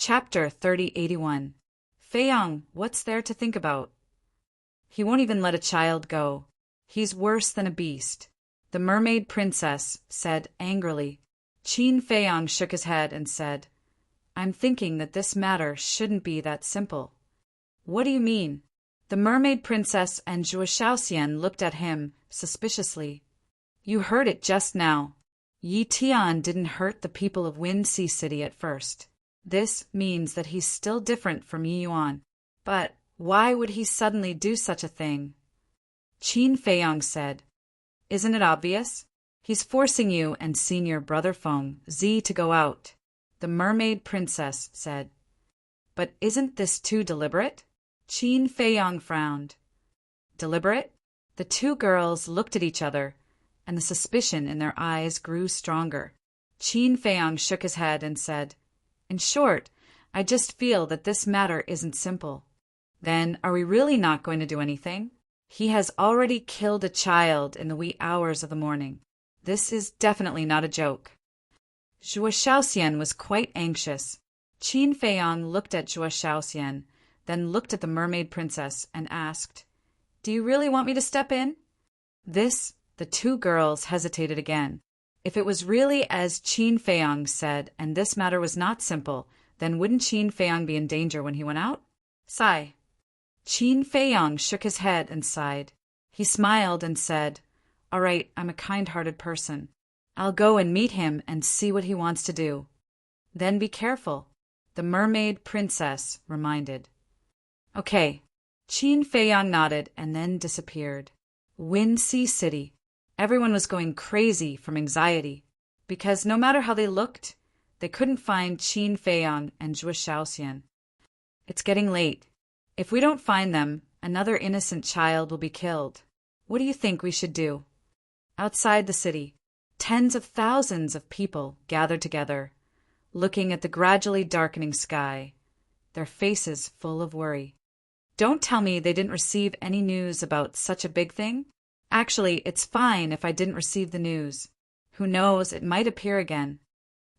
Chapter 3081. Feiyang, what's there to think about? He won't even let a child go. He's worse than a beast. The mermaid princess said angrily. Qin Feiyang shook his head and said, I'm thinking that this matter shouldn't be that simple. What do you mean? The mermaid princess and Zhuo Shaoxian looked at him suspiciously. You heard it just now. Yi Tian didn't hurt the people of Wind Sea City at first. This means that he's still different from Yi Yuan. But why would he suddenly do such a thing? Qin Feiyang said, Isn't it obvious? He's forcing you and senior brother Feng Zi to go out. The mermaid princess said. But isn't this too deliberate? Qin Feiyang frowned. Deliberate? The two girls looked at each other, and the suspicion in their eyes grew stronger. Qin Feiyang shook his head and said, In short, I just feel that this matter isn't simple. Then are we really not going to do anything? He has already killed a child in the wee hours of the morning. This is definitely not a joke. Zhuo Shaoxian was quite anxious. Qin Feiyang looked at Zhuo Shaoxian, then looked at the mermaid princess and asked, Do you really want me to step in? The two girls hesitated again. If it was really as Qin Feiyang said, and this matter was not simple, then wouldn't Qin Feiyang be in danger when he went out? Sigh. Qin Feiyang shook his head and sighed. He smiled and said, All right, I'm a kind-hearted person. I'll go and meet him and see what he wants to do. Then be careful, the mermaid princess reminded. Okay. Qin Feiyang nodded and then disappeared. Wind Sea City. Everyone was going crazy from anxiety, because no matter how they looked, they couldn't find Qin Feiyang and Zhuo Shaoxian. It's getting late. If we don't find them, another innocent child will be killed. What do you think we should do? Outside the city, tens of thousands of people gathered together, looking at the gradually darkening sky, their faces full of worry. Don't tell me they didn't receive any news about such a big thing. Actually, it's fine if I didn't receive the news. Who knows, it might appear again.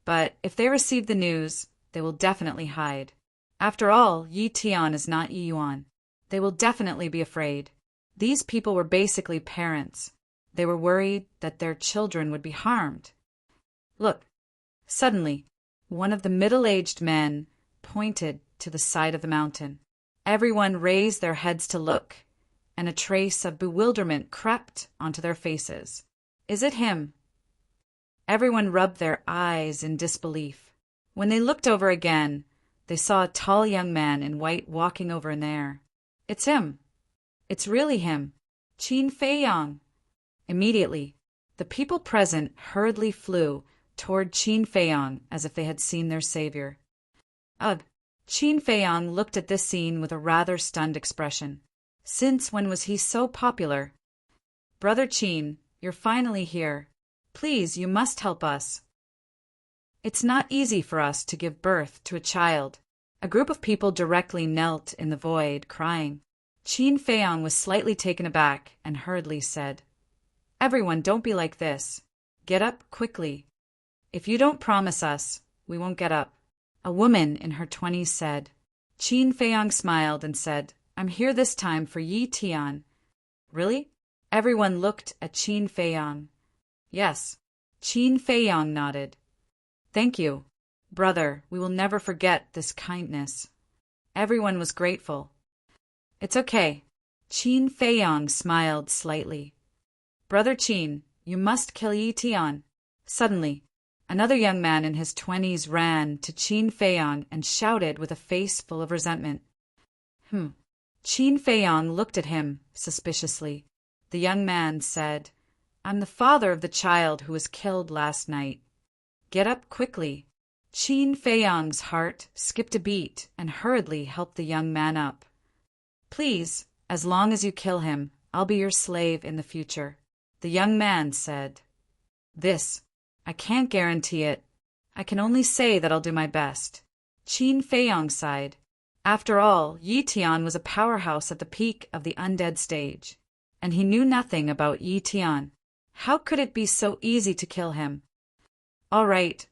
But if they receive the news, they will definitely hide. After all, Yi Tian is not Yi Yuan. They will definitely be afraid. These people were basically parents. They were worried that their children would be harmed. Look. Suddenly, one of the middle-aged men pointed to the side of the mountain. Everyone raised their heads to look, and a trace of bewilderment crept onto their faces. Is it him? Everyone rubbed their eyes in disbelief. When they looked over again, they saw a tall young man in white walking over in there. It's him. It's really him. Qin Feiyang. Immediately, the people present hurriedly flew toward Qin Feiyang as if they had seen their savior. Ugh! Qin Feiyang looked at this scene with a rather stunned expression. Since when was he so popular? Brother Qin, you're finally here. Please, you must help us. It's not easy for us to give birth to a child. A group of people directly knelt in the void, crying. Qin Feiyang was slightly taken aback and hurriedly said, Everyone, don't be like this. Get up quickly. If you don't promise us, we won't get up. A woman in her 20s said. Qin Feiyang smiled and said, I'm here this time for Yi Tian. Really? Everyone looked at Qin Feiyang. Yes. Qin Feiyang nodded. Thank you. Brother, we will never forget this kindness. Everyone was grateful. It's okay. Qin Feiyang smiled slightly. Brother Qin, you must kill Yi Tian. Suddenly, another young man in his 20s ran to Qin Feiyang and shouted with a face full of resentment. Qin Feiyang looked at him suspiciously. The young man said, I'm the father of the child who was killed last night. Get up quickly. Qin Feiyang's heart skipped a beat and hurriedly helped the young man up. Please, as long as you kill him, I'll be your slave in the future, the young man said. I can't guarantee it. I can only say that I'll do my best. Qin Feiyang sighed. After all, Yi Tian was a powerhouse at the peak of the undead stage, and he knew nothing about Yi Tian. How could it be so easy to kill him? All right,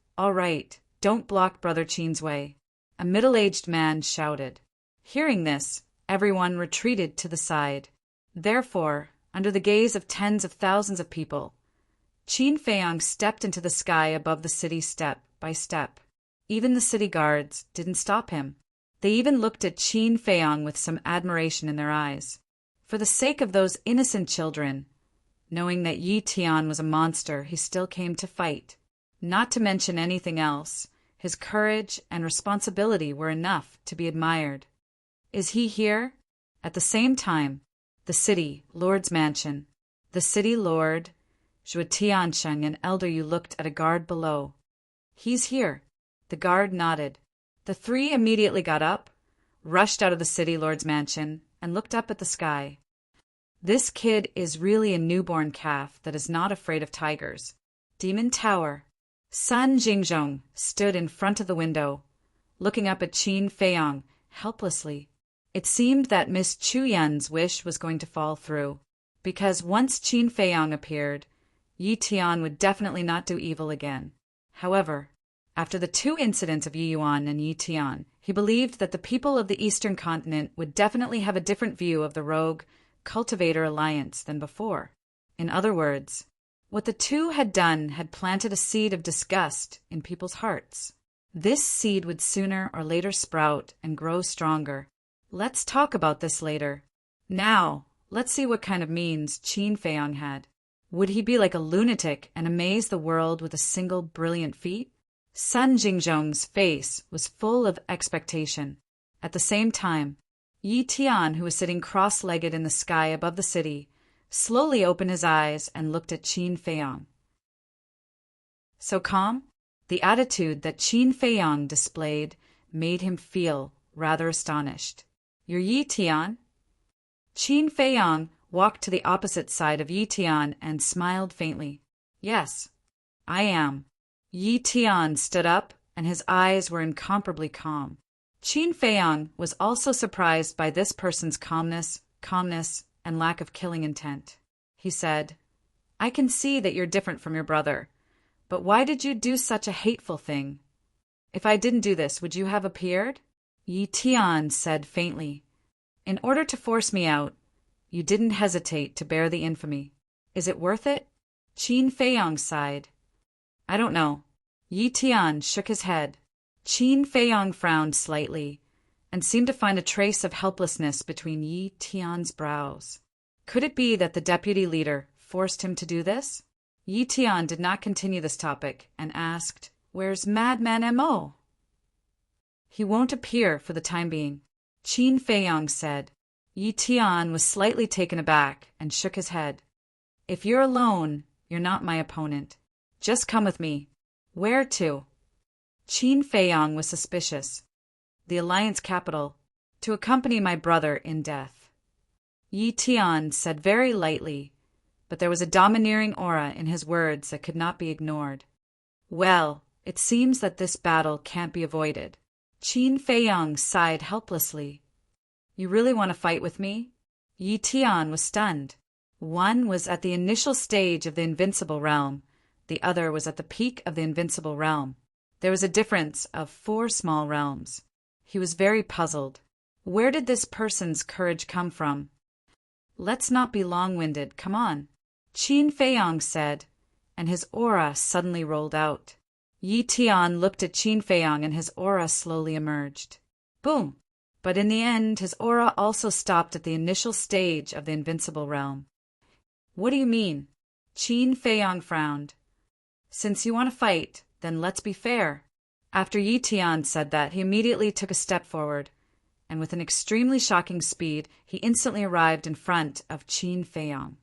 don't block Brother Qin's way. a middle-aged man shouted. Hearing this, everyone retreated to the side. Therefore, under the gaze of tens of thousands of people, Qin Feiyang stepped into the sky above the city step by step. Even the city guards didn't stop him. They even looked at Qin Feiyang with some admiration in their eyes. For the sake of those innocent children, knowing that Yi Tian was a monster, he still came to fight. Not to mention anything else, his courage and responsibility were enough to be admired. Is he here? At the same time, the city lord's mansion. The city lord, Zhuo Tiansheng, an elder, you looked at a guard below. He's here. The guard nodded. The three immediately got up, rushed out of the city lord's mansion, and looked up at the sky. This kid is really a newborn calf that is not afraid of tigers. Demon Tower. Sun Jingzhong stood in front of the window, looking up at Qin Feiyang helplessly. It seemed that Miss Chu Yan's wish was going to fall through, because once Qin Feiyang appeared, Yi Tian would definitely not do evil again. However, after the two incidents of Yi Yuan and Yi Tian, he believed that the people of the Eastern continent would definitely have a different view of the rogue cultivator alliance than before. In other words, what the two had done had planted a seed of disgust in people's hearts. This seed would sooner or later sprout and grow stronger. Let's talk about this later. Now, let's see what kind of means Qin Feiyang had. Would he be like a lunatic and amaze the world with a single brilliant feat? Sun Jingzhong's face was full of expectation. At the same time, Yi Tian, who was sitting cross-legged in the sky above the city, slowly opened his eyes and looked at Qin Feiyang. So calm? The attitude that Qin Feiyang displayed made him feel rather astonished. You're Yi Tian? Qin Feiyang walked to the opposite side of Yi Tian and smiled faintly. Yes, I am. Yi Tian stood up, and his eyes were incomparably calm. Qin Feiyang was also surprised by this person's calmness, and lack of killing intent. He said, I can see that you're different from your brother, but why did you do such a hateful thing? If I didn't do this, would you have appeared? Yi Tian said faintly, In order to force me out, you didn't hesitate to bear the infamy. Is it worth it? Qin Feiyang sighed. I don't know. Yi Tian shook his head. Qin Feiyang frowned slightly and seemed to find a trace of helplessness between Yi Tian's brows. Could it be that the deputy leader forced him to do this? Yi Tian did not continue this topic and asked, Where's Madman Mo? He won't appear for the time being, Qin Feiyang said. Yi Tian was slightly taken aback and shook his head. If you're alone, you're not my opponent. Just come with me. Where to? Qin Feiyang was suspicious. The Alliance capital, to accompany my brother in death. Yi Tian said very lightly, but there was a domineering aura in his words that could not be ignored. Well, it seems that this battle can't be avoided. Qin Feiyang sighed helplessly. You really want to fight with me? Yi Tian was stunned. One was at the initial stage of the invincible realm. The other was at the peak of the invincible realm. There was a difference of 4 small realms. He was very puzzled. Where did this person's courage come from? Let's not be long-winded, come on, Qin Feiyang said, and his aura suddenly rolled out. Yi Tian looked at Qin Feiyang and his aura slowly emerged. Boom! But in the end, his aura also stopped at the initial stage of the invincible realm. What do you mean? Qin Feiyang frowned. Since you want to fight, then let's be fair. After Yi Tian said that, he immediately took a step forward, and with an extremely shocking speed, he instantly arrived in front of Qin Feiyang.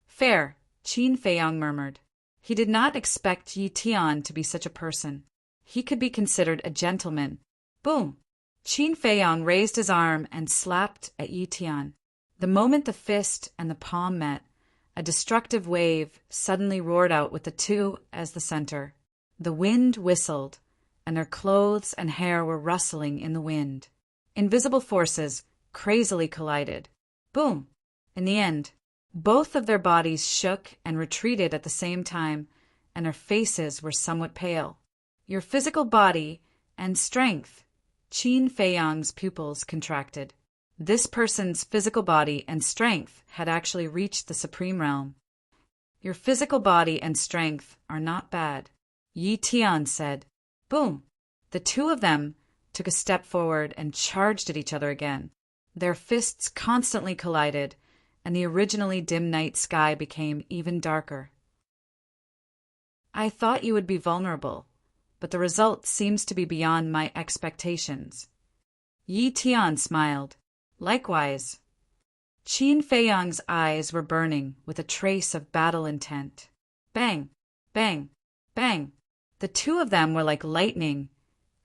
Fair, Qin Feiyang murmured. He did not expect Yi Tian to be such a person. He could be considered a gentleman. Boom! Qin Feiyang raised his arm and slapped at Yi Tian. The moment the fist and the palm met, a destructive wave suddenly roared out with the two as the center. The wind whistled, and their clothes and hair were rustling in the wind. Invisible forces crazily collided. Boom! In the end, both of their bodies shook and retreated at the same time, and their faces were somewhat pale. Your physical body and strength Qin Feiyang's pupils contracted. This person's physical body and strength had actually reached the supreme realm. Your physical body and strength are not bad, Yi Tian said. Boom! The two of them took a step forward and charged at each other again. Their fists constantly collided, and the originally dim night sky became even darker. I thought you would be vulnerable, but the result seems to be beyond my expectations. Yi Tian smiled. Likewise. Qin Feiyang's eyes were burning with a trace of battle intent. Bang! Bang! Bang! The two of them were like lightning,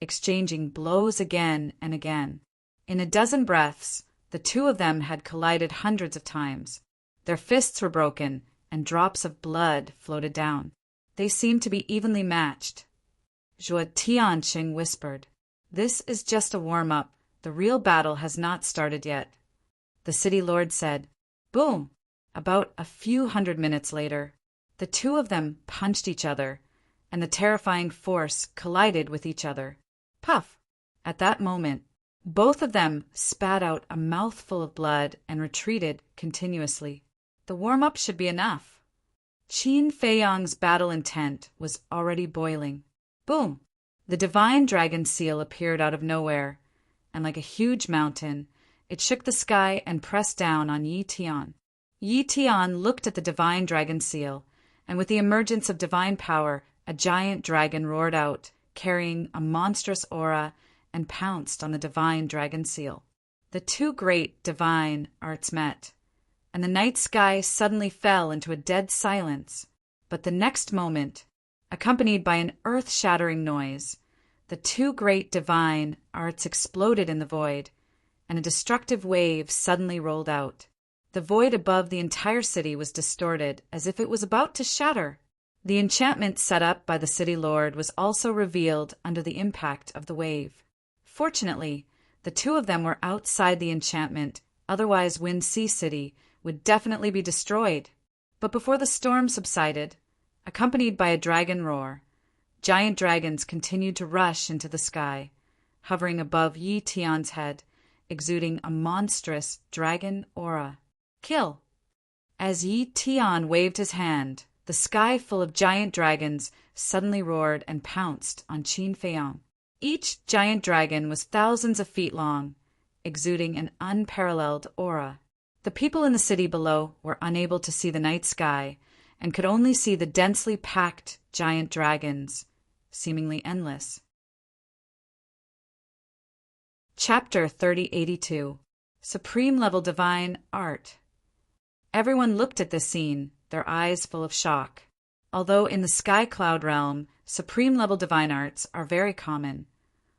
exchanging blows again and again. In a dozen breaths, the two of them had collided hundreds of times. Their fists were broken, and drops of blood floated down. They seemed to be evenly matched. Zhuo Tianqing whispered, "This is just a warm-up. The real battle has not started yet." The city lord said, "Boom!" About a few hundred minutes later, the two of them punched each other, and the terrifying force collided with each other. Puff! At that moment, both of them spat out a mouthful of blood and retreated continuously. The warm-up should be enough. Qin Feiyang's battle intent was already boiling. Boom! The divine dragon seal appeared out of nowhere, and like a huge mountain, it shook the sky and pressed down on Yi Tian. Yi Tian looked at the divine dragon seal, and with the emergence of divine power, a giant dragon roared out, carrying a monstrous aura, and pounced on the divine dragon seal. The two great divine arts met, and the night sky suddenly fell into a dead silence. But the next moment, accompanied by an earth-shattering noise, the two great divine arts exploded in the void, and a destructive wave suddenly rolled out. The void above the entire city was distorted as if it was about to shatter. The enchantment set up by the city lord was also revealed under the impact of the wave. Fortunately, the two of them were outside the enchantment, otherwise Wind Sea City would definitely be destroyed. But before the storm subsided, accompanied by a dragon roar, giant dragons continued to rush into the sky, hovering above Yi Tian's head, exuding a monstrous dragon aura. Kill! As Yi Tian waved his hand, the sky full of giant dragons suddenly roared and pounced on Qin Feiyang. Each giant dragon was thousands of feet long, exuding an unparalleled aura. The people in the city below were unable to see the night sky and could only see the densely packed giant dragons, seemingly endless. Chapter 3082. Supreme Level Divine Art. Everyone looked at this scene, their eyes full of shock. Although in the Sky Cloud realm, Supreme Level Divine Arts are very common,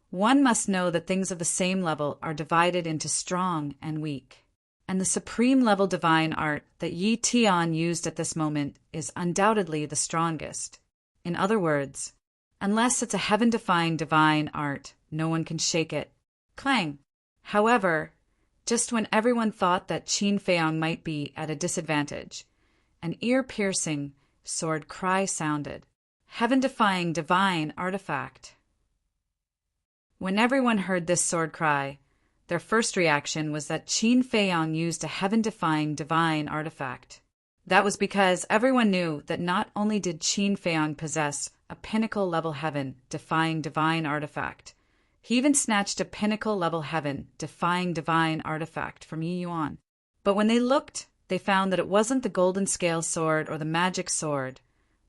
one must know that things of the same level are divided into strong and weak. And the Supreme Level Divine Art that Yi Tian used at this moment is undoubtedly the strongest. In other words, unless it's a heaven-defying divine art, no one can shake it. Clang! However, just when everyone thought that Qin Feiyang might be at a disadvantage, an ear-piercing sword cry sounded. Heaven-defying divine artifact. When everyone heard this sword cry, their first reaction was that Qin Feiyang used a heaven-defying divine artifact. That was because everyone knew that not only did Qin Feiyang possess a pinnacle-level heaven-defying divine artifact, he even snatched a pinnacle-level heaven-defying divine artifact from Yi Yuan. But when they looked, they found that it wasn't the golden scale sword or the magic sword,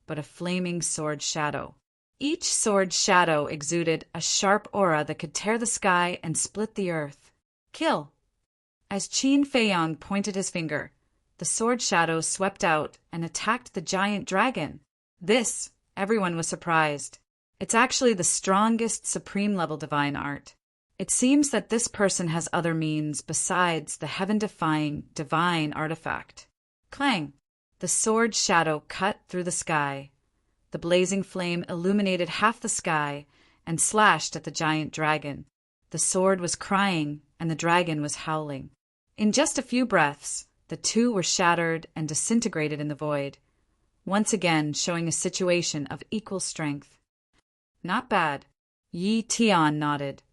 but a flaming sword shadow. Each sword shadow exuded a sharp aura that could tear the sky and split the earth. Kill! As Qin Feiyang pointed his finger, the sword shadow swept out and attacked the giant dragon. This, everyone was surprised. It's actually the strongest supreme-level divine art. It seems that this person has other means besides the heaven-defying divine artifact. Clang! The sword shadow cut through the sky. The blazing flame illuminated half the sky and slashed at the giant dragon. The sword was crying and the dragon was howling. In just a few breaths, the two were shattered and disintegrated in the void, once again showing a situation of equal strength. Not bad. Yi Tian nodded.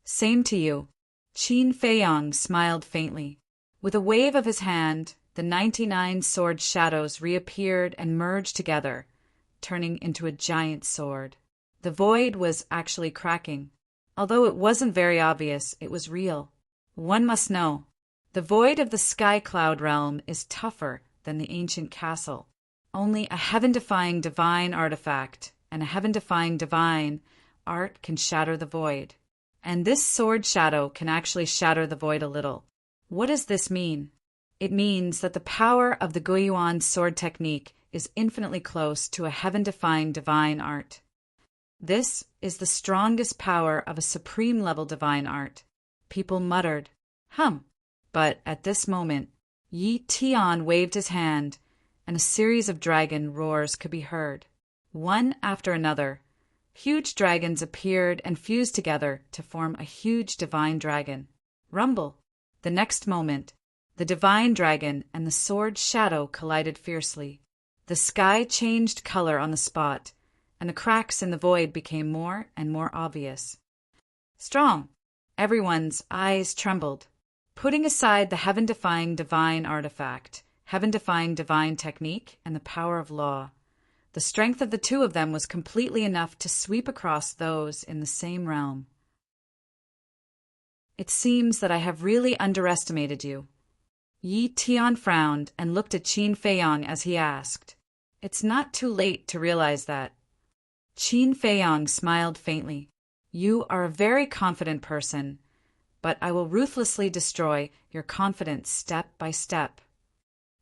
Same to you. Qin Feiyang smiled faintly. With a wave of his hand, the 99 sword shadows reappeared and merged together, turning into a giant sword. The void was actually cracking. Although it wasn't very obvious, it was real. One must know, the void of the sky cloud realm is tougher than the ancient castle. Only a heaven-defying divine artifact and a heaven-defying divine art can shatter the void. And this sword shadow can actually shatter the void a little. What does this mean? It means that the power of the Guiyuan sword technique is infinitely close to a heaven-defying divine art. This is the strongest power of a supreme-level divine art. People muttered, But at this moment, Yi Tian waved his hand, and a series of dragon roars could be heard. One after another, huge dragons appeared and fused together to form a huge divine dragon. Rumble! The next moment, the divine dragon and the sword shadow collided fiercely. The sky changed color on the spot, and the cracks in the void became more and more obvious. Strong! Everyone's eyes trembled. Putting aside the heaven-defying divine artifact, heaven-defying divine technique, and the power of law, the strength of the two of them was completely enough to sweep across those in the same realm. It seems that I have really underestimated you. Yi Tian frowned and looked at Qin Feiyang as he asked, It's not too late to realize that. Qin Feiyang smiled faintly. You are a very confident person, but I will ruthlessly destroy your confidence step by step.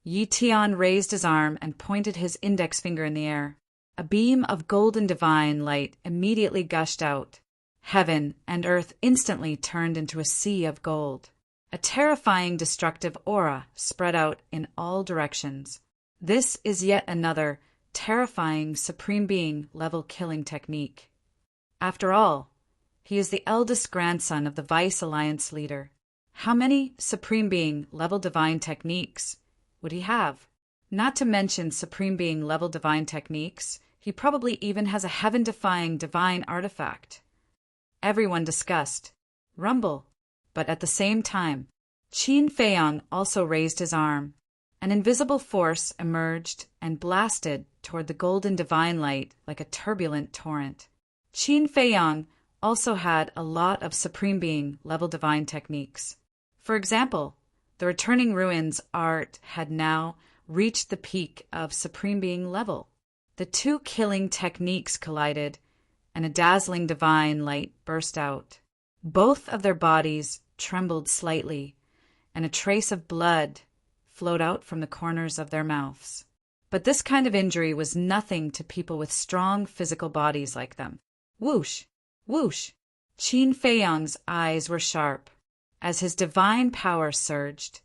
Yi Tian raised his arm and pointed his index finger in the air. A beam of golden divine light immediately gushed out. Heaven and earth instantly turned into a sea of gold. A terrifying destructive aura spread out in all directions. This is yet another terrifying Supreme Being level killing technique. After all, he is the eldest grandson of the Vice Alliance leader. How many Supreme Being level divine techniques would he have? Not to mention Supreme Being level divine techniques, he probably even has a heaven-defying divine artifact. Everyone discussed. Rumble. But at the same time, Qin Feiyang also raised his arm. An invisible force emerged and blasted toward the golden divine light like a turbulent torrent. Qin Feiyang also had a lot of Supreme Being level divine techniques. For example, the returning ruins art had now reached the peak of Supreme Being level. The two killing techniques collided, and a dazzling divine light burst out. Both of their bodies trembled slightly, and a trace of blood flowed out from the corners of their mouths. But this kind of injury was nothing to people with strong physical bodies like them. Whoosh! Whoosh! Qin Feiyang's eyes were sharp. As his divine power surged,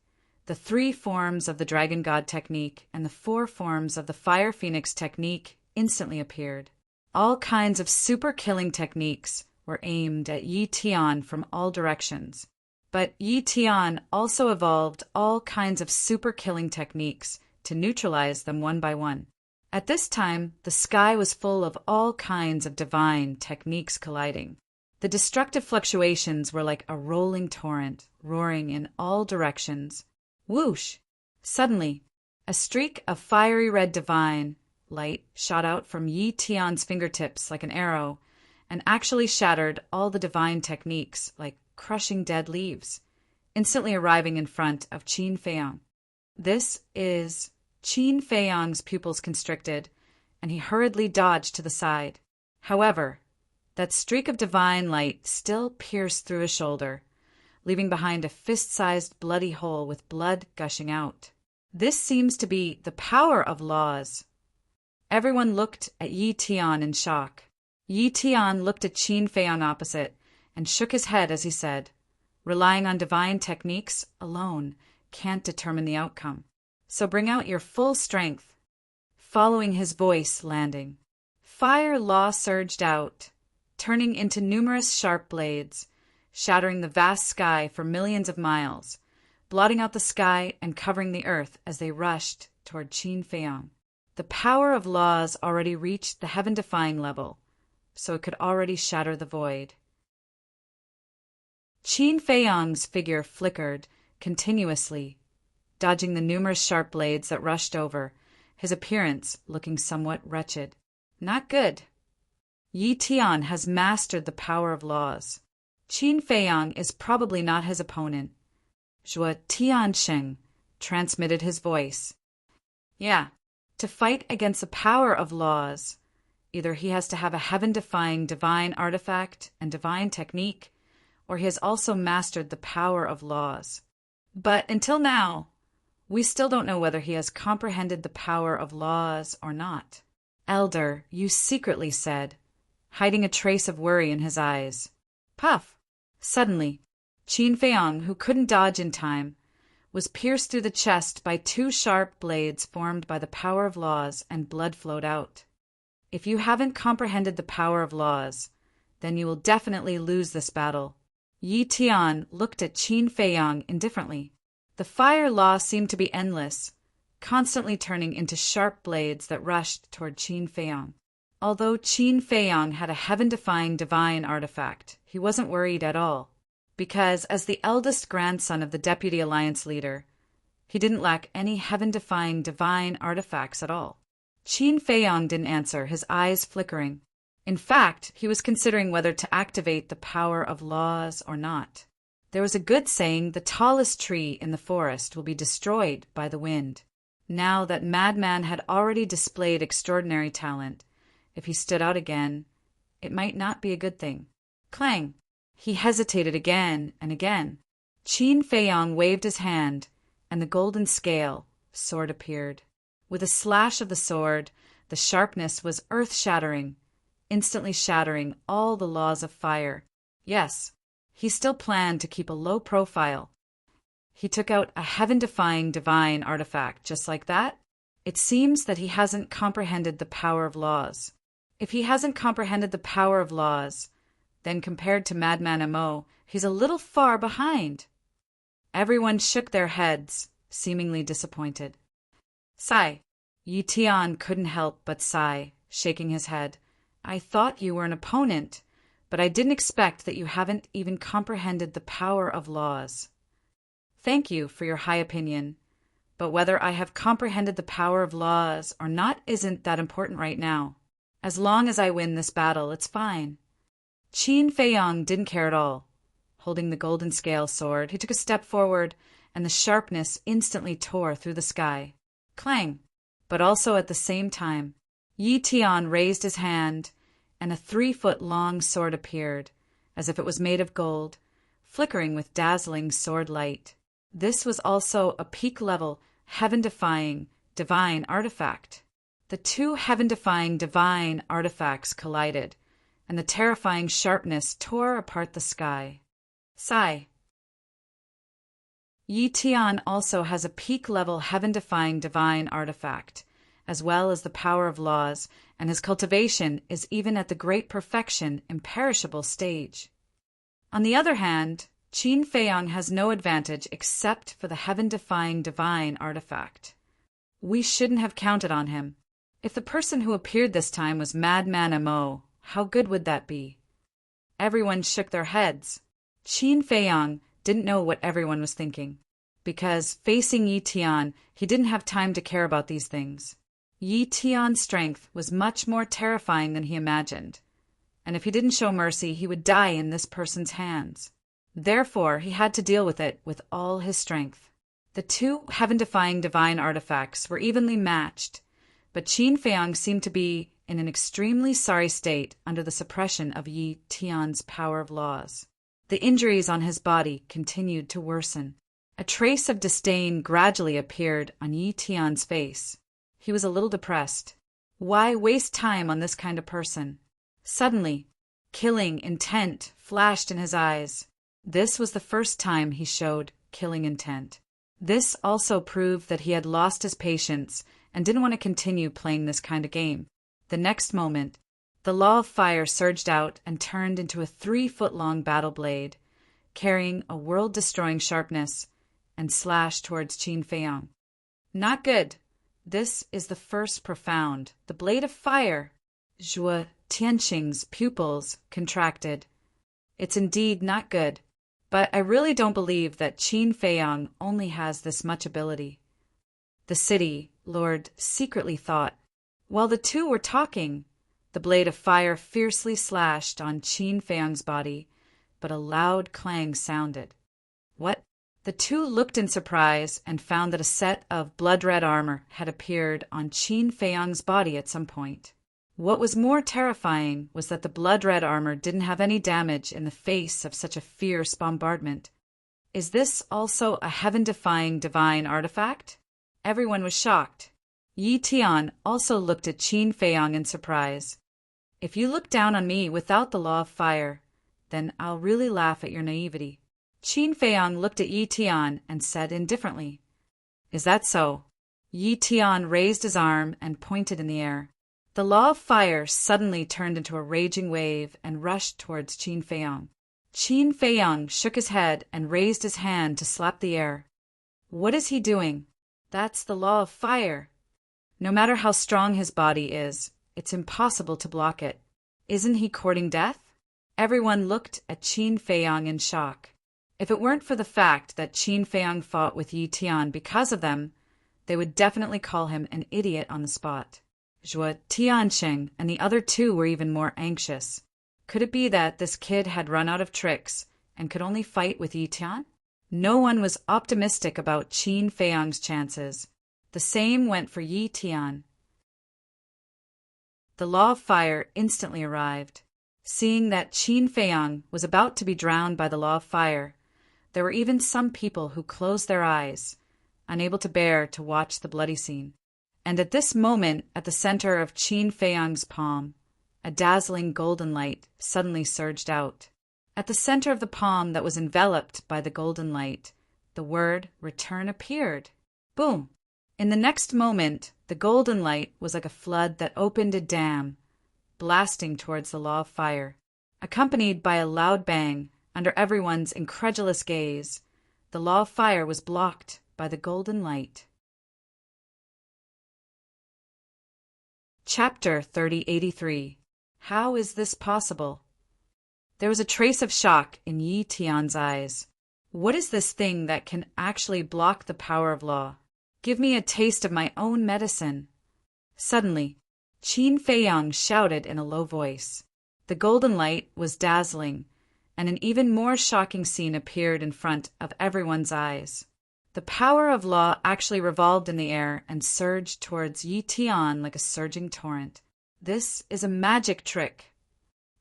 the 3 forms of the Dragon God technique and the 4 forms of the Fire Phoenix technique instantly appeared. All kinds of super-killing techniques were aimed at Yi Tian from all directions. But Yi Tian also evolved all kinds of super-killing techniques to neutralize them one by one. At this time, the sky was full of all kinds of divine techniques colliding. The destructive fluctuations were like a rolling torrent, roaring in all directions. Whoosh! Suddenly, a streak of fiery red divine light shot out from Yi Tian's fingertips like an arrow and actually shattered all the divine techniques like crushing dead leaves, instantly arriving in front of Qin Feiyang. This is Qin Feiyang's pupils constricted, and he hurriedly dodged to the side. However, that streak of divine light still pierced through his shoulder, leaving behind a fist-sized bloody hole with blood gushing out. This seems to be the power of laws. Everyone looked at Yi Tian in shock. Yi Tian looked at Qin Feiyang opposite and shook his head as he said, "Relying on divine techniques alone can't determine the outcome. So bring out your full strength." Following his voice landing, fire law surged out, turning into numerous sharp blades, shattering the vast sky for millions of miles, blotting out the sky and covering the earth as they rushed toward Qin Feiyang. The power of laws already reached the heaven-defying level, so it could already shatter the void. Qin Feiyang's figure flickered continuously, dodging the numerous sharp blades that rushed over, his appearance looking somewhat wretched. Not good. Yi Tian has mastered the power of laws. Qin Feiyang is probably not his opponent. Zhuo Tiansheng transmitted his voice. Yeah, to fight against the power of laws, either he has to have a heaven-defying divine artifact and divine technique, or he has also mastered the power of laws. But until now, we still don't know whether he has comprehended the power of laws or not. Elder, you secretly said, hiding a trace of worry in his eyes. Puff! Suddenly, Qin Feiyang, who couldn't dodge in time, was pierced through the chest by two sharp blades formed by the power of laws, and blood flowed out. If you haven't comprehended the power of laws, then you will definitely lose this battle. Yi Tian looked at Qin Feiyang indifferently. The fire law seemed to be endless, constantly turning into sharp blades that rushed toward Qin Feiyang. Although Qin Feiyang had a heaven-defying divine artifact, he wasn't worried at all, because as the eldest grandson of the Deputy Alliance leader, he didn't lack any heaven-defying divine artifacts at all. Qin Feiyang didn't answer, his eyes flickering. In fact, he was considering whether to activate the power of laws or not. There was a good saying, the tallest tree in the forest will be destroyed by the wind. Now that Madman had already displayed extraordinary talent, if he stood out again, it might not be a good thing. Clang! He hesitated again and again. Qin Feiyang waved his hand, and the golden scale sword appeared. With a slash of the sword, the sharpness was earth-shattering, instantly shattering all the laws of fire. Yes, he still planned to keep a low profile. He took out a heaven-defying divine artifact just like that. It seems that he hasn't comprehended the power of laws. If he hasn't comprehended the power of laws, then compared to Madman Mo, he's a little far behind. Everyone shook their heads, seemingly disappointed. Sigh. Yi Tian couldn't help but sigh, shaking his head. I thought you were an opponent, but I didn't expect that you haven't even comprehended the power of laws. Thank you for your high opinion, but whether I have comprehended the power of laws or not isn't that important right now. As long as I win this battle, it's fine. Qin Feiyang didn't care at all. Holding the golden scale sword, he took a step forward, and the sharpness instantly tore through the sky. Clang! But also at the same time, Yi Tian raised his hand, and a 3-foot-long sword appeared, as if it was made of gold, flickering with dazzling sword light. This was also a peak-level, heaven-defying, divine artifact. The two heaven-defying divine artifacts collided, and the terrifying sharpness tore apart the sky. Sigh. Yi Tian also has a peak-level heaven-defying divine artifact, as well as the power of laws, and his cultivation is even at the great perfection, imperishable stage. On the other hand, Qin Feiyang has no advantage except for the heaven-defying divine artifact. We shouldn't have counted on him. If the person who appeared this time was Madman Mo, how good would that be? Everyone shook their heads. Qin Feiyang didn't know what everyone was thinking, because facing Yi Tian, he didn't have time to care about these things. Yi Tian's strength was much more terrifying than he imagined, and if he didn't show mercy, he would die in this person's hands. Therefore, he had to deal with it with all his strength. The two heaven-defying divine artifacts were evenly matched, but Qin Feiyang seemed to be in an extremely sorry state under the suppression of Yi Tian's power of laws. The injuries on his body continued to worsen. A trace of disdain gradually appeared on Yi Tian's face. He was a little depressed. Why waste time on this kind of person? Suddenly, killing intent flashed in his eyes. This was the first time he showed killing intent. This also proved that he had lost his patience and didn't want to continue playing this kind of game. The next moment, the law of fire surged out and turned into a 3-foot-long battle blade, carrying a world-destroying sharpness, and slashed towards Qin Feiyang. Not good. This is the first profound. The blade of fire. Zhuo Tianqing's pupils contracted. It's indeed not good. But I really don't believe that Qin Feiyang only has this much ability. The city lord secretly thought. While the two were talking, the blade of fire fiercely slashed on Qin Feiyang's body, but a loud clang sounded. What? The two looked in surprise and found that a set of blood-red armor had appeared on Qin Feiyang's body at some point. What was more terrifying was that the blood-red armor didn't have any damage in the face of such a fierce bombardment. Is this also a heaven-defying divine artifact? Everyone was shocked. Yi Tian also looked at Qin Feiyang in surprise. If you look down on me without the law of fire, then I'll really laugh at your naivety. Qin Feiyang looked at Yi Tian and said indifferently, "Is that so?" Yi Tian raised his arm and pointed in the air. The law of fire suddenly turned into a raging wave and rushed towards Qin Feiyang. Qin Feiyang shook his head and raised his hand to slap the air. What is he doing? That's the law of fire. No matter how strong his body is, it's impossible to block it. Isn't he courting death? Everyone looked at Qin Feiyang in shock. If it weren't for the fact that Qin Feiyang fought with Yi Tian because of them, they would definitely call him an idiot on the spot. Zhuo Tianqing and the other two were even more anxious. Could it be that this kid had run out of tricks and could only fight with Yi Tian? No one was optimistic about Qin Feiyang's chances. The same went for Yi Tian. The law of fire instantly arrived. Seeing that Qin Feiyang was about to be drowned by the law of fire, there were even some people who closed their eyes, unable to bear to watch the bloody scene. And at this moment, at the center of Qin Feiyang's palm, a dazzling golden light suddenly surged out. At the center of the palm that was enveloped by the golden light, the word return appeared. Boom! In the next moment, the golden light was like a flood that opened a dam, blasting towards the law of fire. Accompanied by a loud bang, under everyone's incredulous gaze, the law of fire was blocked by the golden light. Chapter 3083. How is this possible? There was a trace of shock in Yi Tian's eyes. What is this thing that can actually block the power of law? Give me a taste of my own medicine. Suddenly, Qin Feiyang shouted in a low voice. The golden light was dazzling, and an even more shocking scene appeared in front of everyone's eyes. The power of law actually revolved in the air and surged towards Yi Tian like a surging torrent. This is a magic trick.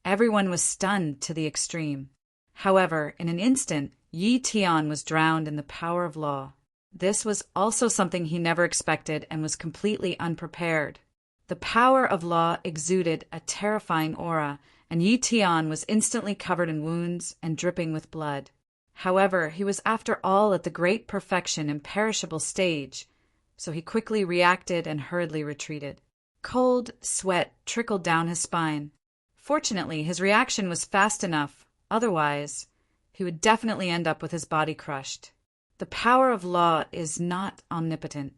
Everyone was stunned to the extreme. However, in an instant, Yi Tian was drowned in the power of law. This was also something he never expected and was completely unprepared. The power of law exuded a terrifying aura, and Yi Tian was instantly covered in wounds and dripping with blood. However, he was after all at the great perfection imperishable stage, so he quickly reacted and hurriedly retreated. Cold sweat trickled down his spine. Fortunately, his reaction was fast enough, otherwise, he would definitely end up with his body crushed. The power of law is not omnipotent.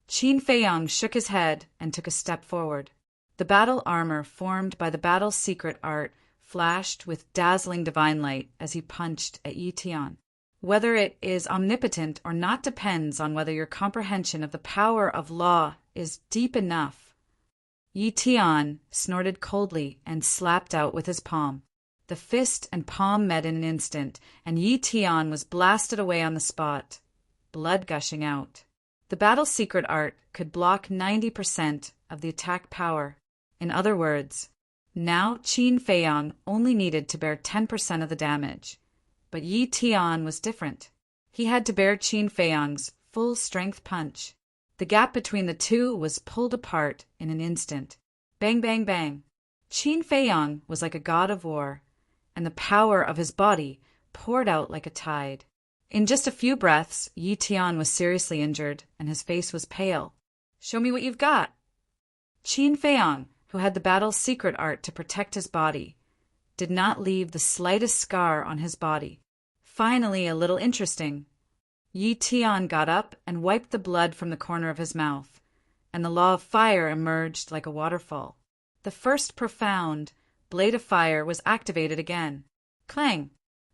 Qin Feiyang shook his head and took a step forward. The battle armor formed by the battle's secret art flashed with dazzling divine light as he punched at Yi Tian. Whether it is omnipotent or not depends on whether your comprehension of the power of law is deep enough. Yi Tian snorted coldly and slapped out with his palm. The fist and palm met in an instant, and Yi Tian was blasted away on the spot, blood gushing out. The battle's secret art could block 90% of the attack power. In other words, now Qin Feiyang only needed to bear 10% of the damage. But Yi Tian was different. He had to bear Qin Feiyang's full-strength punch. The gap between the two was pulled apart in an instant. Bang, bang, bang. Qin Feiyang was like a god of war, and the power of his body poured out like a tide. In just a few breaths, Yi Tian was seriously injured, and his face was pale. "Show me what you've got." Qin Feiyang, who had the battle's secret art to protect his body, did not leave the slightest scar on his body. Finally, a little interesting. Yi Tian got up and wiped the blood from the corner of his mouth, and the law of fire emerged like a waterfall. The first profound blade of fire was activated again. Clang!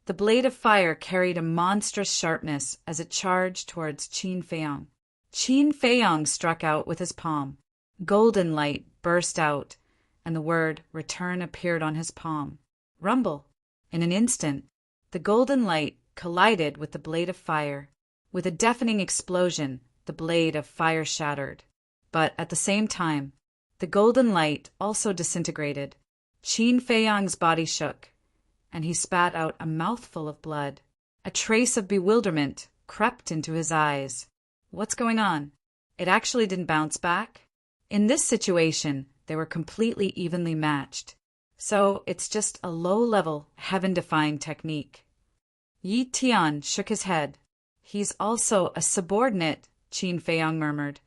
The blade of fire carried a monstrous sharpness as it charged towards Qin Feiyang. Qin Feiyang struck out with his palm. Golden light burst out, and the word return appeared on his palm. Rumble! In an instant, the golden light collided with the blade of fire. With a deafening explosion, the blade of fire shattered. But at the same time, the golden light also disintegrated. Qin Feiyang's body shook, and he spat out a mouthful of blood. A trace of bewilderment crept into his eyes. What's going on? It actually didn't bounce back? In this situation, they were completely evenly matched. So it's just a low-level, heaven-defying technique. Yi Tian shook his head. He's also a subordinate, Qin Feiyang murmured.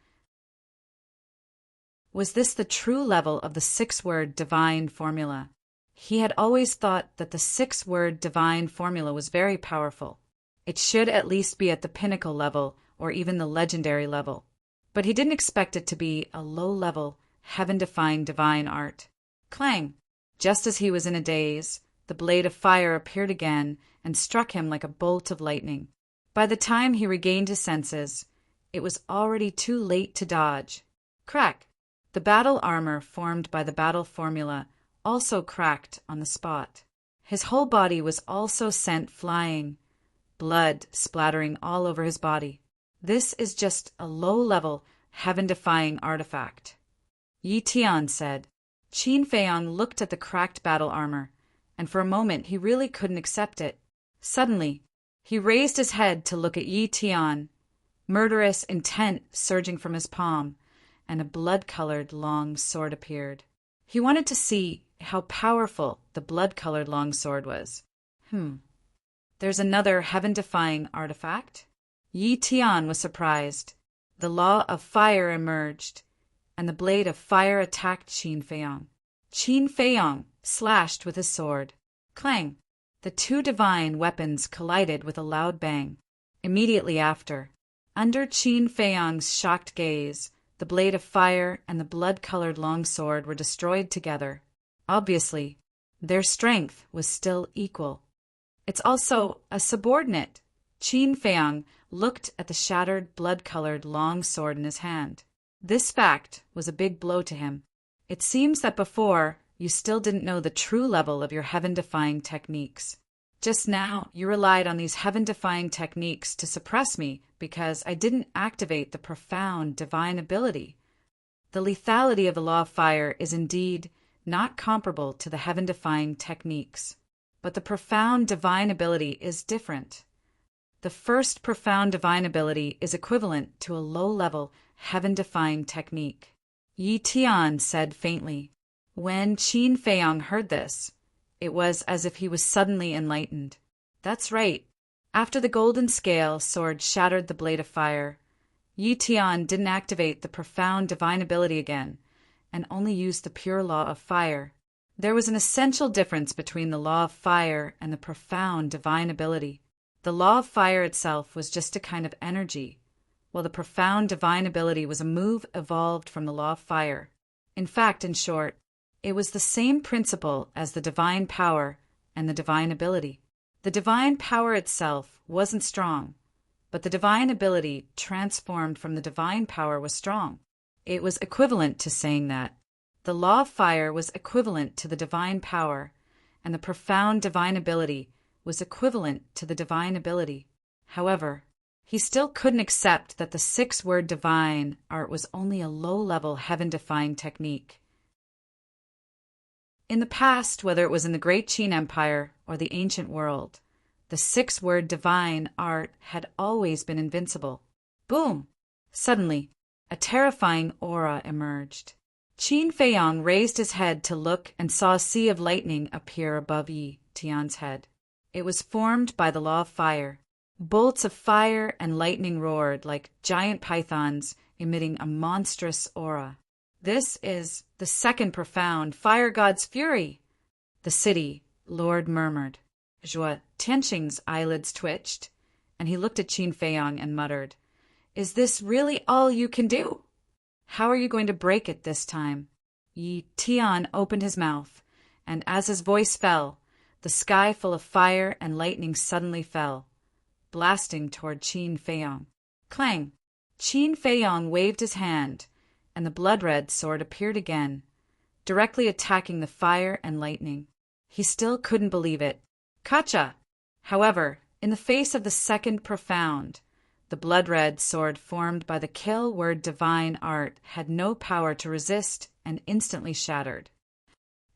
Was this the true level of the six-word divine formula? He had always thought that the six-word divine formula was very powerful. It should at least be at the pinnacle level or even the legendary level. But he didn't expect it to be a low-level, heaven-defying divine art. Clang! Just as he was in a daze, the blade of fire appeared again and struck him like a bolt of lightning. By the time he regained his senses, it was already too late to dodge. Crack! The battle armor formed by the battle formula also cracked on the spot. His whole body was also sent flying, blood splattering all over his body. This is just a low-level, heaven-defying artifact. Yi Tian said. Qin Feiyang looked at the cracked battle armor, and for a moment he really couldn't accept it. Suddenly, he raised his head to look at Yi Tian, murderous intent surging from his palm, and a blood-colored long sword appeared. He wanted to see how powerful the blood-colored long sword was. There's another heaven-defying artifact? Yi Tian was surprised. The law of fire emerged, and the blade of fire attacked Qin Feiyang. Qin Feiyang slashed with his sword. Clang! The two divine weapons collided with a loud bang. Immediately after, under Qin Feiyang's shocked gaze, the blade of fire and the blood-colored longsword were destroyed together. Obviously, their strength was still equal. It's also a subordinate. Qin Feiyang looked at the shattered, blood-colored long sword in his hand. This fact was a big blow to him. It seems that before, you still didn't know the true level of your heaven-defying techniques. Just now, you relied on these heaven-defying techniques to suppress me because I didn't activate the profound divine ability. The lethality of the law of fire is indeed not comparable to the heaven-defying techniques, but the profound divine ability is different. The first profound divine ability is equivalent to a low-level, heaven-defying technique. Yi Tian said faintly. When Qin Feiyang heard this, it was as if he was suddenly enlightened. That's right. After the golden scale sword shattered the blade of fire, Yi Tian didn't activate the profound divine ability again, and only used the pure law of fire. There was an essential difference between the law of fire and the profound divine ability. The law of fire itself was just a kind of energy, while the profound divine ability was a move evolved from the law of fire. In fact, in short, it was the same principle as the divine power and the divine ability. The divine power itself wasn't strong, but the divine ability transformed from the divine power was strong. It was equivalent to saying that the law of fire was equivalent to the divine power, and the profound divine ability was equivalent to the divine ability. However, he still couldn't accept that the six-word divine art was only a low-level heaven-defying technique. In the past, whether it was in the Great Qin Empire or the ancient world, the six-word divine art had always been invincible. Boom! Suddenly, a terrifying aura emerged. Qin Feiyang raised his head to look and saw a sea of lightning appear above Yi Tian's head. It was formed by the law of fire. Bolts of fire and lightning roared like giant pythons, emitting a monstrous aura. This is the second profound fire god's fury. The city lord murmured. Zhuo Tianxing's eyelids twitched, and he looked at Qin Feiyang and muttered, "Is this really all you can do? How are you going to break it this time?" Yi Tian opened his mouth, and as his voice fell, the sky full of fire and lightning suddenly fell, blasting toward Qin Feiyong. Clang! Qin Feiyong waved his hand, and the blood-red sword appeared again, directly attacking the fire and lightning. He still couldn't believe it. Gotcha! However, in the face of the second profound, the blood-red sword formed by the kill word divine art had no power to resist and instantly shattered.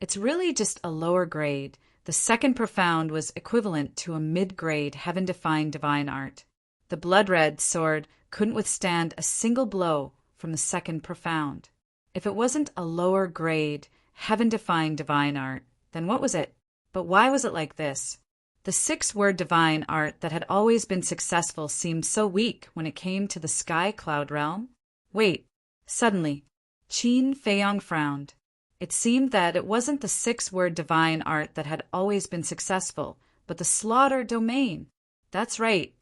It's really just a lower grade. The second profound was equivalent to a mid-grade heaven-defined divine art. The blood-red sword couldn't withstand a single blow from the second profound. If it wasn't a lower grade, heaven-defined divine art, then what was it? But why was it like this? The six-word divine art that had always been successful seemed so weak when it came to the sky cloud realm. Wait, suddenly, Qin Feiyong frowned. It seemed that it wasn't the six-word divine art that had always been successful, but the slaughter domain. That's right,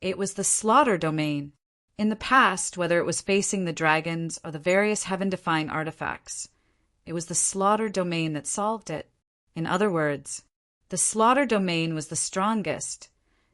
it was the slaughter domain. In the past, whether it was facing the dragons or the various heaven-defying artifacts, it was the slaughter domain that solved it. In other words, the slaughter domain was the strongest,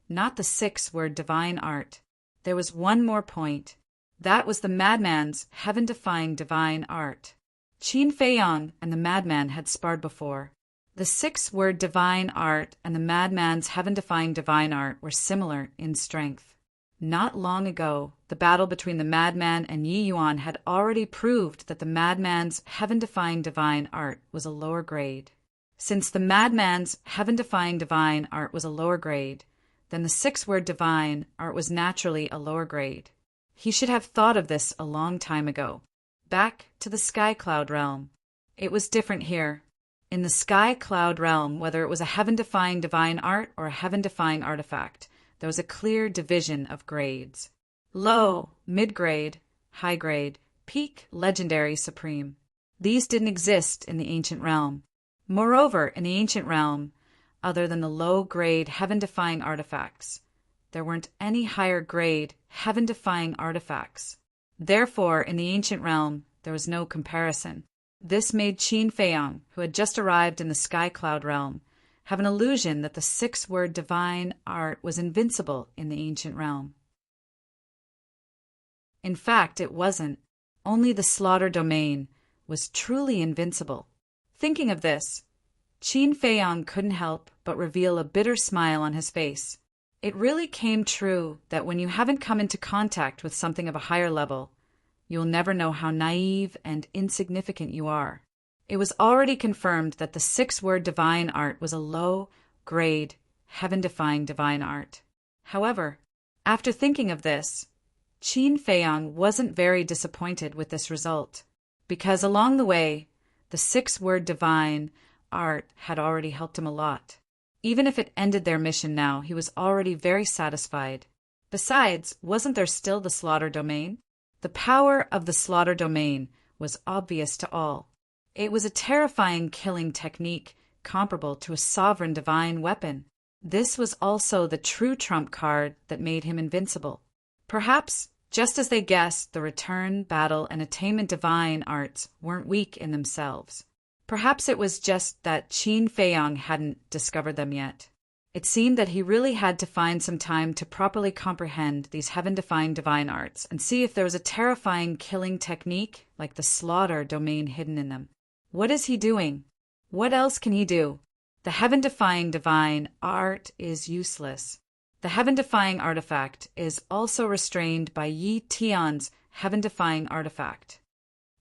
not the six-word divine art. There was one more point. That was the madman's heaven-defying divine art. Qin Feiyong and the madman had sparred before. The six-word divine art and the madman's heaven-defying divine art were similar in strength. Not long ago, the battle between the madman and Yi Yuan had already proved that the madman's heaven-defying divine art was a lower grade. Since the madman's heaven-defying divine art was a lower grade, then the six-word divine art was naturally a lower grade. He should have thought of this a long time ago. Back to the sky cloud realm. It was different here. In the sky cloud realm, whether it was a heaven-defying divine art or a heaven-defying artifact, there was a clear division of grades. Low, mid-grade, high-grade, peak, legendary, supreme. These didn't exist in the ancient realm. Moreover, in the ancient realm, other than the low-grade, heaven-defying artifacts, there weren't any higher-grade, heaven-defying artifacts. Therefore, in the ancient realm, there was no comparison. This made Qin Feiyong, who had just arrived in the sky cloud realm, have an illusion that the six-word divine art was invincible in the ancient realm. In fact, it wasn't. Only the slaughter domain was truly invincible. Thinking of this, Qin Feiyong couldn't help but reveal a bitter smile on his face. It really came true that when you haven't come into contact with something of a higher level, you'll never know how naive and insignificant you are. It was already confirmed that the six-word divine art was a low-grade, heaven-defying divine art. However, after thinking of this, Qin Feiyong wasn't very disappointed with this result, because along the way, the six-word divine art had already helped him a lot. Even if it ended their mission now, he was already very satisfied. Besides, wasn't there still the slaughter domain? The power of the slaughter domain was obvious to all. It was a terrifying killing technique comparable to a sovereign divine weapon. This was also the true trump card that made him invincible. Perhaps, just as they guessed, the return, battle, and attainment divine arts weren't weak in themselves. Perhaps it was just that Qin Feiyong hadn't discovered them yet. It seemed that he really had to find some time to properly comprehend these heaven-defying divine arts and see if there was a terrifying killing technique like the slaughter domain hidden in them. What is he doing? What else can he do? The heaven-defying divine art is useless. The heaven-defying artifact is also restrained by Yi Tian's heaven-defying artifact.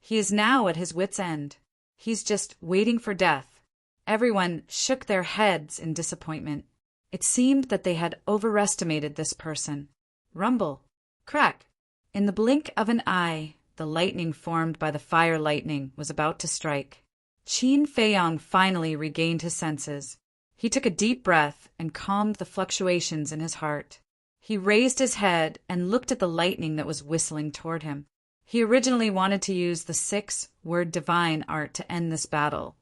He is now at his wit's end. He's just waiting for death. Everyone shook their heads in disappointment. It seemed that they had overestimated this person. Rumble. Crack. In the blink of an eye, the lightning formed by the fire lightning was about to strike. Qin Feiyong finally regained his senses. He took a deep breath and calmed the fluctuations in his heart. He raised his head and looked at the lightning that was whistling toward him. He originally wanted to use the six-word divine art to end this battle,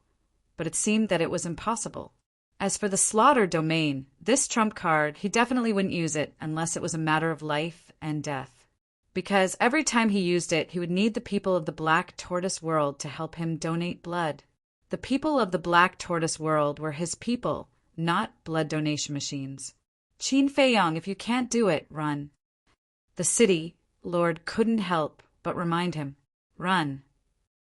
but it seemed that it was impossible. As for the slaughter domain, this trump card, he definitely wouldn't use it unless it was a matter of life and death. Because every time he used it, he would need the people of the Black Tortoise world to help him donate blood. The people of the Black Tortoise world were his people, not blood donation machines. Qin Feiyong, if you can't do it, run. The city lord couldn't help but remind him, run.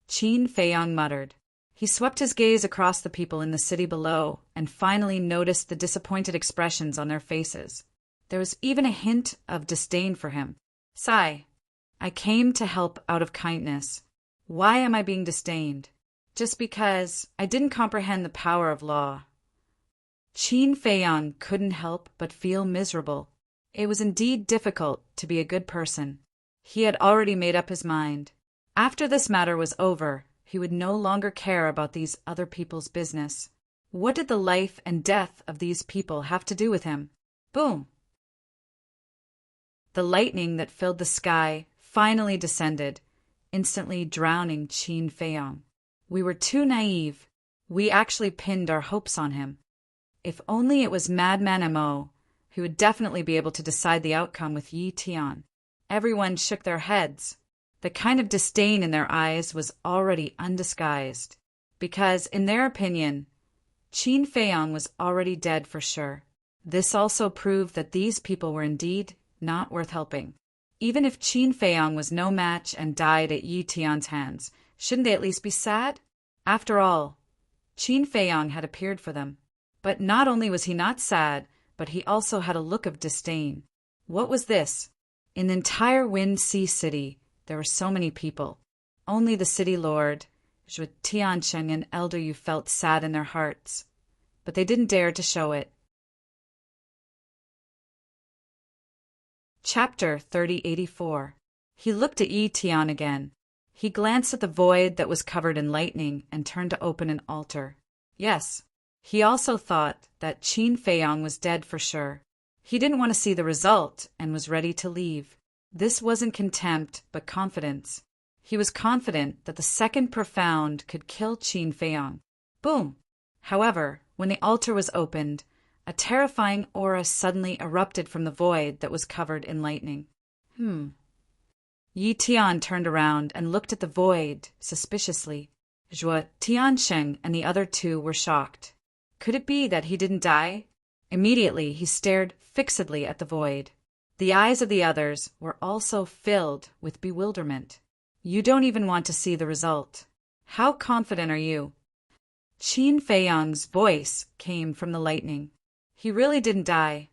Qin Feiyong muttered. He swept his gaze across the people in the city below and finally noticed the disappointed expressions on their faces. There was even a hint of disdain for him. Sigh. I came to help out of kindness. Why am I being disdained? Just because I didn't comprehend the power of law. Qin Feiyong couldn't help but feel miserable. It was indeed difficult to be a good person. He had already made up his mind. After this matter was over, he would no longer care about these other people's business. What did the life and death of these people have to do with him? Boom! The lightning that filled the sky finally descended, instantly drowning Qin Feiyong. We were too naive. We actually pinned our hopes on him. If only it was Madman Mo, who would definitely be able to decide the outcome with Yi Tian. Everyone shook their heads. The kind of disdain in their eyes was already undisguised, because, in their opinion, Qin Feiyong was already dead for sure. This also proved that these people were indeed not worth helping. Even if Qin Feiyong was no match and died at Yi Tian's hands, shouldn't they at least be sad? After all, Qin Feiyong had appeared for them. But not only was he not sad, but he also had a look of disdain. What was this? In the entire Wind Sea City, there were so many people. Only the city lord, Zhuo Tiansheng and Elder Yu felt sad in their hearts, but they didn't dare to show it. Chapter 3084. He looked at Yi Tian again. He glanced at the void that was covered in lightning and turned to open an altar. Yes, he also thought that Qin Feiyong was dead for sure. He didn't want to see the result and was ready to leave. This wasn't contempt, but confidence. He was confident that the second profound could kill Qin Feiyong. Boom! However, when the altar was opened, a terrifying aura suddenly erupted from the void that was covered in lightning. Yi Tian turned around and looked at the void suspiciously. Zhuo Tiansheng and the other two were shocked. Could it be that he didn't die? Immediately, he stared fixedly at the void. The eyes of the others were also filled with bewilderment. You don't even want to see the result. How confident are you? Qin Feiyong's voice came from the lightning. He really didn't die.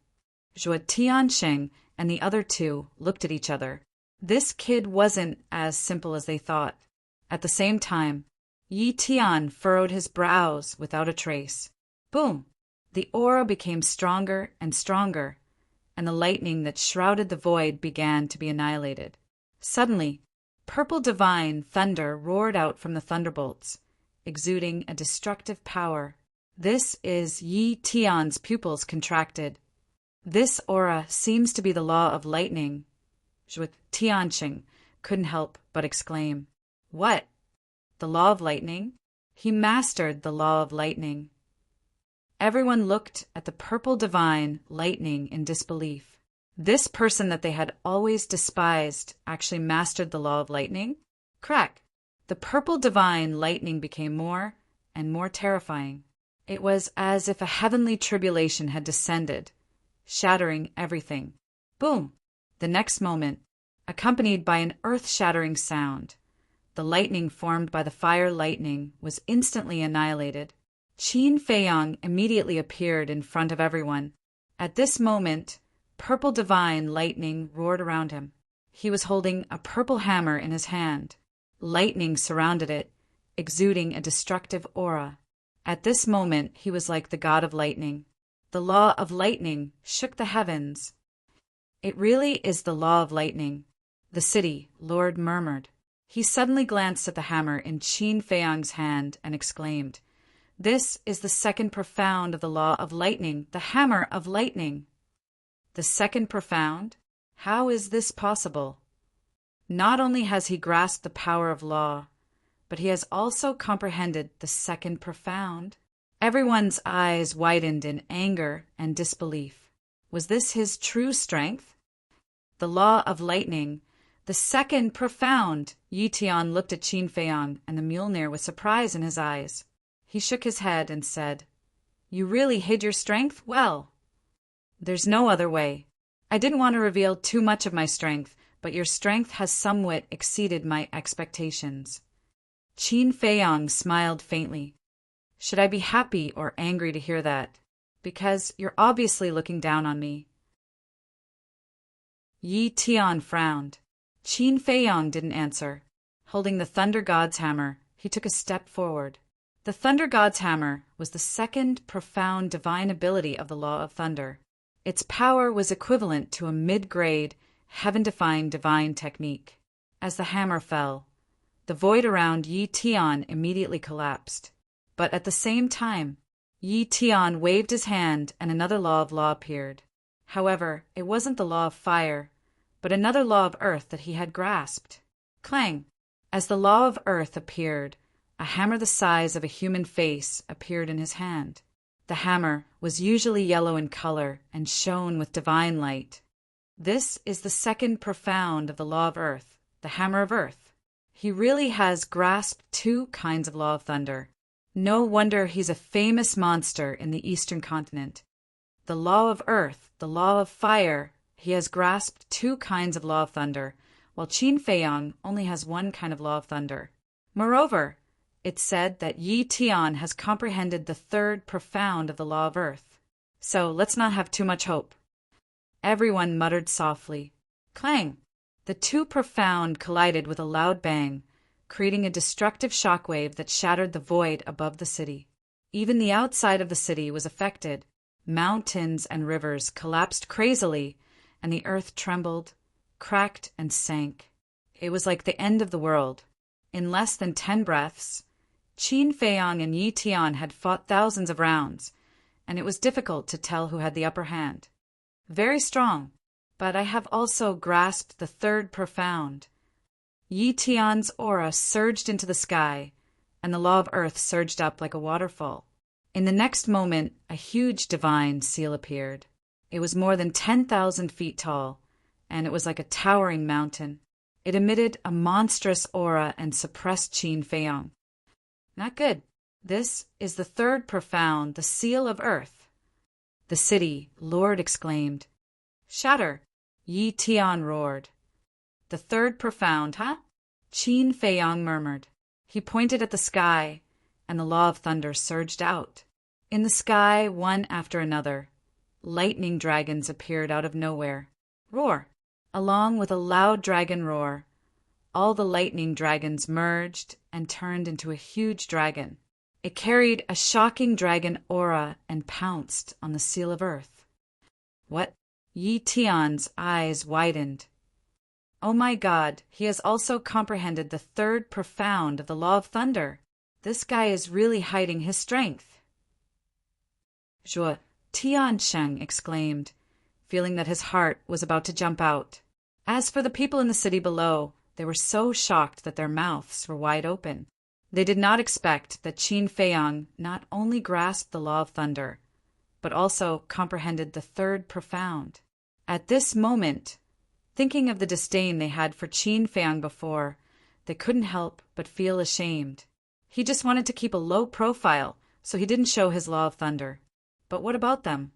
Zhuo Tiansheng and the other two looked at each other. This kid wasn't as simple as they thought. At the same time, Yi Tian furrowed his brows without a trace. Boom! The aura became stronger and stronger, and the lightning that shrouded the void began to be annihilated. Suddenly, purple divine thunder roared out from the thunderbolts, exuding a destructive power. This is Yi Tian's pupils contracted. This aura seems to be the law of lightning. Zhuo Tiansheng couldn't help but exclaim. What? The law of lightning? He mastered the law of lightning. Everyone looked at the purple divine lightning in disbelief. This person that they had always despised actually mastered the law of lightning? Crack! The purple divine lightning became more and more terrifying. It was as if a heavenly tribulation had descended, shattering everything. Boom! The next moment, accompanied by an earth-shattering sound, the lightning formed by the fire lightning was instantly annihilated. Qin Feiyong immediately appeared in front of everyone. At this moment, purple divine lightning roared around him. He was holding a purple hammer in his hand. Lightning surrounded it, exuding a destructive aura. At this moment, he was like the god of lightning. The law of lightning shook the heavens. It really is the law of lightning, the city lord murmured. He suddenly glanced at the hammer in Qin Feiyong's hand and exclaimed, This is the second profound of the law of lightning, the hammer of lightning. The second profound? How is this possible? Not only has he grasped the power of law, but he has also comprehended the second profound. Everyone's eyes widened in anger and disbelief. Was this his true strength? The law of lightning, the second profound. Yi Tian looked at Qin Feiyong and the Mjolnir with surprise in his eyes. He shook his head and said, You really hid your strength? Well, there's no other way. I didn't want to reveal too much of my strength, but your strength has somewhat exceeded my expectations. Qin Feiyang smiled faintly. Should I be happy or angry to hear that? Because you're obviously looking down on me. Yi Tian frowned. Qin Feiyang didn't answer. Holding the Thunder God's hammer, he took a step forward. The Thunder God's hammer was the second profound divine ability of the Law of Thunder. Its power was equivalent to a mid-grade, heaven-defined divine technique. As the hammer fell, the void around Yi Tian immediately collapsed. But at the same time, Yi Tian waved his hand and another law of law appeared. However, it wasn't the law of fire, but another law of earth that he had grasped. Clang! As the law of earth appeared, a hammer the size of a human face appeared in his hand. The hammer was usually yellow in color and shone with divine light. This is the second profound of the law of earth, the hammer of earth. He really has grasped two kinds of law of thunder. No wonder he's a famous monster in the eastern continent. The law of earth, the law of fire, he has grasped two kinds of law of thunder, while Qin Feiyang only has one kind of law of thunder. Moreover, it's said that Yi Tian has comprehended the third profound of the law of earth. So let's not have too much hope. Everyone muttered softly. Clang! The two profound collided with a loud bang, creating a destructive shockwave that shattered the void above the city. Even the outside of the city was affected. Mountains and rivers collapsed crazily, and the earth trembled, cracked, and sank. It was like the end of the world. In less than 10 breaths, Qin Feiyang and Yi Tian had fought thousands of rounds, and it was difficult to tell who had the upper hand. Very strong, but I have also grasped the third profound. Yi Tian's aura surged into the sky, and the law of earth surged up like a waterfall. In the next moment, a huge divine seal appeared. It was more than 10,000 feet tall, and it was like a towering mountain. It emitted a monstrous aura and suppressed Qin Feiyang. Not good. This is the third profound, the seal of earth. The city, Lord exclaimed. Shatter! Yi Tian roared. The third profound, huh? Qin Feiyang murmured. He pointed at the sky, and the law of thunder surged out. In the sky, one after another, lightning dragons appeared out of nowhere. Roar! Along with a loud dragon roar, all the lightning dragons merged and turned into a huge dragon. It carried a shocking dragon aura and pounced on the seal of earth. What? Yi Tian's eyes widened. Oh my God, he has also comprehended the third profound of the law of thunder. This guy is really hiding his strength. Zhuo Tiansheng exclaimed, feeling that his heart was about to jump out. As for the people in the city below, they were so shocked that their mouths were wide open. They did not expect that Qin Feiyang not only grasped the law of thunder, but also comprehended the third profound. At this moment, thinking of the disdain they had for Qin Feiyang before, they couldn't help but feel ashamed. He just wanted to keep a low profile, so he didn't show his law of thunder. But what about them?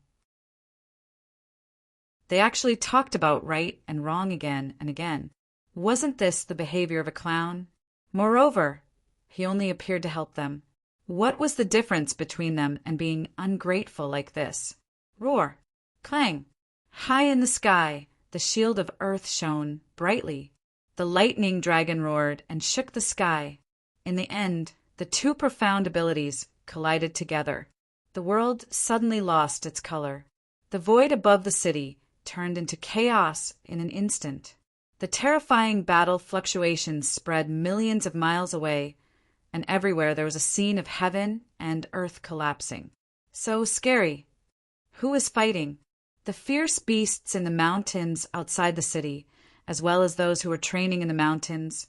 They actually talked about right and wrong again and again. Wasn't this the behavior of a clown? Moreover, he only appeared to help them. What was the difference between them and being ungrateful like this? Roar! Clang! High in the sky, the shield of earth shone brightly. The lightning dragon roared and shook the sky. In the end, the two profound abilities collided together. The world suddenly lost its color. The void above the city turned into chaos in an instant. The terrifying battle fluctuations spread millions of miles away, and everywhere there was a scene of heaven and earth collapsing. So scary. Who is fighting? The fierce beasts in the mountains outside the city, as well as those who were training in the mountains,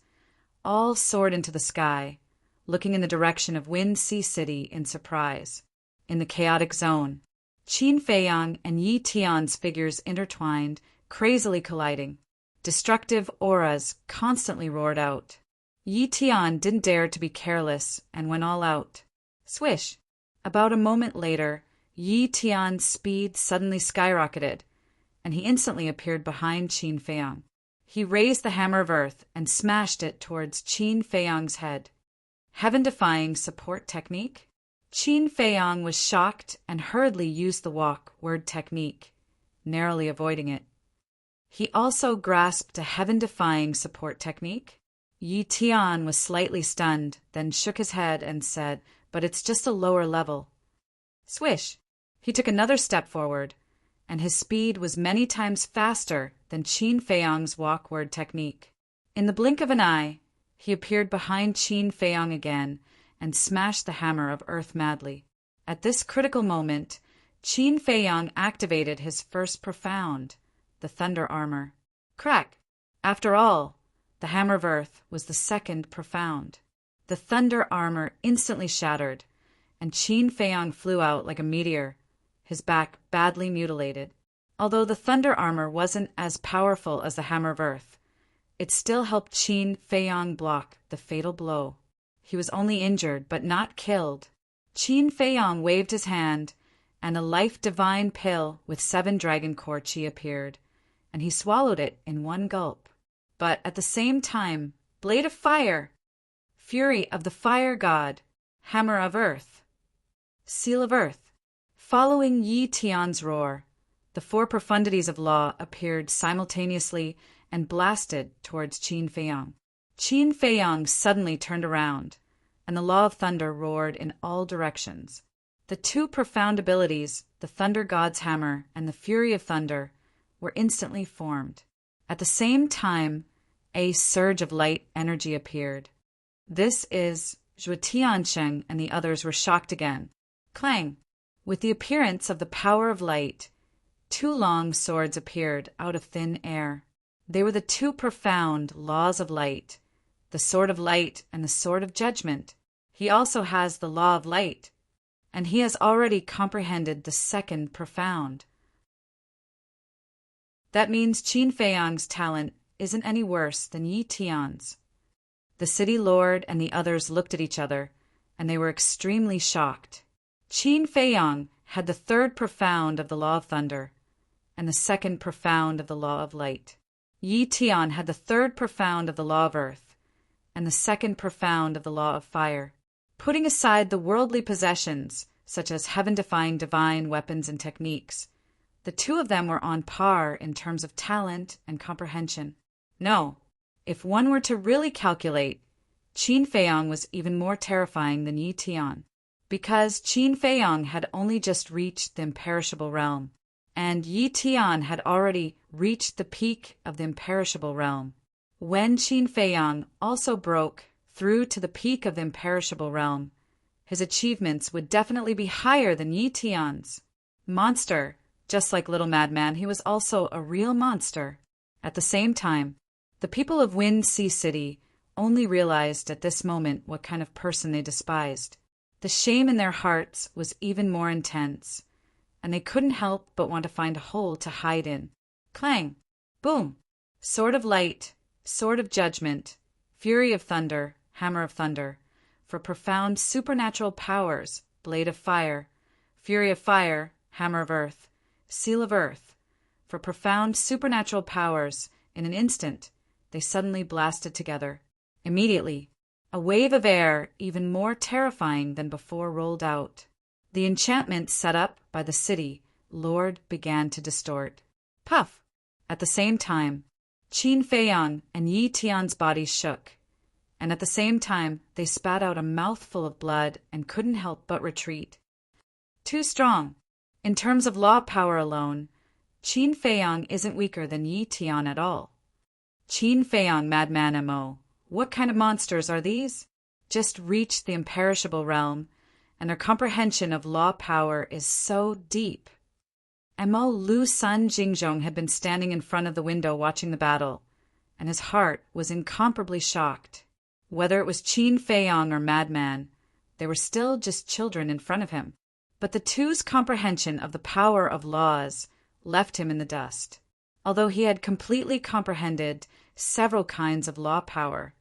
all soared into the sky, looking in the direction of Wind Sea City in surprise. In the chaotic zone, Qin Feiyang and Yi Tian's figures intertwined, crazily colliding. Destructive auras constantly roared out. Yi Tian didn't dare to be careless and went all out. Swish! About a moment later, Yi Tian's speed suddenly skyrocketed, and he instantly appeared behind Qin Feiyang. He raised the hammer of earth and smashed it towards Qin Feiyang's head. Heaven-defying support technique? Qin Feiyang was shocked and hurriedly used the walk-word technique, narrowly avoiding it. He also grasped a heaven-defying support technique. Yi Tian was slightly stunned, then shook his head and said, "But it's just a lower level." Swish! He took another step forward, and his speed was many times faster than Qin Feiyang's walk-word technique. In the blink of an eye, he appeared behind Qin Feiyang again and smashed the hammer of earth madly. At this critical moment, Qin Feiyang activated his first profound, the thunder armor. Crack! After all, the hammer of earth was the second profound. The thunder armor instantly shattered, and Qin Feiyang flew out like a meteor, his back badly mutilated. Although the thunder armor wasn't as powerful as the hammer of earth, it still helped Qin Feiyang block the fatal blow. He was only injured, but not killed. Qin Feiyang waved his hand, and a life-divine pill with 7 dragon core qi appeared, and he swallowed it in one gulp. But at the same time, blade of fire, fury of the fire god, hammer of earth, seal of earth. Following Yi Tian's roar, the 4 profundities of law appeared simultaneously and blasted towards Qin Feiyang. Qin Feiyang suddenly turned around, and the law of thunder roared in all directions. The 2 profound abilities, the thunder god's hammer and the fury of thunder, were instantly formed. At the same time, a surge of light energy appeared. This is Zhuo Tiansheng, and the others were shocked again. Clang! With the appearance of the power of light, 2 long swords appeared out of thin air. They were the 2 profound laws of light, the sword of light and the sword of judgment. He also has the law of light, and he has already comprehended the second profound. That means Qin Feiyang's talent isn't any worse than Yi Tian's. The city lord and the others looked at each other, and they were extremely shocked. Qin Feiyang had the 3rd profound of the law of thunder, and the 2nd profound of the law of light. Yi Tian had the 3rd profound of the law of earth, and the 2nd profound of the law of fire. Putting aside the worldly possessions, such as heaven-defying divine weapons and techniques, the 2 of them were on par in terms of talent and comprehension. No, if one were to really calculate, Qin Feiyang was even more terrifying than Yi Tian, because Qin Feiyang had only just reached the imperishable realm, and Yi Tian had already reached the peak of the imperishable realm. When Qin Feiyang also broke through to the peak of the imperishable realm, his achievements would definitely be higher than Yi Tian's. Monster, just like Little Madman, he was also a real monster. At the same time, the people of Wind Sea City only realized at this moment what kind of person they despised. The shame in their hearts was even more intense, and they couldn't help but want to find a hole to hide in. Clang! Boom! Sword of light, sword of judgment, fury of thunder, hammer of thunder, for profound supernatural powers, blade of fire, fury of fire, hammer of earth, seal of earth. For profound supernatural powers, in an instant, they suddenly blasted together. Immediately, a wave of air even more terrifying than before rolled out. The enchantment set up by the city lord began to distort. Puff! At the same time, Qin Feiyang and Yi Tian's bodies shook, and at the same time they spat out a mouthful of blood and couldn't help but retreat. Too strong. In terms of law power alone, Qin Feiyang isn't weaker than Yi Tian at all. Qin Feiyang, Madman Mo. What kind of monsters are these? Just reached the imperishable realm, and their comprehension of law power is so deep. Mo Lu Sun Jingzhong had been standing in front of the window watching the battle, and his heart was incomparably shocked. Whether it was Qin Feiyang or Madman, they were still just children in front of him. But the two's comprehension of the power of laws left him in the dust. Although he had completely comprehended several kinds of law power,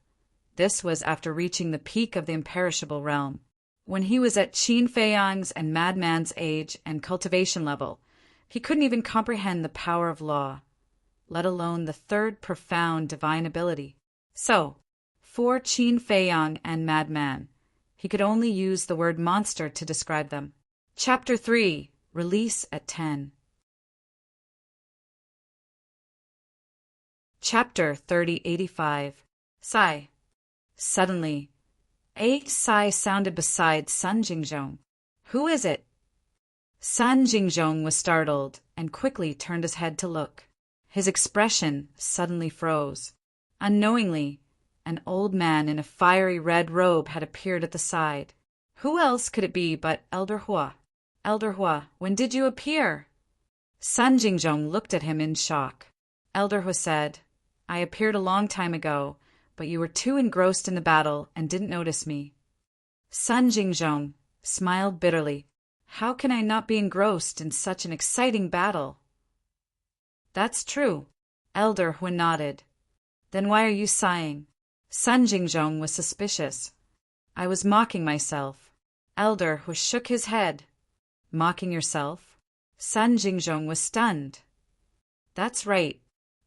this was after reaching the peak of the imperishable realm. When he was at Qin Feiyang's and Madman's age and cultivation level, he couldn't even comprehend the power of law, let alone the third profound divine ability. So, for Qin Feiyang and Madman, he could only use the word monster to describe them. Chapter 3. Release at 10. Chapter 3085. Sigh. Suddenly, a sigh sounded beside Sun Jingzhong. Who is it? Sun Jingzhong was startled and quickly turned his head to look. His expression suddenly froze. Unknowingly, an old man in a fiery red robe had appeared at the side. Who else could it be but Elder Hua? Elder Hua, when did you appear? Sun Jingzhong looked at him in shock. Elder Hua said, I appeared a long time ago, but you were too engrossed in the battle and didn't notice me. Sun Jingzhong smiled bitterly. How can I not be engrossed in such an exciting battle? That's true. Elder Hua nodded. Then why are you sighing? Sun Jingzhong was suspicious. I was mocking myself. Elder Hua shook his head. Mocking yourself? Sun Jingzhong was stunned. That's right.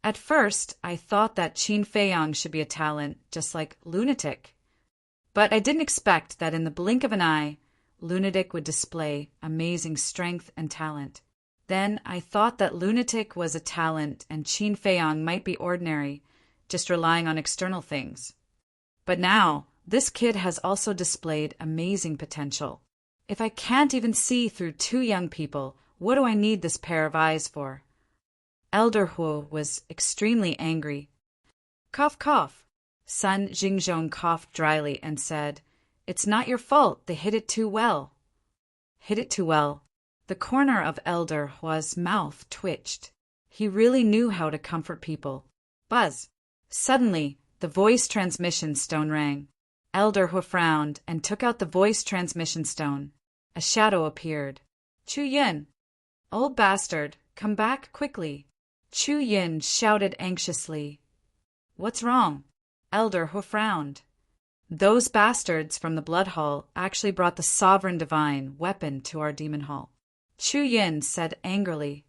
At first, I thought that Qin Feiyang should be a talent, just like Lunatic. But I didn't expect that in the blink of an eye, Lunatic would display amazing strength and talent. Then I thought that Lunatic was a talent and Qin Feiyang might be ordinary, just relying on external things. But now, this kid has also displayed amazing potential. If I can't even see through two young people, what do I need this pair of eyes for? Elder Hua was extremely angry. Cough, cough. Sun Jingzhong coughed dryly and said, It's not your fault, they hit it too well. Hit it too well. The corner of Elder Hua's mouth twitched. He really knew how to comfort people. Buzz. Suddenly, the voice transmission stone rang. Elder Hua frowned and took out the voice transmission stone. A shadow appeared. Chu Yin. Old bastard, come back quickly. Chu Yin shouted anxiously. What's wrong? Elder Hua frowned. Those bastards from the Blood Hall actually brought the Sovereign Divine weapon to our Demon Hall. Chu Yin said angrily.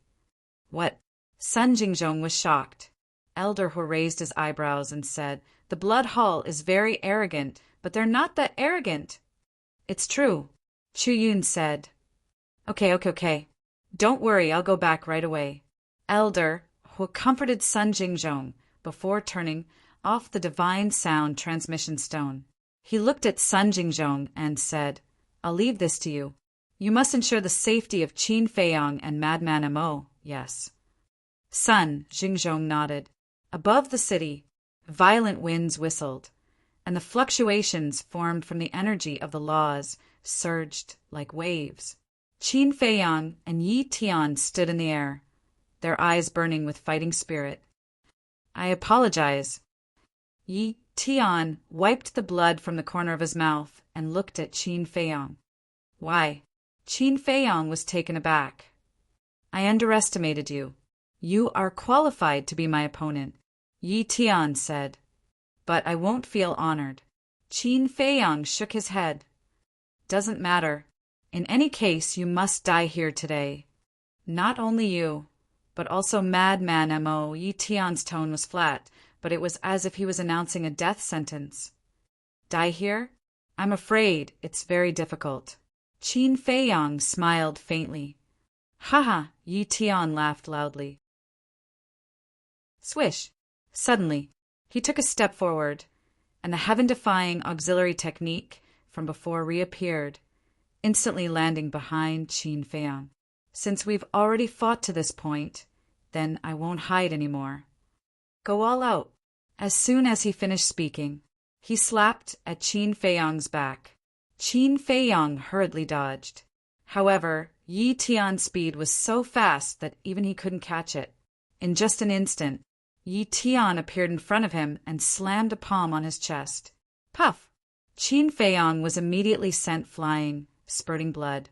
What? Sun Jingzhong was shocked. Elder Hua raised his eyebrows and said, The Blood Hall is very arrogant, but they're not that arrogant. It's true, Chu Yin said. Okay. Don't worry, I'll go back right away. Elder Hua comforted Sun Jingzhong before turning off the divine sound transmission stone. He looked at Sun Jingzhong and said, I'll leave this to you. You must ensure the safety of Qin Feiyang and Madman Mo, yes. Sun Jingzhong nodded. Above the city, violent winds whistled, and the fluctuations formed from the energy of the laws surged like waves. Qin Feiyang and Yi Tian stood in the air, their eyes burning with fighting spirit. I apologize. Yi Tian wiped the blood from the corner of his mouth and looked at Qin Feiyang. Why? Qin Feiyang was taken aback. I underestimated you. You are qualified to be my opponent, Yi Tian said. But I won't feel honored. Qin Feiyang shook his head. Doesn't matter. In any case, you must die here today. Not only you, but also Madman Mo. Yi Tian's tone was flat, but it was as if he was announcing a death sentence. Die here? I'm afraid it's very difficult. Qin Feiyang smiled faintly. Ha! Yi Tian laughed loudly. Swish! Suddenly, he took a step forward, and the heaven-defying auxiliary technique from before reappeared, instantly landing behind Qin Feiyang. Since we've already fought to this point, then I won't hide anymore. Go all out. As soon as he finished speaking, he slapped at Qin Feiyang's back. Qin Feiyang hurriedly dodged. However, Yi Tian's speed was so fast that even he couldn't catch it. In just an instant, Yi Tian appeared in front of him and slammed a palm on his chest. Puff! Qin Feiyang was immediately sent flying, spurting blood.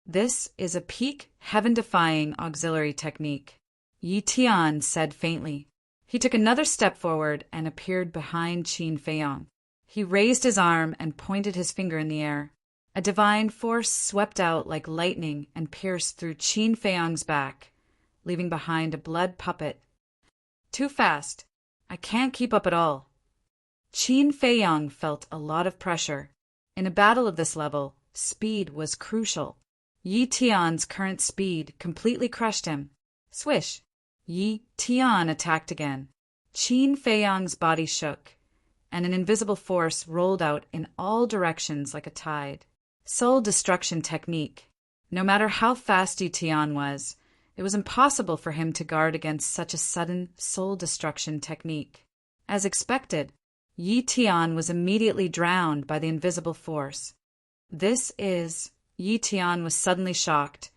This is a peak, heaven-defying auxiliary technique, Yi Tian said faintly. He took another step forward and appeared behind Qin Feiyang. He raised his arm and pointed his finger in the air. A divine force swept out like lightning and pierced through Qin Feiyang's back, leaving behind a blood puppet. Too fast. I can't keep up at all. Qin Feiyang felt a lot of pressure. In a battle of this level, speed was crucial. Yi Tian's current speed completely crushed him. Swish! Yi Tian attacked again. Qin Feiyang's body shook, and an invisible force rolled out in all directions like a tide. Soul destruction technique. No matter how fast Yi Tian was, it was impossible for him to guard against such a sudden soul destruction technique. As expected, Yi Tian was immediately drowned by the invisible force. Yi Tian was suddenly shocked,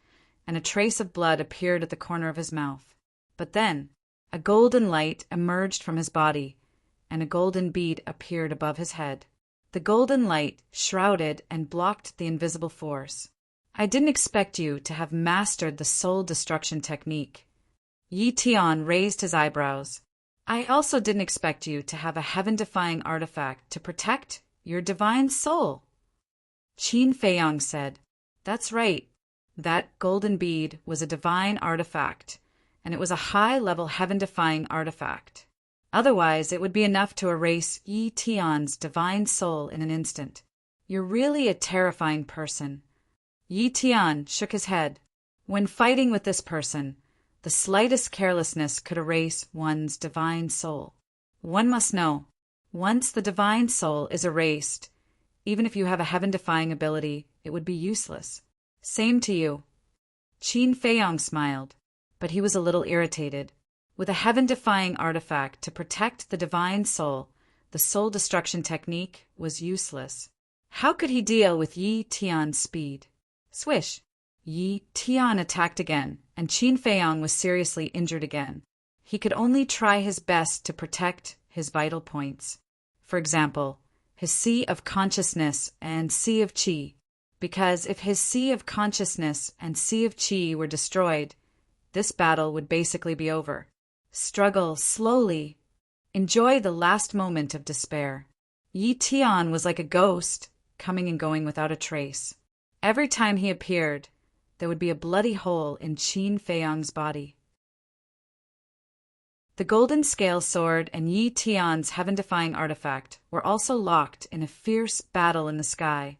and a trace of blood appeared at the corner of his mouth. But then, a golden light emerged from his body, and a golden bead appeared above his head. The golden light shrouded and blocked the invisible force. I didn't expect you to have mastered the soul destruction technique. Yi Tian raised his eyebrows. I also didn't expect you to have a heaven-defying artifact to protect your divine soul. Qin Feiyang said, That's right. That golden bead was a divine artifact, and it was a high-level heaven-defying artifact. Otherwise, it would be enough to erase Yi Tian's divine soul in an instant. You're really a terrifying person. Yi Tian shook his head. When fighting with this person, the slightest carelessness could erase one's divine soul. One must know, once the divine soul is erased, even if you have a heaven-defying ability, it would be useless. Same to you. Qin Feiyang smiled, but he was a little irritated. With a heaven-defying artifact to protect the divine soul, the soul destruction technique was useless. How could he deal with Yi Tian's speed? Swish! Yi Tian attacked again, and Qin Feiyang was seriously injured again. He could only try his best to protect his vital points. For example, his sea of consciousness and sea of qi. Because if his sea of consciousness and sea of qi were destroyed, this battle would basically be over. Struggle slowly. Enjoy the last moment of despair. Yi Tian was like a ghost, coming and going without a trace. Every time he appeared, there would be a bloody hole in Qin Feiyang's body. The golden scale sword and Yi Tian's heaven-defying artifact were also locked in a fierce battle in the sky,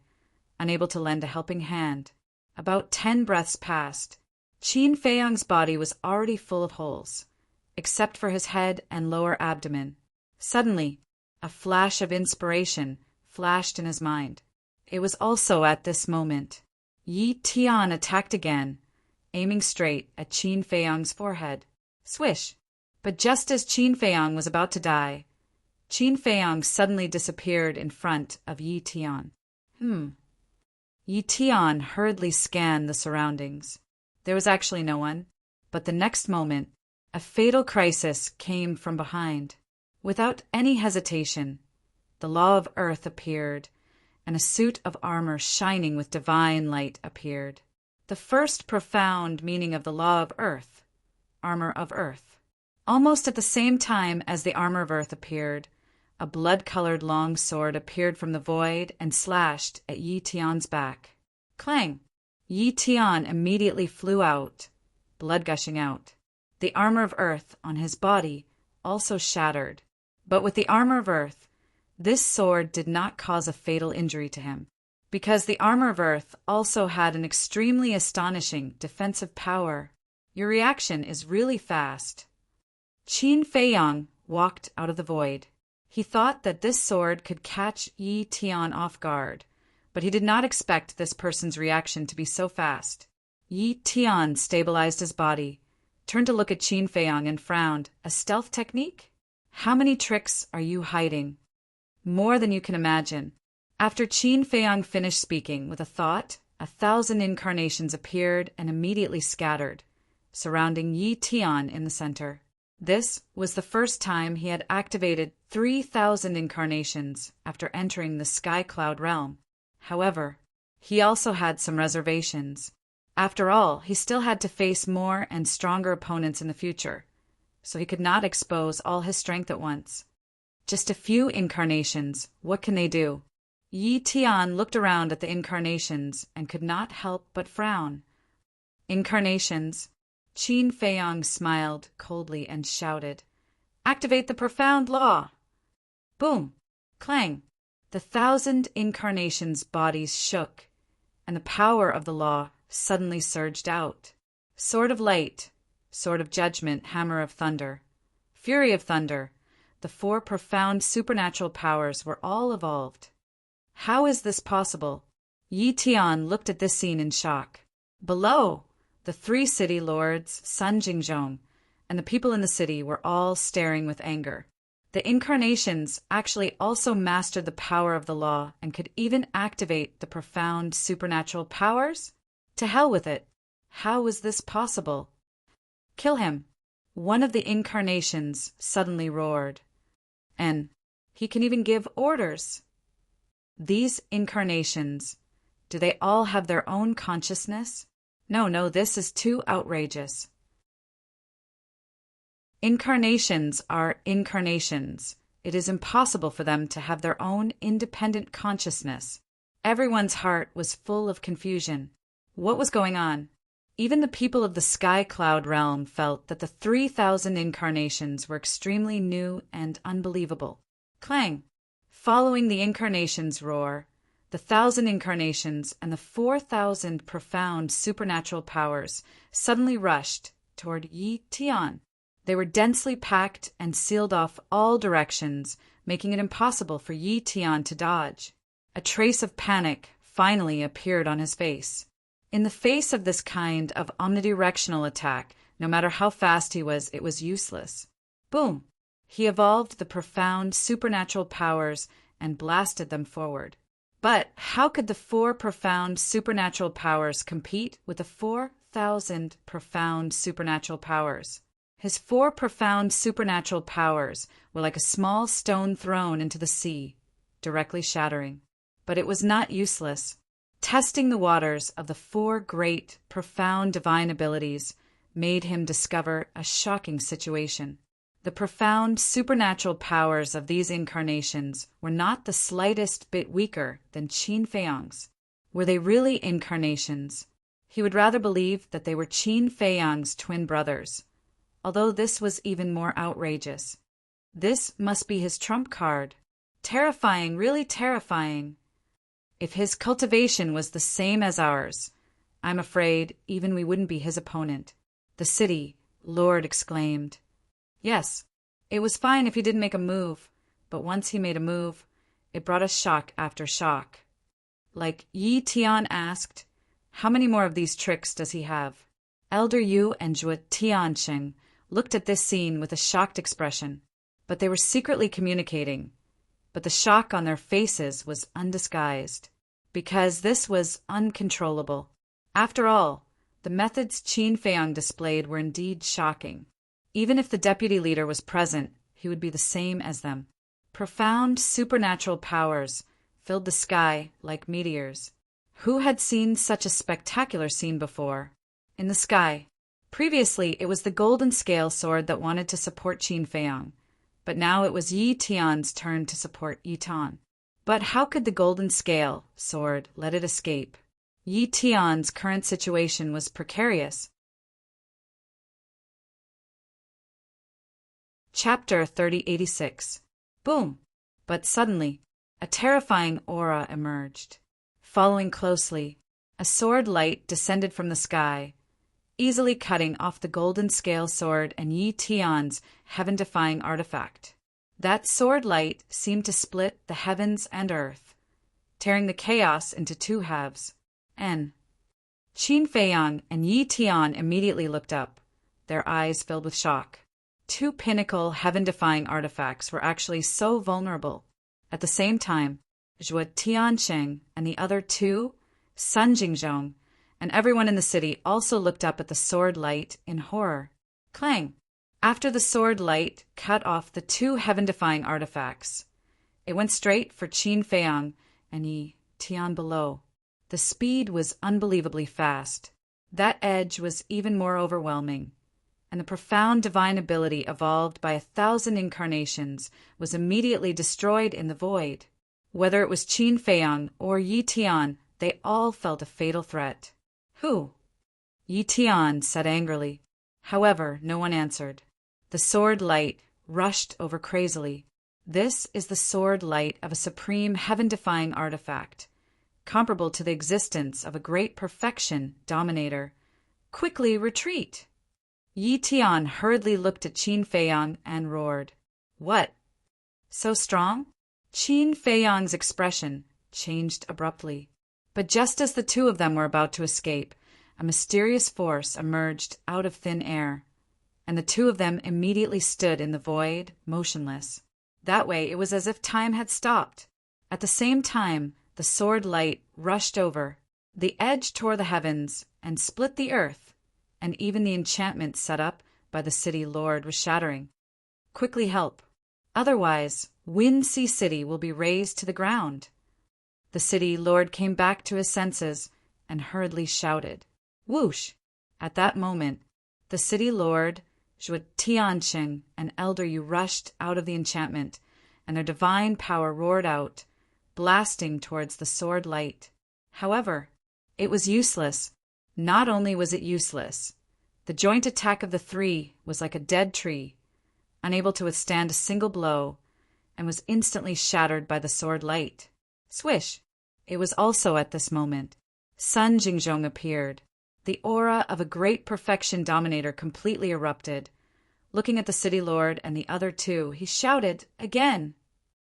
unable to lend a helping hand. About 10 breaths passed. Qin Feiyang's body was already full of holes, except for his head and lower abdomen. Suddenly, a flash of inspiration flashed in his mind. It was also at this moment. Yi Tian attacked again, aiming straight at Qin Feiyang's forehead. Swish! But just as Qin Feiyang was about to die, Qin Feiyang suddenly disappeared in front of Yi Tian. Yi Tian hurriedly scanned the surroundings. There was actually no one, but the next moment, a fatal crisis came from behind. Without any hesitation, the Law of Earth appeared, and a suit of armor shining with divine light appeared. The first profound meaning of the Law of Earth, Armor of Earth. Almost at the same time as the Armor of Earth appeared, a blood-colored long sword appeared from the void and slashed at Yi Tian's back. Clang! Yi Tian immediately flew out, blood gushing out. The Armor of Earth on his body also shattered. But with the Armor of Earth, this sword did not cause a fatal injury to him, because the Armor of Earth also had an extremely astonishing defensive power. Your reaction is really fast. Qin Feiyang walked out of the void. He thought that this sword could catch Yi Tian off guard, but he did not expect this person's reaction to be so fast. Yi Tian stabilized his body, turned to look at Qin Feiyang and frowned. A stealth technique? How many tricks are you hiding? More than you can imagine. After Qin Feiyang finished speaking with a thought, 1,000 incarnations appeared and immediately scattered, surrounding Yi Tian in the center. This was the first time he had activated 3,000 incarnations after entering the Sky Cloud realm. However, he also had some reservations. After all, he still had to face more and stronger opponents in the future, so he could not expose all his strength at once. Just a few incarnations, what can they do? Yi Tian looked around at the incarnations and could not help but frown. Incarnations. Qin Feiyang smiled coldly and shouted, "Activate the profound law!" Boom! Clang! The 1,000 incarnations' bodies shook, and the power of the law suddenly surged out. Sword of light, sword of judgment, hammer of thunder, fury of thunder, the 4 profound supernatural powers were all evolved. How is this possible? Yi Tian looked at this scene in shock. Below, the 3 city lords, Sun Jingzhong, and the people in the city were all staring with anger. The incarnations actually also mastered the power of the law and could even activate the profound supernatural powers? To hell with it. How was this possible? Kill him. One of the incarnations suddenly roared. And he can even give orders. These incarnations, do they all have their own consciousness? No, this is too outrageous. Incarnations are incarnations. It is impossible for them to have their own independent consciousness. Everyone's heart was full of confusion. What was going on? Even the people of the Sky Cloud realm felt that the 3,000 incarnations were extremely new and unbelievable. Clang! Following the incarnations' roar, the 1,000 incarnations and the 4,000 profound supernatural powers suddenly rushed toward Yi Tian. They were densely packed and sealed off all directions, making it impossible for Yi Tian to dodge. A trace of panic finally appeared on his face. In the face of this kind of omnidirectional attack, no matter how fast he was, it was useless. Boom! He evolved the profound supernatural powers and blasted them forward. But how could the 4 profound supernatural powers compete with the 4,000 profound supernatural powers? His 4 profound supernatural powers were like a small stone thrown into the sea, directly shattering. But it was not useless. Testing the waters of the 4 great, profound divine abilities made him discover a shocking situation. The profound supernatural powers of these incarnations were not the slightest bit weaker than Qin Feiyang's. Were they really incarnations? He would rather believe that they were Qin Feiyang's twin brothers, although this was even more outrageous. This must be his trump card. Terrifying, really terrifying. If his cultivation was the same as ours, I'm afraid even we wouldn't be his opponent. The city lord exclaimed. Yes, it was fine if he didn't make a move, but once he made a move, it brought us shock after shock. Like Yi Tian asked, how many more of these tricks does he have? Elder Yu and Zhuo Tiansheng looked at this scene with a shocked expression, but they were secretly communicating. But the shock on their faces was undisguised, because this was uncontrollable. After all, the methods Qin Feiyang displayed were indeed shocking. Even if the deputy leader was present, he would be the same as them. Profound supernatural powers filled the sky like meteors. Who had seen such a spectacular scene before? In the sky. Previously, it was the golden scale sword that wanted to support Qin Feiyang, but now it was Yi Tian's turn to support Yi Tan. But how could the golden scale sword let it escape? Yi Tian's current situation was precarious. Chapter 3086. Boom! But suddenly, a terrifying aura emerged. Following closely, a sword light descended from the sky, easily cutting off the golden scale sword and Yi Tian's heaven-defying artifact. That sword light seemed to split the heavens and earth, tearing the chaos into 2 halves. Qin Feiyang and Yi Tian immediately looked up, their eyes filled with shock. 2 pinnacle heaven-defying artifacts were actually so vulnerable. At the same time, Zhuo Tiansheng and the other 2, Sun Jingzhong, and everyone in the city also looked up at the sword light in horror. Clang! After the sword light cut off the 2 heaven-defying artifacts, it went straight for Qin Feiyang and Yi Tian below. The speed was unbelievably fast. That edge was even more overwhelming, and the profound divine ability evolved by 1,000 incarnations was immediately destroyed in the void. Whether it was Qin Feiyang or Yi Tian, they all felt a fatal threat. Who? Yi Tian said angrily. However, no one answered. The sword light rushed over crazily. This is the sword light of a supreme heaven-defying artifact, comparable to the existence of a great perfection dominator. Quickly retreat! Yi Tian hurriedly looked at Qin Feiyang and roared. What? So strong? Qin Feiyang's expression changed abruptly. But just as the two of them were about to escape, a mysterious force emerged out of thin air, and the two of them immediately stood in the void, motionless. That way it was as if time had stopped. At the same time, the sword light rushed over. The edge tore the heavens and split the earth, and even the enchantment set up by the city lord was shattering. Quickly help. Otherwise, Wind Sea City will be razed to the ground. The city lord came back to his senses and hurriedly shouted. Whoosh! At that moment, the city lord, Zhuo Tianqing, and Elder Yu rushed out of the enchantment, and their divine power roared out, blasting towards the sword light. However, it was useless. Not only was it useless, the joint attack of the three was like a dead tree, unable to withstand a single blow, and was instantly shattered by the sword light. Swish! It was also at this moment Sun Jingzhong appeared. The aura of a great perfection dominator completely erupted. Looking at the city lord and the other two, he shouted again.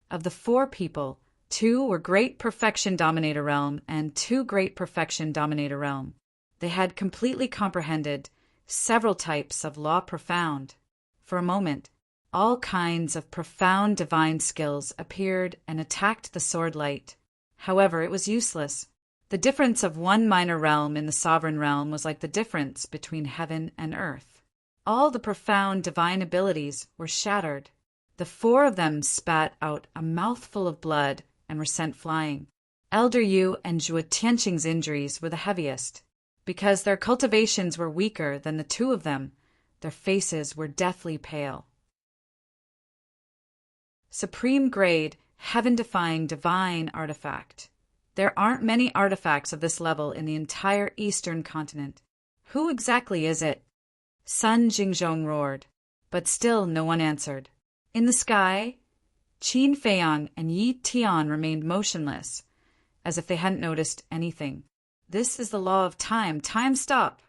Of the four people, 2 were great perfection dominator realm and 2 great perfection dominator realm. They had completely comprehended several types of law profound. For a moment, all kinds of profound divine skills appeared and attacked the sword light. However, it was useless. The difference of one minor realm in the sovereign realm was like the difference between heaven and earth. All the profound divine abilities were shattered. The 4 of them spat out a mouthful of blood and were sent flying. Elder Yu and Zhuo Tianqing's injuries were the heaviest. Because their cultivations were weaker than the 2 of them, their faces were deathly pale. Supreme grade, heaven-defying divine artifact. There aren't many artifacts of this level in the entire eastern continent. Who exactly is it? Sun Jingzhong roared, but still no one answered. In the sky, Qin Feiyang and Yi Tian remained motionless, as if they hadn't noticed anything. This is the law of time. Time stop!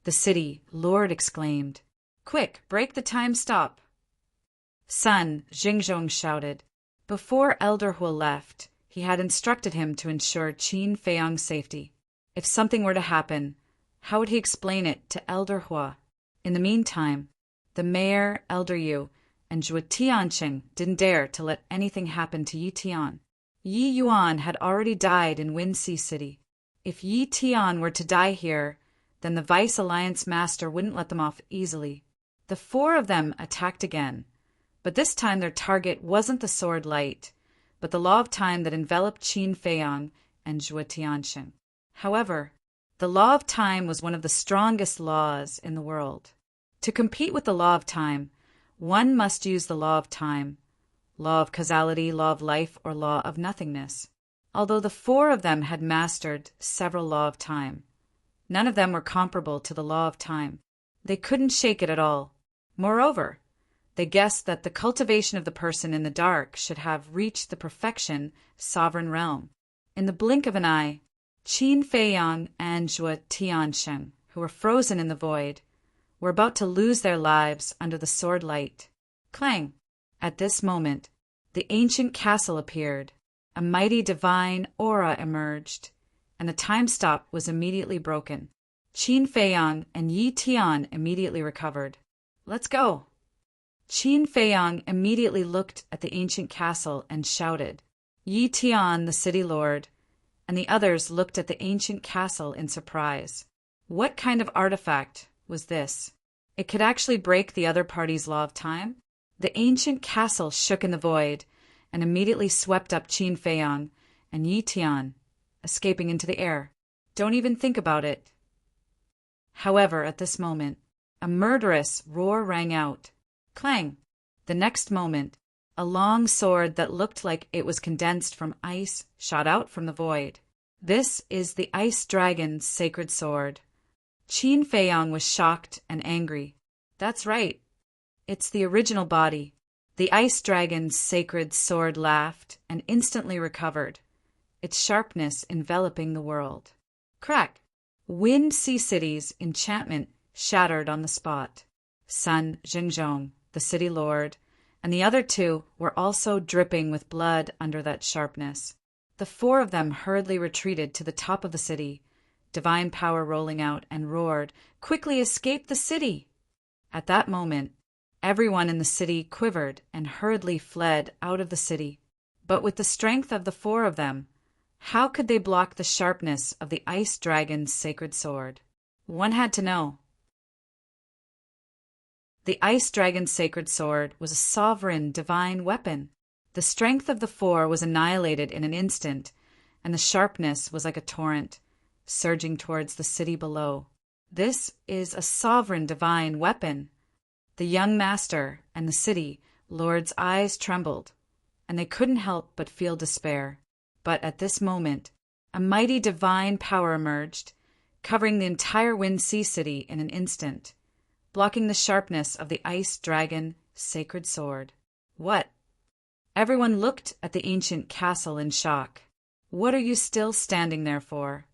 The city lord exclaimed. Quick, break the time stop! Sun Jingzhong shouted. Before Elder Huo left, he had instructed him to ensure Qin Feiyang's safety. If something were to happen, how would he explain it to Elder Huo? In the meantime, the mayor, Elder Yu, and Zhuo Tianqing didn't dare to let anything happen to Yi Tian. Yi Yuan had already died in Wind Sea City. If Yi Tian were to die here, then the Vice Alliance Master wouldn't let them off easily. The 4 of them attacked again, but this time their target wasn't the sword light, but the law of time that enveloped Qin Feiyang and Zhuo Tianqing. However, the law of time was one of the strongest laws in the world. To compete with the law of time, one must use the law of time, law of causality, law of life, or law of nothingness. Although the 4 of them had mastered several law of time, none of them were comparable to the law of time. They couldn't shake it at all. Moreover, they guessed that the cultivation of the person in the dark should have reached the perfection sovereign realm. In the blink of an eye, Qin Feiyang and Zhuo Tianqing, who were frozen in the void, were about to lose their lives under the sword light. Clang! At this moment, the ancient castle appeared. A mighty divine aura emerged, and the time stop was immediately broken. Qin Feiyang and Yi Tian immediately recovered. Let's go! Qin Feiyang immediately looked at the ancient castle and shouted. Yi Tian, the city lord, and the others looked at the ancient castle in surprise. What kind of artifact was this? It could actually break the other party's law of time? The ancient castle shook in the void and immediately swept up Qin Feiyang and Yi Tian, escaping into the air. Don't even think about it. However, at this moment, a murderous roar rang out. Clang! The next moment, A long sword that looked like it was condensed from ice shot out from the void. This is the Ice Dragon's sacred sword. Qin Feiyang was shocked and angry. That's right. It's the original body. The Ice Dragon's sacred sword laughed and instantly recovered, its sharpness enveloping the world. Crack! Wind Sea City's enchantment shattered on the spot. Sun Jingzhong, the city lord, and the other two were also dripping with blood under that sharpness. The four of them hurriedly retreated to the top of the city, divine power rolling out, and roared, "Quickly escape the city!" At that moment, everyone in the city quivered and hurriedly fled out of the city. But with the strength of the four of them, how could they block the sharpness of the Ice Dragon's sacred sword? One had to know. The Ice Dragon's sacred sword was a sovereign divine weapon. The strength of the four was annihilated in an instant, and the sharpness was like a torrent, surging towards the city below. This is a sovereign divine weapon. The young master and the city lord's eyes trembled, and they couldn't help but feel despair. But at this moment, a mighty divine power emerged, covering the entire Wind Sea City in an instant, blocking the sharpness of the Ice Dragon sacred sword. What? Everyone looked at the ancient castle in shock. What are you still standing there for?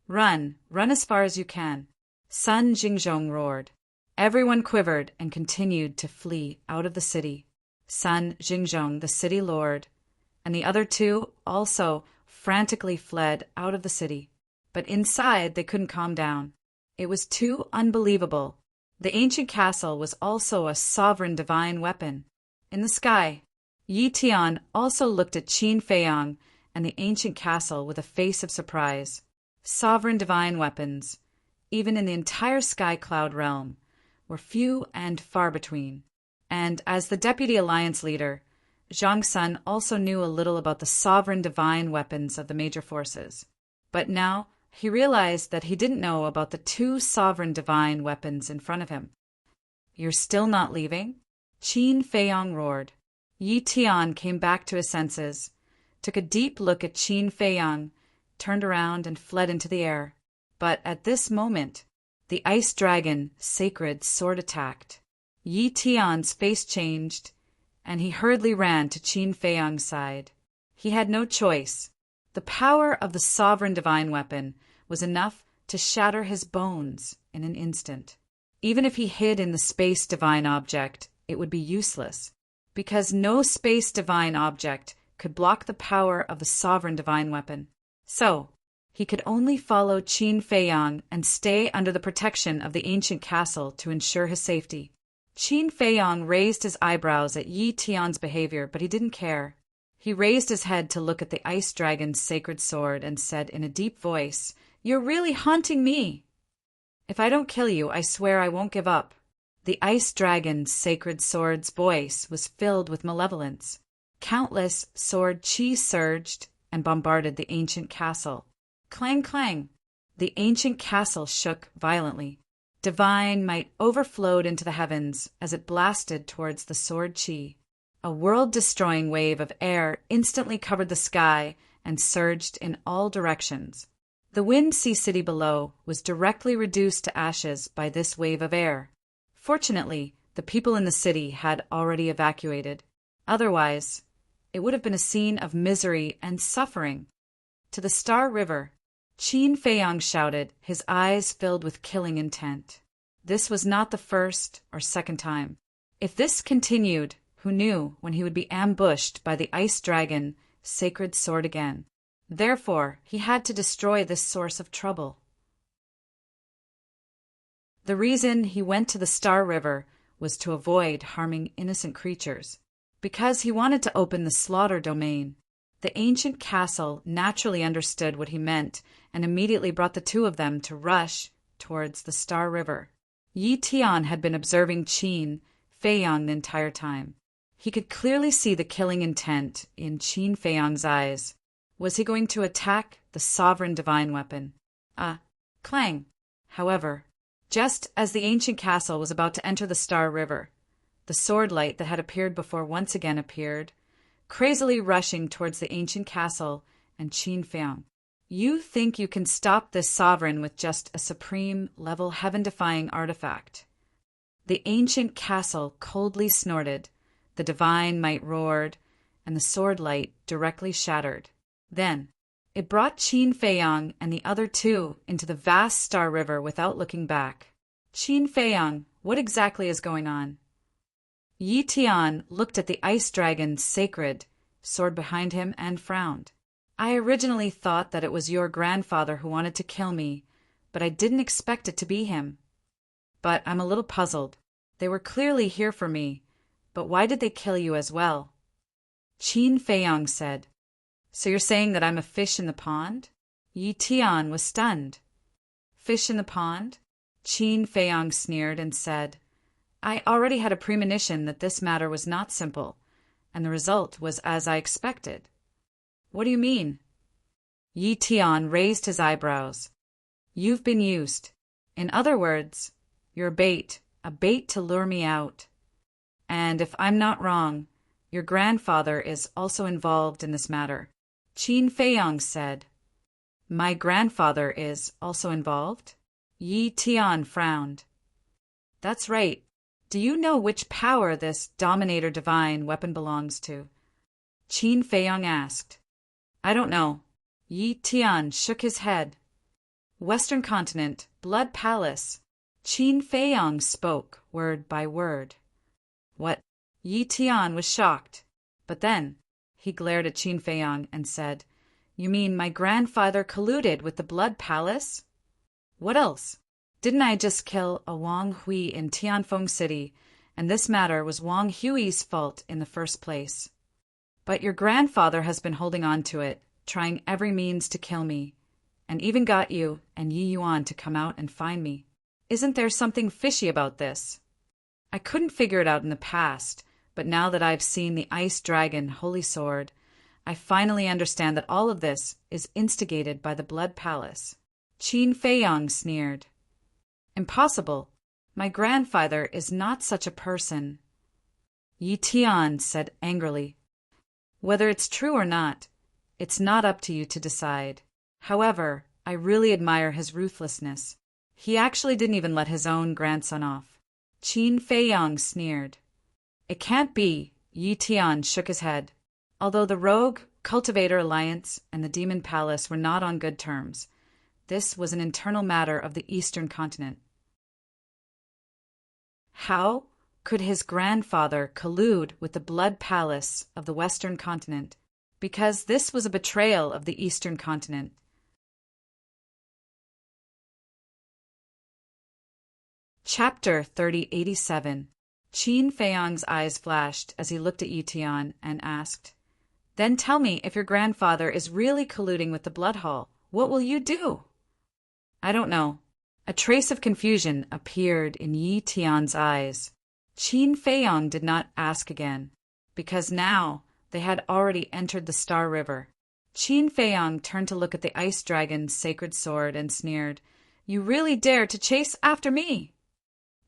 Run as far as you can, Sun Jingzhong roared. Everyone quivered and continued to flee out of the city. Sun Jingzhong, the city lord, and the other two also frantically fled out of the city. But inside they couldn't calm down. It was too unbelievable. The ancient castle was also a sovereign divine weapon. In the sky, Yi Tian also looked at Qin Feiyang and the ancient castle with a face of surprise. Sovereign divine weapons, even in the entire sky cloud realm, were few and far between. And as the deputy alliance leader, Zhang Sun also knew a little about the sovereign divine weapons of the major forces. But now he realized that he didn't know about the two sovereign divine weapons in front of him. You're still not leaving? Qin Feiyang roared. Yi Tian came back to his senses, took a deep look at Qin Feiyang, turned around and fled into the air. But at this moment, the Ice Dragon sacred sword attacked. Yi Tian's face changed, and he hurriedly ran to Qin Feiyang's side. He had no choice. The power of the sovereign divine weapon was enough to shatter his bones in an instant. Even if he hid in the space divine object, it would be useless, because no space divine object could block the power of the sovereign divine weapon. So, he could only follow Qin Feiyang and stay under the protection of the ancient castle to ensure his safety. Qin Feiyang raised his eyebrows at Yi Tian's behavior, but he didn't care. He raised his head to look at the Ice Dragon's sacred sword and said in a deep voice, "You're really haunting me. If I don't kill you, I swear I won't give up." The Ice Dragon's sacred sword's voice was filled with malevolence. Countless sword chi surged and bombarded the ancient castle. Clang, clang! The ancient castle shook violently. Divine might overflowed into the heavens as it blasted towards the sword chi. A world-destroying wave of air instantly covered the sky and surged in all directions. The Wind Sea City below was directly reduced to ashes by this wave of air. Fortunately, the people in the city had already evacuated. Otherwise, it would have been a scene of misery and suffering. To the Star River, Qin Feiyang shouted, his eyes filled with killing intent. This was not the first or second time. If this continued, who knew when he would be ambushed by the Ice Dragon sacred sword again? Therefore, he had to destroy this source of trouble. The reason he went to the Star River was to avoid harming innocent creatures, because he wanted to open the slaughter domain. The ancient castle naturally understood what he meant and immediately brought the two of them to rush towards the Star River. Yi Tian had been observing Qin Feiyang the entire time. He could clearly see the killing intent in Qin Feiyang's eyes. Was he going to attack the sovereign divine weapon? Clang! However, just as the ancient castle was about to enter the Star River, The sword light that had appeared before once again appeared, crazily rushing towards the ancient castle and Qin Feiyang. You think you can stop this sovereign with just a supreme-level heaven-defying artifact. The ancient castle coldly snorted, the divine might roared, and the sword light directly shattered. Then, it brought Qin Feiyang and the other two into the vast Star River without looking back. Qin Feiyang, what exactly is going on? Yi Tian looked at the ice dragon's sacred sword behind him and frowned. I originally thought that it was your grandfather who wanted to kill me, but I didn't expect it to be him. But I'm a little puzzled. They were clearly here for me, but why did they kill you as well? Qin Feiyang said, So you're saying that I'm a fish in the pond? Yi Tian was stunned. Fish in the pond? Qin Feiyang sneered and said, I already had a premonition that this matter was not simple, and the result was as I expected. What do you mean? Yi Tian raised his eyebrows. You've been used. In other words, you're a bait to lure me out. And if I'm not wrong, your grandfather is also involved in this matter. Qin Feiyang said. My grandfather is also involved? Yi Tian frowned. That's right. Do you know which power this Dominator Divine weapon belongs to? Qin Feiyang asked. I don't know. Yi Tian shook his head. Western Continent, Blood Palace. Qin Feiyang spoke word by word. What? Yi Tian was shocked. But then, he glared at Qin Feiyang and said, You mean my grandfather colluded with the Blood Palace? What else? Didn't I just kill a Wang Hui in Tianfeng City, and this matter was Wang Hui's fault in the first place? But your grandfather has been holding on to it, trying every means to kill me, and even got you and Yi Yuan to come out and find me. Isn't there something fishy about this? I couldn't figure it out in the past, but now that I've seen the Ice Dragon Holy Sword, I finally understand that all of this is instigated by the Blood Palace. Qin Feiyang sneered. Impossible. My grandfather is not such a person. Yi Tian said angrily. Whether it's true or not, it's not up to you to decide. However, I really admire his ruthlessness. He actually didn't even let his own grandson off. Qin Feiyang sneered. It can't be. Yi Tian shook his head. Although the Rogue Cultivator Alliance and the Demon Palace were not on good terms, this was an internal matter of the Eastern Continent. How could his grandfather collude with the Blood Palace of the Western Continent? Because this was a betrayal of the Eastern Continent. Chapter 3087. Qin Feiyang's eyes flashed as he looked at Yi Tian and asked, Then tell me, if your grandfather is really colluding with the Blood Hall, what will you do? I don't know. A trace of confusion appeared in Yi Tian's eyes. Qin Feiyang did not ask again, because now they had already entered the Star River. Qin Feiyang turned to look at the Ice Dragon's sacred sword and sneered, You really dare to chase after me?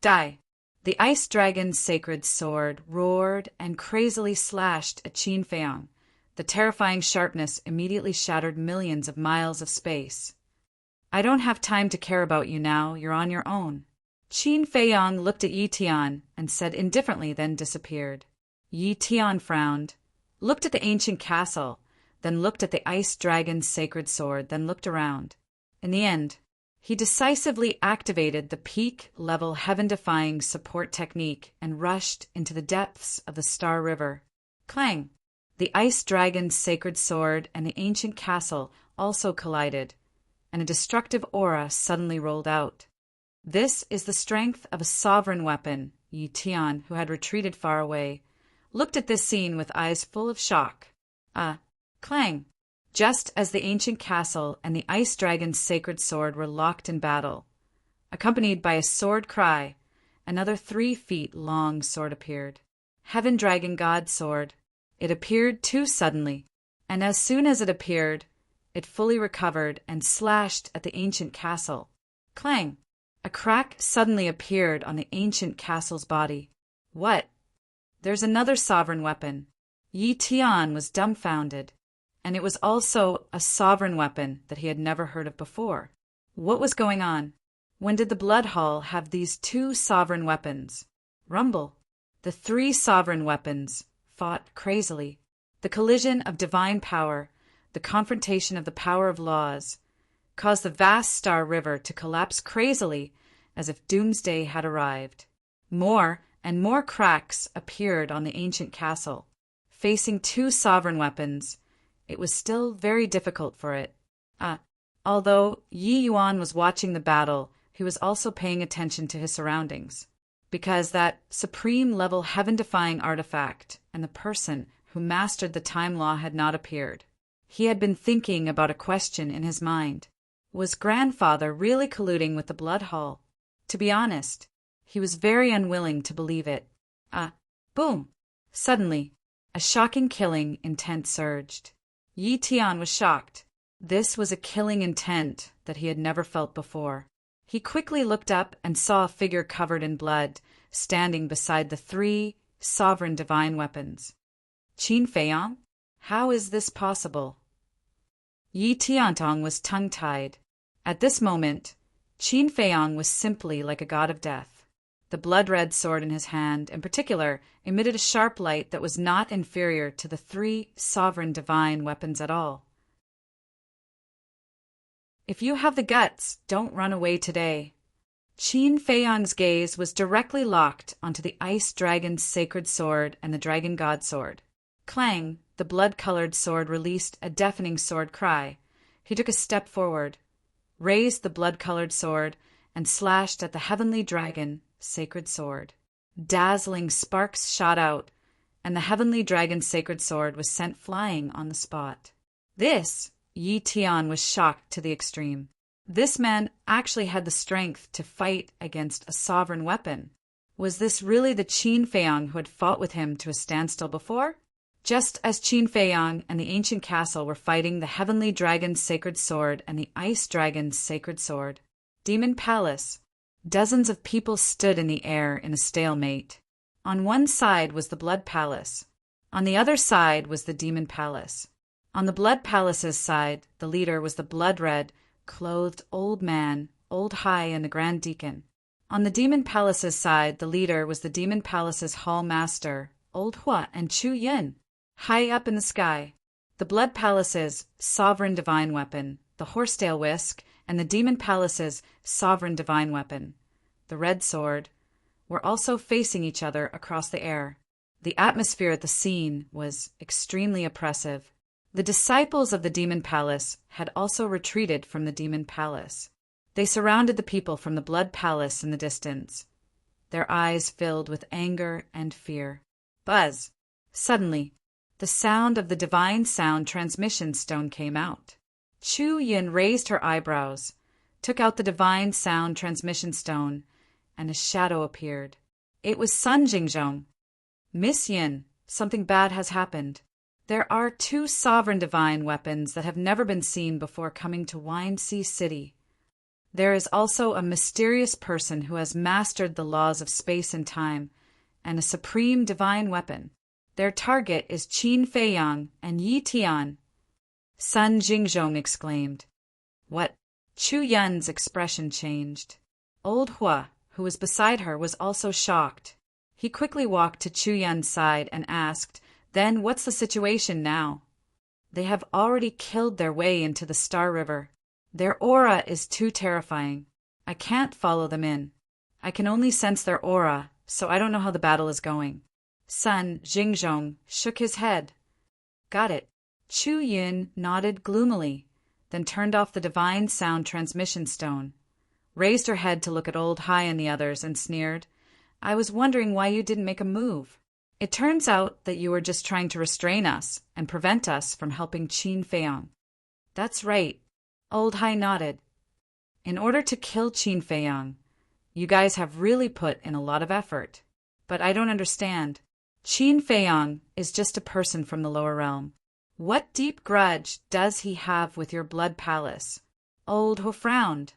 Die! The Ice Dragon's sacred sword roared and crazily slashed at Qin Feiyang. The terrifying sharpness immediately shattered millions of miles of space. I don't have time to care about you now, you're on your own. Qin Feiyang looked at Yi Tian and said indifferently, then disappeared. Yi Tian frowned, looked at the ancient castle, then looked at the Ice Dragon's sacred sword, then looked around. In the end, he decisively activated the peak-level heaven-defying support technique and rushed into the depths of the Star River. Clang! The Ice Dragon's sacred sword and the ancient castle also collided, and a destructive aura suddenly rolled out. This is the strength of a sovereign weapon. Yi Tian, who had retreated far away, looked at this scene with eyes full of shock. Clang! Just as the ancient castle and the Ice Dragon's sacred sword were locked in battle, accompanied by a sword cry, another 3 feet long sword appeared. Heaven Dragon God Sword. It appeared too suddenly, and as soon as it appeared, it fully recovered and slashed at the ancient castle. Clang! A crack suddenly appeared on the ancient castle's body. What? There's another sovereign weapon. Yi Tian was dumbfounded, and it was also a sovereign weapon that he had never heard of before. What was going on? When did the Blood Hall have these two sovereign weapons? Rumble. The three sovereign weapons fought crazily. The collision of divine power, the confrontation of the power of laws, caused the vast Star River to collapse crazily as if doomsday had arrived. More and more cracks appeared on the ancient castle. Facing two sovereign weapons, it was still very difficult for it. Although Yi Yuan was watching the battle, he was also paying attention to his surroundings, because that supreme-level heaven-defying artifact and the person who mastered the time law had not appeared. He had been thinking about a question in his mind. Was Grandfather really colluding with the Blood Hall? To be honest, he was very unwilling to believe it. Boom! Suddenly, a shocking killing intent surged. Yi Tian was shocked. This was a killing intent that he had never felt before. He quickly looked up and saw a figure covered in blood, standing beside the three sovereign divine weapons. Qin Feiyang? How is this possible? Yi Tiantong was tongue-tied. At this moment, Qin Feiyang was simply like a god of death. The blood-red sword in his hand, in particular, emitted a sharp light that was not inferior to the three sovereign divine weapons at all. If you have the guts, don't run away today. Qin Feiyang's gaze was directly locked onto the ice dragon's sacred sword and the dragon god sword. Clang! The blood-colored sword released a deafening sword cry. He took a step forward, raised the blood-colored sword, and slashed at the heavenly dragon sacred sword. Dazzling sparks shot out, and the heavenly dragon's sacred sword was sent flying on the spot. This, Yi Tian was shocked to the extreme. This man actually had the strength to fight against a sovereign weapon. Was this really the Qin Feiyang who had fought with him to a standstill before? Just as Qin Feiyang and the ancient castle were fighting the heavenly dragon's sacred sword and the ice dragon's sacred sword. Demon Palace. Dozens of people stood in the air in a stalemate. On one side was the Blood Palace. On the other side was the Demon Palace. On the Blood Palace's side, the leader was the blood-red, clothed old man, Old Hai and the Grand Deacon. On the Demon Palace's side, the leader was the Demon Palace's Hall Master, Old Hua and Chu Yin. High up in the sky, the Blood Palace's sovereign divine weapon, the Horsetail Whisk, and the Demon Palace's sovereign divine weapon, the Red Sword, were also facing each other across the air. The atmosphere at the scene was extremely oppressive. The disciples of the Demon Palace had also retreated from the Demon Palace. They surrounded the people from the Blood Palace in the distance, their eyes filled with anger and fear. Buzz! Suddenly, the sound of the divine sound transmission stone came out. Chu Yin raised her eyebrows, took out the divine sound transmission stone, and a shadow appeared. It was Sun Jingzhong. Miss Yin, something bad has happened. There are two sovereign divine weapons that have never been seen before coming to Wine Sea City. There is also a mysterious person who has mastered the laws of space and time, and a supreme divine weapon. Their target is Qin Feiyang and Yi Tian. Sun Jingzhong exclaimed. What? Chu Yun's expression changed. Old Hua, who was beside her, was also shocked. He quickly walked to Chu Yun's side and asked, Then what's the situation now? They have already killed their way into the Star River. Their aura is too terrifying. I can't follow them in. I can only sense their aura, so I don't know how the battle is going. Sun Jingzhong shook his head. Got it. Chu Yin nodded gloomily, then turned off the divine sound transmission stone, raised her head to look at Old Hai and the others, and sneered, I was wondering why you didn't make a move. It turns out that you were just trying to restrain us and prevent us from helping Qin Feiyang. That's right. Old Hai nodded. In order to kill Qin Feiyang, you guys have really put in a lot of effort. But I don't understand. Qin Feiyang is just a person from the lower realm. What deep grudge does he have with your Blood Palace? Old Ho frowned.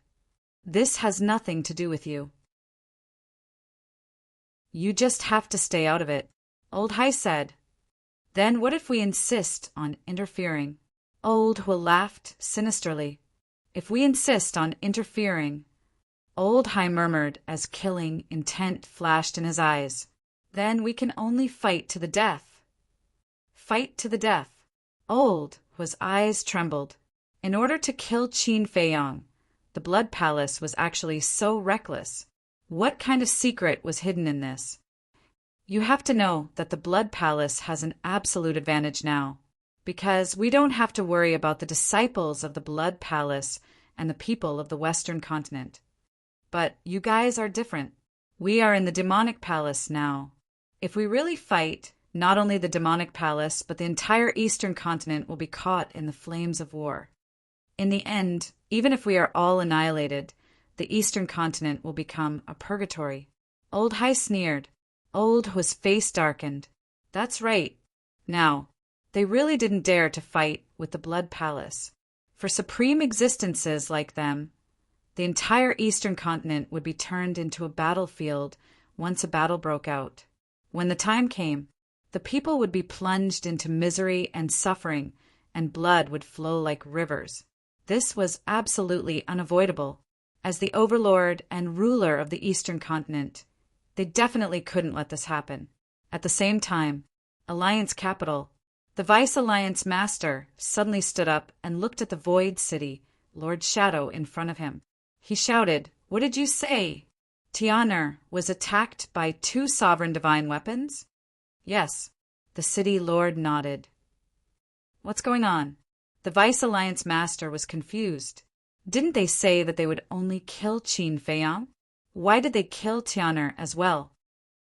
This has nothing to do with you. You just have to stay out of it. Old Hai said. Then what if we insist on interfering? Old Hu laughed sinisterly. If we insist on interfering, Old Hai murmured as killing intent flashed in his eyes. Then we can only fight to the death. Fight to the death. Old Hu's eyes trembled. In order to kill Qin Feiyang, the Blood Palace was actually so reckless. What kind of secret was hidden in this? You have to know that the Blood Palace has an absolute advantage now, because we don't have to worry about the disciples of the Blood Palace and the people of the Western continent. But you guys are different. We are in the Demonic Palace now. If we really fight, not only the Demonic Palace, but the entire Eastern continent will be caught in the flames of war. In the end, even if we are all annihilated, the Eastern continent will become a purgatory. Old Hai sneered. Old Hu's face darkened. That's right. Now, they really didn't dare to fight with the Blood Palace. For supreme existences like them, the entire Eastern continent would be turned into a battlefield once a battle broke out. When the time came, the people would be plunged into misery and suffering, and blood would flow like rivers. This was absolutely unavoidable. As the overlord and ruler of the Eastern continent, they definitely couldn't let this happen. At the same time, Alliance Capital, the Vice Alliance Master, suddenly stood up and looked at the Void City, Lord Shadow, in front of him. He shouted, "What did you say? Tian'er was attacked by 2 sovereign divine weapons?" "Yes." The city lord nodded. "What's going on?" The Vice Alliance Master was confused. Didn't they say that they would only kill Qin Feiyang? Why did they kill Tian'er as well?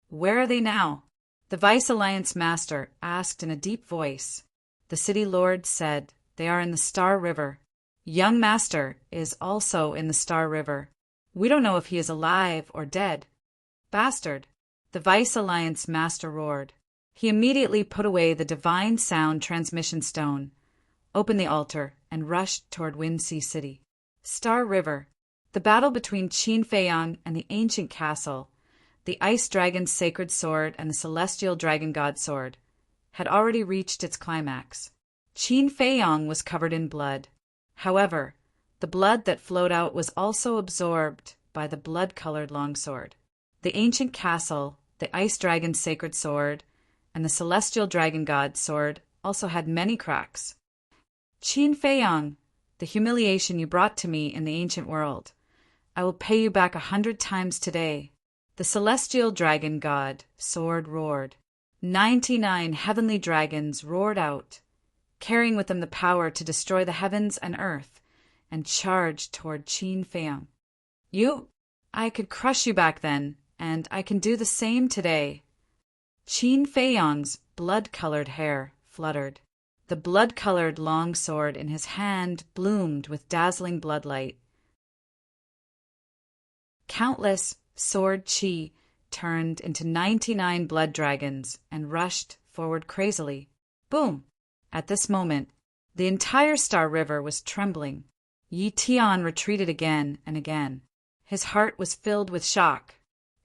Where are they now? The Vice Alliance Master asked in a deep voice. The city lord said, "They are in the Star River. Young Master is also in the Star River. We don't know if he is alive or dead." "Bastard!" The Vice Alliance Master roared. He immediately put away the divine sound transmission stone, opened the altar, and rushed toward Windsea City. Star River. The battle between Qin Feiyang and the ancient castle, the Ice Dragon's sacred sword and the Celestial Dragon God sword, had already reached its climax. Qin Feiyang was covered in blood. However, the blood that flowed out was also absorbed by the blood-colored longsword. The ancient castle, the Ice Dragon's sacred sword, and the Celestial Dragon God sword also had many cracks. "Qin Feiyang, the humiliation you brought to me in the ancient world, I will pay you back 100 times today." The Celestial Dragon God sword roared. 99 heavenly dragons roared out, carrying with them the power to destroy the heavens and earth, and charged toward Qin Feiyang. I could crush you back then, and I can do the same today." Qin Feiyang's blood-colored hair fluttered. The blood-colored long sword in his hand bloomed with dazzling bloodlight. Countless sword chi turned into 99 blood dragons and rushed forward crazily. Boom! At this moment, the entire Star River was trembling. Yi Tian retreated again and again. His heart was filled with shock.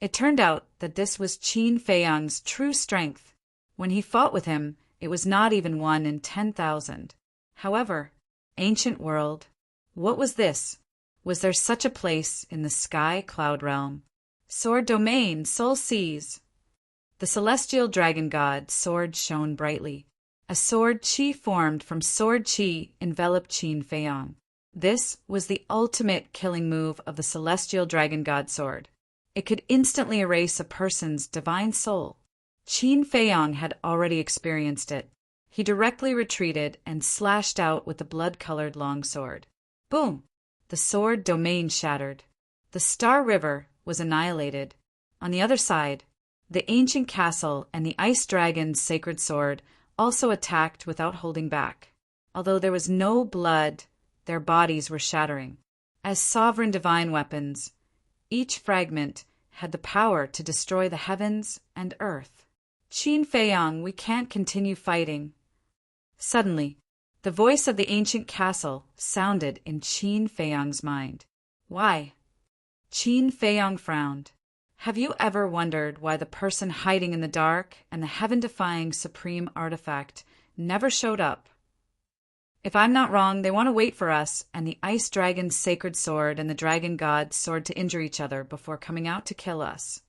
It turned out that this was Qin Feiyang's true strength. When he fought with him, it was not even 1 in 10,000. However, ancient world, what was this? Was there such a place in the sky cloud realm? Sword domain, soul seas. The Celestial Dragon God sword shone brightly. A sword chi formed from sword chi enveloped Qin Feiyang. This was the ultimate killing move of the Celestial Dragon God sword. It could instantly erase a person's divine soul. Qin Feiyang had already experienced it. He directly retreated and slashed out with the blood-colored long sword. Boom! The sword domain shattered. The Star River was annihilated. On the other side, the ancient castle and the Ice Dragon's sacred sword also attacked without holding back. Although there was no blood, their bodies were shattering. As sovereign divine weapons, each fragment had the power to destroy the heavens and earth. "Qin Feiyang, we can't continue fighting." Suddenly, the voice of the ancient castle sounded in Qin Feiyang's mind. "Why?" Qin Feiyang frowned. Have you ever wondered why the person hiding in the dark and the heaven-defying supreme artifact never showed up? If I'm not wrong, they want to wait for us and the ice dragon's sacred sword and the dragon god's sword to injure each other before coming out to kill us.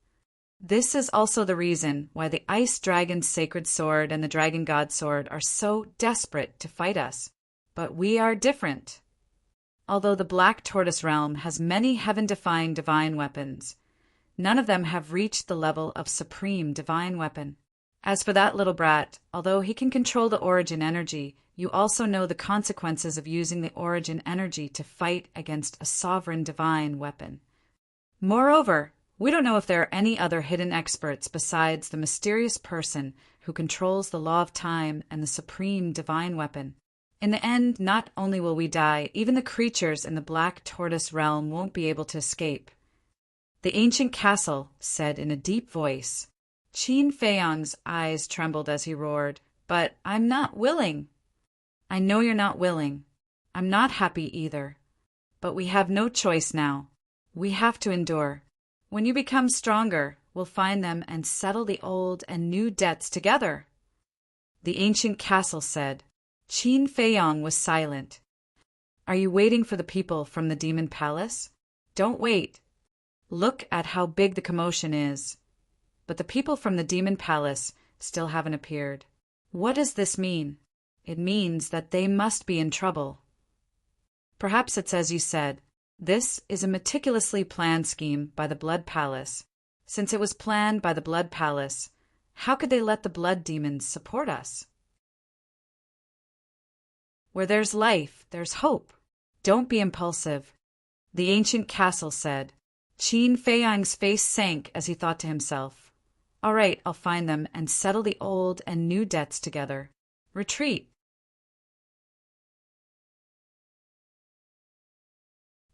This is also the reason why the ice dragon's sacred sword and the dragon god's sword are so desperate to fight us. But we are different. Although the Black Tortoise realm has many heaven-defying divine weapons, none of them have reached the level of supreme divine weapon. As for that little brat, although he can control the origin energy, you also know the consequences of using the origin energy to fight against a sovereign divine weapon. Moreover, we don't know if there are any other hidden experts besides the mysterious person who controls the law of time and the supreme divine weapon. In the end, not only will we die, even the creatures in the Black Tortoise realm won't be able to escape. The ancient castle said in a deep voice. Qin Feiyang's eyes trembled as he roared, "But I'm not willing." "I know you're not willing. I'm not happy either. But we have no choice now. We have to endure. When you become stronger, we'll find them and settle the old and new debts together." The ancient castle said. Qin Feiyang was silent. "Are you waiting for the people from the demon palace? Don't wait. Look at how big the commotion is." But the people from the demon palace still haven't appeared. What does this mean? It means that they must be in trouble. Perhaps it's as you said. This is a meticulously planned scheme by the Blood Palace. Since it was planned by the Blood Palace, how could they let the blood demons support us? Where there's life, there's hope. Don't be impulsive. The ancient castle said. Qin Feiyang's face sank as he thought to himself. All right, I'll find them and settle the old and new debts together. Retreat.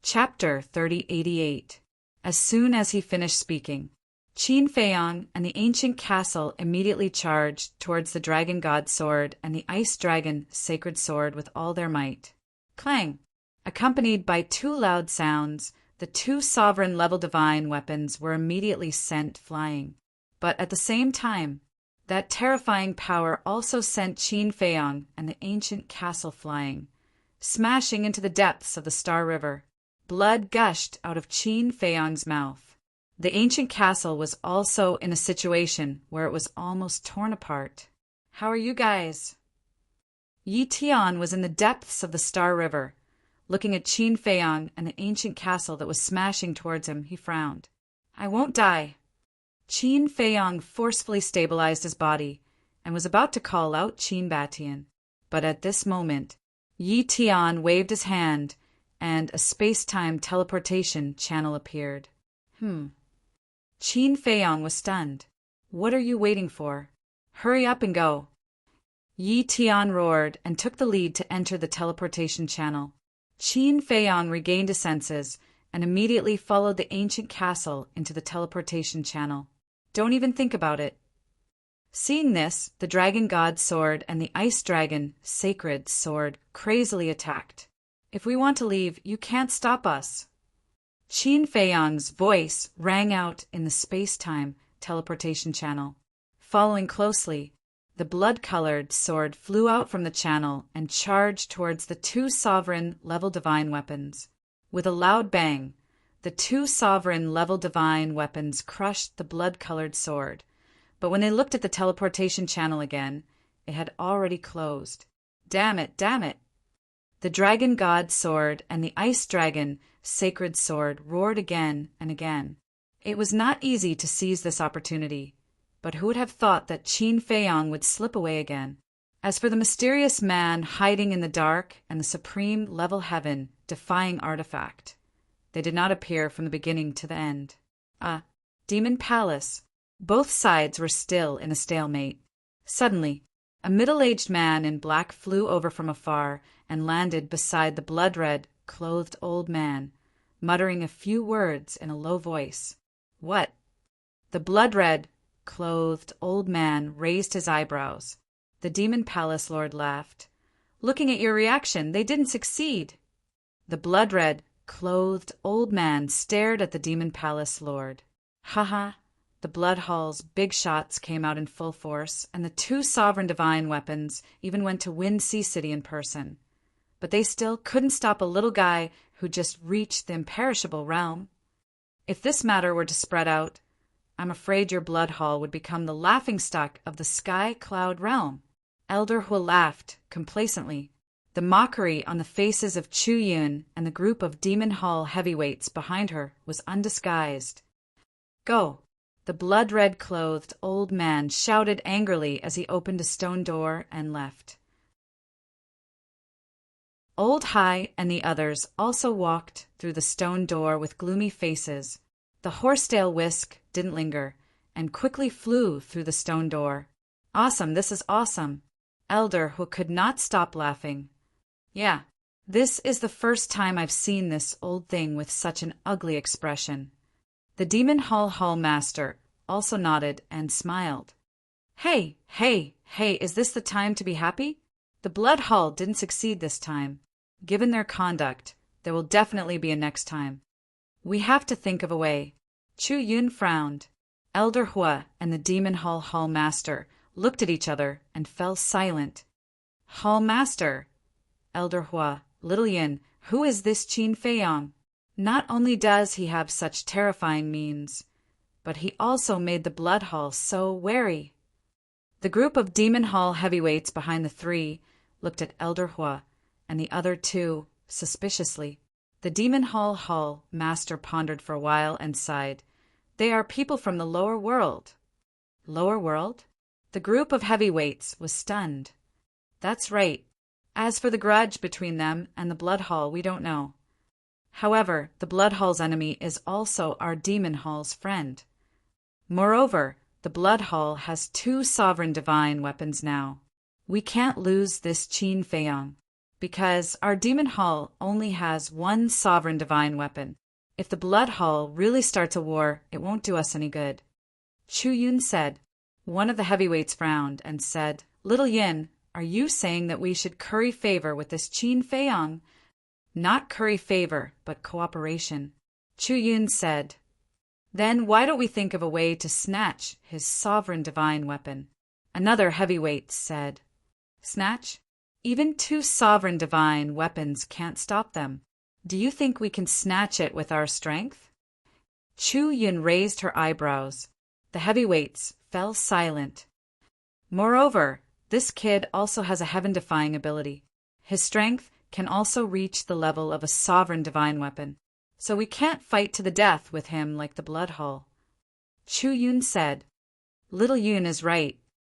Chapter 3088. As soon as he finished speaking, Qin Feiyang and the ancient castle immediately charged towards the dragon god's sword and the ice dragon sacred sword with all their might. Clang! Accompanied by two loud sounds, the two sovereign level divine weapons were immediately sent flying. But at the same time, that terrifying power also sent Qin Feiyang and the ancient castle flying, smashing into the depths of the Star River. Blood gushed out of Qin Feiyang's mouth. The ancient castle was also in a situation where it was almost torn apart. How are you guys? Yi Tian was in the depths of the Star River. Looking at Qin Feiyang and the ancient castle that was smashing towards him, he frowned. I won't die. Qin Feiyang forcefully stabilized his body and was about to call out Qin Batian. But at this moment, Yi Tian waved his hand and a space-time teleportation channel appeared. Qin Feiyang was stunned. What are you waiting for? Hurry up and go. Yi Tian roared and took the lead to enter the teleportation channel. Qin Feiyang regained his senses and immediately followed the ancient castle into the teleportation channel. Don't even think about it. Seeing this, the dragon god's sword and the ice dragon sacred sword crazily attacked. If we want to leave, you can't stop us. Qin Feiyang's voice rang out in the space-time teleportation channel. Following closely, the blood-colored sword flew out from the channel and charged towards the two sovereign level divine weapons. With a loud bang, the two sovereign level divine weapons crushed the blood-colored sword. But when they looked at the teleportation channel again, it had already closed. Damn it, damn it! The dragon god sword and the ice dragon sacred sword roared again and again. It was not easy to seize this opportunity, but who would have thought that Qin Feiyang would slip away again? As for the mysterious man hiding in the dark and the supreme level heaven defying artifact, they did not appear from the beginning to the end. Demon Palace. Both sides were still in a stalemate. Suddenly, a middle-aged man in black flew over from afar and landed beside the blood-red, clothed old man, muttering a few words in a low voice. What? The blood-red, clothed old man raised his eyebrows. The Demon Palace Lord laughed. Looking at your reaction, they didn't succeed. The blood-red, clothed old man stared at the Demon Palace Lord. Haha. The Blood Hall's big shots came out in full force, and the two sovereign divine weapons even went to Wind Sea City in person. But they still couldn't stop a little guy who just reached the imperishable realm. If this matter were to spread out, I'm afraid your Blood Hall would become the laughingstock of the Sky Cloud realm. Elder Hua laughed complacently. The mockery on the faces of Chu Yun and the group of Demon Hall heavyweights behind her was undisguised. Go! The blood-red-clothed old man shouted angrily as he opened a stone door and left. Old Hai and the others also walked through the stone door with gloomy faces. The horsetail whisk didn't linger and quickly flew through the stone door. Awesome, this is awesome. Elder Hua could not stop laughing. Yeah, this is the first time I've seen this old thing with such an ugly expression. The Demon Hall Master also nodded and smiled. Hey, is this the time to be happy? The Blood Hall didn't succeed this time. Given their conduct, there will definitely be a next time. We have to think of a way. Chu Yun frowned. Elder Hua and the Demon Hall Master looked at each other and fell silent. Hall Master, Elder Hua, Little Yin, who is this Qin Feiyong? Not only does he have such terrifying means, but he also made the Blood Hall so wary. The group of Demon Hall heavyweights behind the three looked at Elder Hua and the other two suspiciously. The Demon Hall Master pondered for a while and sighed. They are people from the lower world. Lower world? The group of heavyweights was stunned. That's right. As for the grudge between them and the Blood Hall, we don't know. However, the Blood Hall's enemy is also our Demon Hall's friend. Moreover, the Blood Hall has two sovereign divine weapons now. We can't lose this Qin Feiyong, because our Demon Hall only has one sovereign divine weapon. If the Blood Hall really starts a war, it won't do us any good. Chu Yun said. One of the heavyweights frowned and said, Little Yin, are you saying that we should curry favor with this Qin Feiyong? Not curry favor, but cooperation. Chu Yun said. Then why don't we think of a way to snatch his sovereign divine weapon? Another heavyweight said. Snatch? Even two sovereign divine weapons can't stop them. Do you think we can snatch it with our strength? Chu Yun raised her eyebrows. The heavyweights fell silent. Moreover, this kid also has a heaven-defying ability. His strength can also reach the level of a sovereign divine weapon, so we can't fight to the death with him like the Blood Hall. Chu Yun said. Little Yun is right.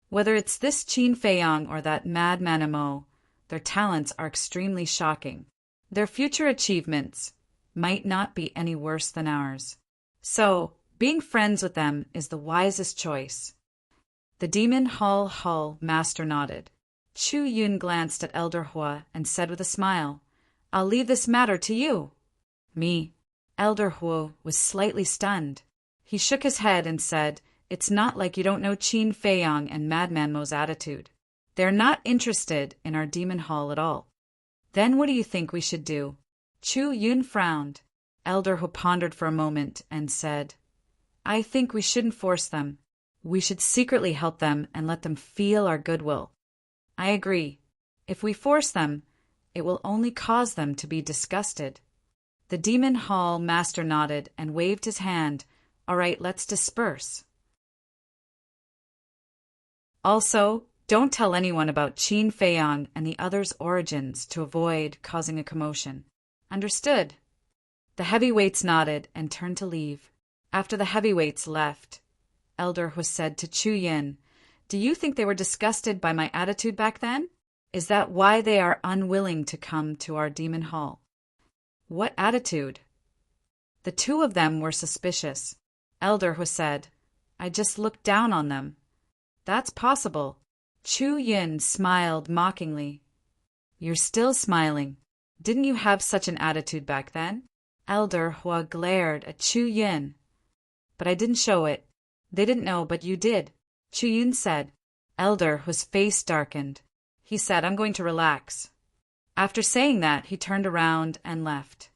Whether it's this Qin Feiyong or that madman Mo, their talents are extremely shocking. Their future achievements might not be any worse than ours. So, being friends with them is the wisest choice. The Demon Hall Master nodded. Chu Yun glanced at Elder Hua and said with a smile, I'll leave this matter to you. Me. Elder Hua was slightly stunned. He shook his head and said, It's not like you don't know Qin Feiyong and Madman Mo's attitude. They're not interested in our Demon Hall at all. Then what do you think we should do? Chu Yun frowned. Elder Hua pondered for a moment and said, I think we shouldn't force them. We should secretly help them and let them feel our goodwill. I agree. If we force them, it will only cause them to be disgusted. The Demon Hall Master nodded and waved his hand. All right, let's disperse. Also, don't tell anyone about Qin Feiyong and the others' origins to avoid causing a commotion. Understood? The heavyweights nodded and turned to leave. After the heavyweights left, Elder Hua said to Chu Yin, Do you think they were disgusted by my attitude back then? Is that why they are unwilling to come to our Demon Hall? What attitude? The two of them were suspicious. Elder Hua said, I just looked down on them. That's possible. Chu Yin smiled mockingly. You're still smiling. Didn't you have such an attitude back then? Elder Hua glared at Chu Yin. But I didn't show it. They didn't know, but you did. Chu Yin said. Elder Hua's face darkened. He said, I'm going to relax. After saying that, he turned around and left.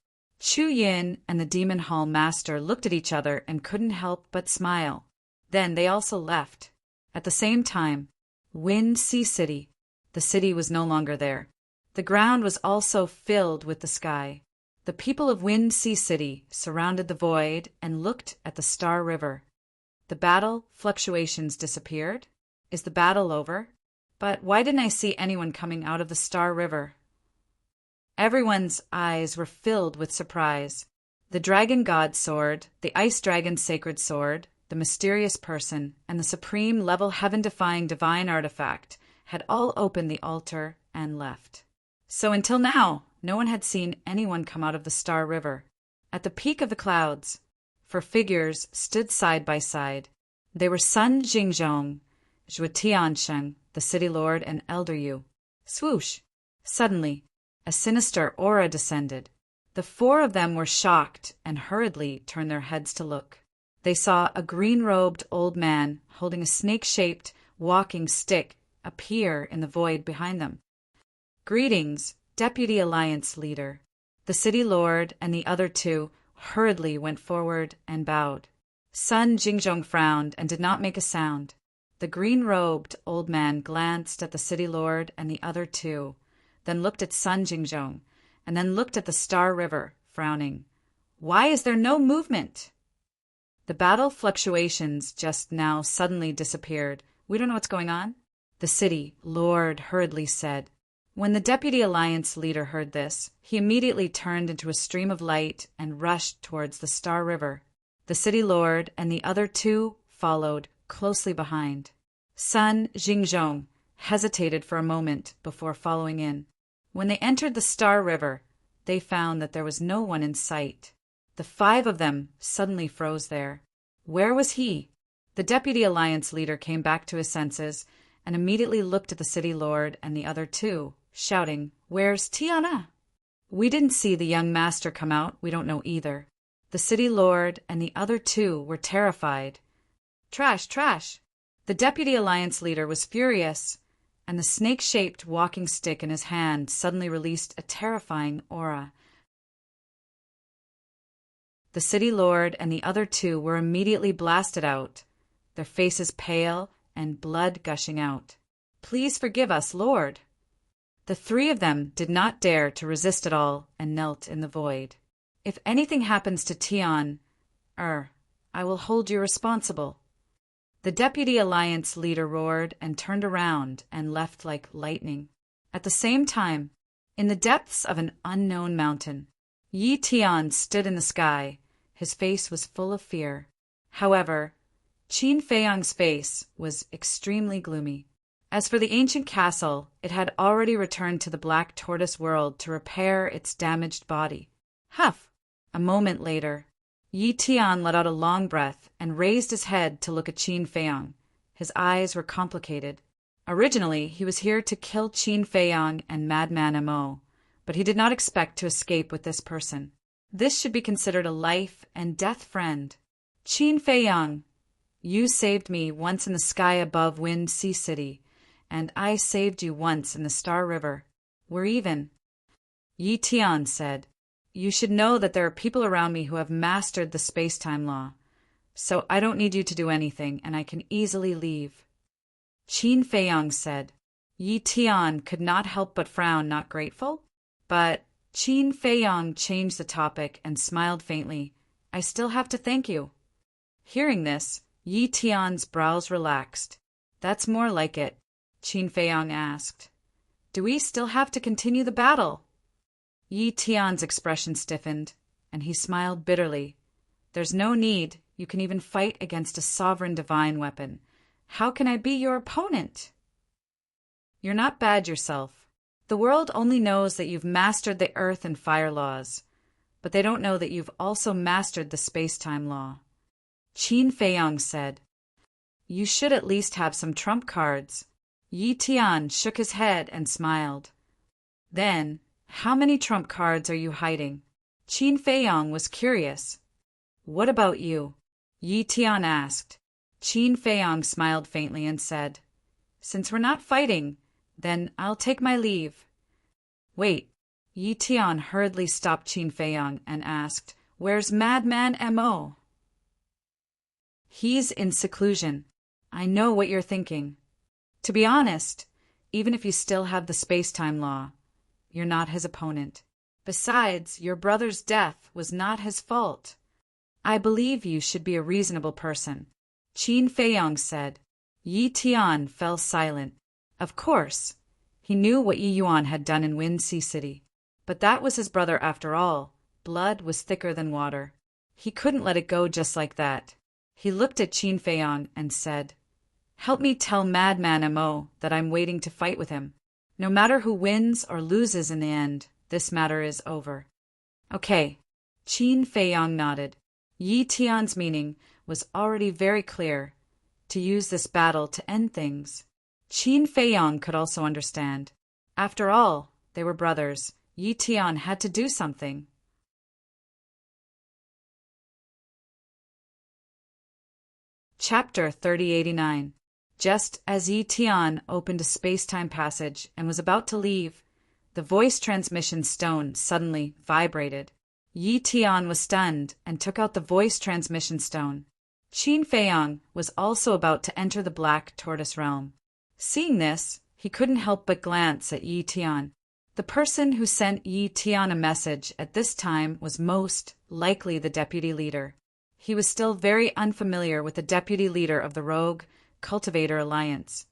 Chu Yin and the Demon Hall Master looked at each other and couldn't help but smile. Then they also left. At the same time, Wind Sea City. The city was no longer there. The ground was also filled with the sky. The people of Wind Sea City surrounded the void and looked at the Star River. The battle fluctuations disappeared. Is the battle over? But why didn't I see anyone coming out of the Star River? Everyone's eyes were filled with surprise. The Dragon God Sword, the Ice Dragon's Sacred Sword, the mysterious person, and the supreme level heaven-defying divine artifact had all opened the altar and left. So until now, no one had seen anyone come out of the Star River. At the peak of the clouds, 4 figures stood side by side. They were Sun Jingzhong, Zhuo Tiansheng, the City Lord, and Elder Yu. Swoosh! Suddenly, a sinister aura descended. The 4 of them were shocked and hurriedly turned their heads to look. They saw a green-robed old man holding a snake-shaped walking stick appear in the void behind them. Greetings, Deputy Alliance Leader. The City Lord and the other 2 hurriedly went forward and bowed. Sun Jingzhong frowned and did not make a sound. The green-robed old man glanced at the City Lord and the other 2, then looked at Sun Jingzhong, and then looked at the Star River, frowning. Why is there no movement? The battle fluctuations just now suddenly disappeared. We don't know what's going on. The City Lord hurriedly said. When the Deputy Alliance Leader heard this, he immediately turned into a stream of light and rushed towards the Star River. The City Lord and the other 2 followed closely behind. Sun Jingzhong hesitated for a moment before following in. When they entered the Star River, they found that there was no one in sight. The 5 of them suddenly froze there. Where was he? The Deputy Alliance Leader came back to his senses and immediately looked at the City Lord and the other 2, shouting, Where's Tiana? We didn't see the young master come out. We don't know either. The City Lord and the other 2 were terrified. Trash, trash! The Deputy Alliance Leader was furious, and the snake-shaped walking stick in his hand suddenly released a terrifying aura. The City Lord and the other 2 were immediately blasted out, their faces pale and blood gushing out. Please forgive us, Lord. The 3 of them did not dare to resist at all and knelt in the void. If anything happens to Tian, I will hold you responsible. The Deputy Alliance Leader roared and turned around and left like lightning. At the same time, in the depths of an unknown mountain, Yi Tian stood in the sky. His face was full of fear. However, Qin Feiyang's face was extremely gloomy. As for the ancient castle, it had already returned to the Black Tortoise world to repair its damaged body. Huff! A moment later, Yi Tian let out a long breath and raised his head to look at Qin Feiyang. His eyes were complicated. Originally, he was here to kill Qin Feiyang and Madman Mo, but he did not expect to escape with this person. This should be considered a life and death friend. Qin Feiyang, you saved me once in the sky above Wind Sea City, and I saved you once in the Star River. We're even. Yi Tian said. You should know that there are people around me who have mastered the space-time law, so I don't need you to do anything, and I can easily leave. Qin Feiyang said. Yi Tian could not help but frown, not grateful. But Qin Feiyang changed the topic and smiled faintly. I still have to thank you. Hearing this, Yi Tian's brows relaxed. That's more like it, Qin Feiyang asked. Do we still have to continue the battle? Yi Tian's expression stiffened, and he smiled bitterly. There's no need. You can even fight against a sovereign divine weapon. How can I be your opponent? You're not bad yourself. The world only knows that you've mastered the earth and fire laws, but they don't know that you've also mastered the space-time law. Qin Feiyang said. You should at least have some trump cards. Yi Tian shook his head and smiled. Then, how many trump cards are you hiding? Qin Feiyang was curious. What about you? Yi Tian asked. Qin Feiyang smiled faintly and said, Since we're not fighting, then I'll take my leave. Wait, Yi Tian hurriedly stopped Qin Feiyang and asked, "Where's Madman Mo?" "He's in seclusion. I know what you're thinking. To be honest, even if you still have the space-time law, you're not his opponent. Besides, your brother's death was not his fault. I believe you should be a reasonable person," Qin Feiyang said. Yi Tian fell silent. Of course, he knew what Yi Yuan had done in Wind Sea City. But that was his brother after all. Blood was thicker than water. He couldn't let it go just like that. He looked at Qin Feiyang and said, "Help me tell Madman Mo that I'm waiting to fight with him. No matter who wins or loses in the end, this matter is over." "Okay." Qin Feiyang nodded. Yi Tian's meaning was already very clear: to use this battle to end things. Qin Feiyang could also understand. After all, they were brothers. Yi Tian had to do something. Chapter 3089. Just as Yi Tian opened a space-time passage and was about to leave, the voice transmission stone suddenly vibrated. Yi Tian was stunned and took out the voice transmission stone. Qin Feiyang was also about to enter the Black Tortoise realm. Seeing this, he couldn't help but glance at Yi Tian. The person who sent Yi Tian a message at this time was most likely the deputy leader. He was still very unfamiliar with the deputy leader of the Rogue Cultivator Alliance,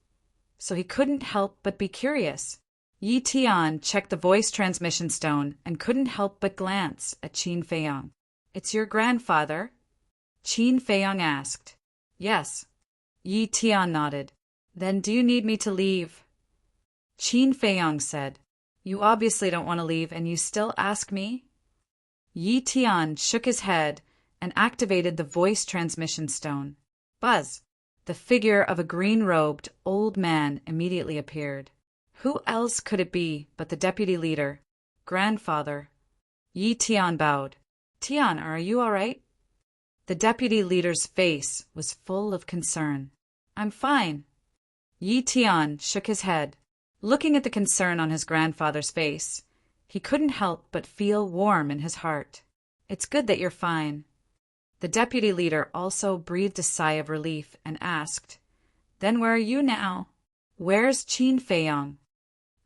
so he couldn't help but be curious. Yi Tian checked the voice transmission stone and couldn't help but glance at Qin Feiyang. "It's your grandfather?" Qin Feiyang asked. "Yes." Yi Tian nodded. "Then do you need me to leave?" Qin Feiyang said. "You obviously don't want to leave, and you still ask me?" Yi Tian shook his head and activated the voice transmission stone. Buzz! The figure of a green-robed old man immediately appeared. Who else could it be but the deputy leader, grandfather? Yi Tian bowed. "Tian, are you all right?" The deputy leader's face was full of concern. "I'm fine." Yi Tian shook his head. Looking at the concern on his grandfather's face, he couldn't help but feel warm in his heart. "It's good that you're fine." The deputy leader also breathed a sigh of relief and asked, "Then where are you now?" "Where's Qin Feiyang?"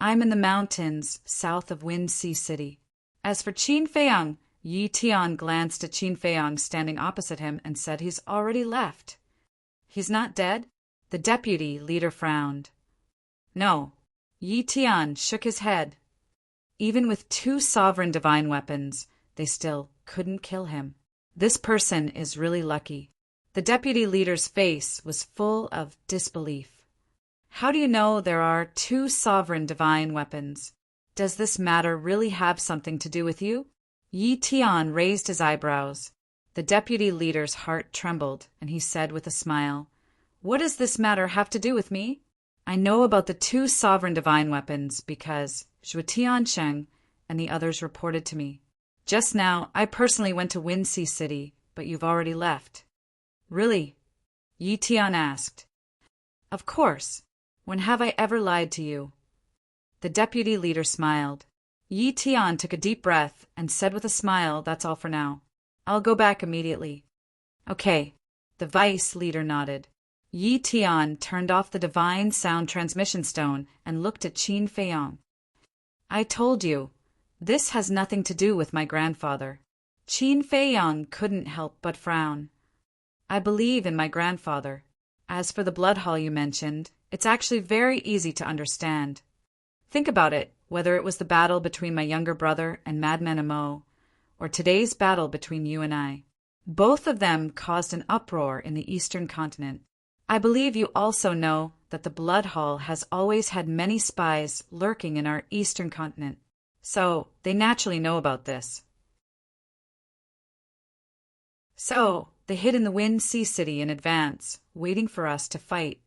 "I'm in the mountains south of Wind Sea City." As for Qin Feiyang, Yi Tian glanced at Qin Feiyang standing opposite him and said, "He's already left." "He's not dead?" The deputy leader frowned. "No." Yi Tian shook his head. Even with 2 sovereign divine weapons, they still couldn't kill him. This person is really lucky. The deputy leader's face was full of disbelief. "How do you know there are 2 sovereign divine weapons? Does this matter really have something to do with you?" Yi Tian raised his eyebrows. The deputy leader's heart trembled, and he said with a smile, "What does this matter have to do with me? I know about the 2 sovereign divine weapons because Zhu Tiansheng and the others reported to me. Just now, I personally went to Wind Sea City, but you've already left." "Really?" Yi Tian asked. "Of course. When have I ever lied to you?" The deputy leader smiled. Yi Tian took a deep breath and said with a smile, "That's all for now. I'll go back immediately." "Okay." The vice leader nodded. Yi Tian turned off the divine sound transmission stone and looked at Qin Feiyang. "I told you, this has nothing to do with my grandfather." Qin Feiyang couldn't help but frown. "I believe in my grandfather. As for the blood hall you mentioned, it's actually very easy to understand. Think about it, whether it was the battle between my younger brother and Madman Mo, or today's battle between you and I. Both of them caused an uproar in the Eastern continent. I believe you also know that the Blood Hall has always had many spies lurking in our Eastern continent, so they naturally know about this. So they hid in the Wind Sea City in advance, waiting for us to fight.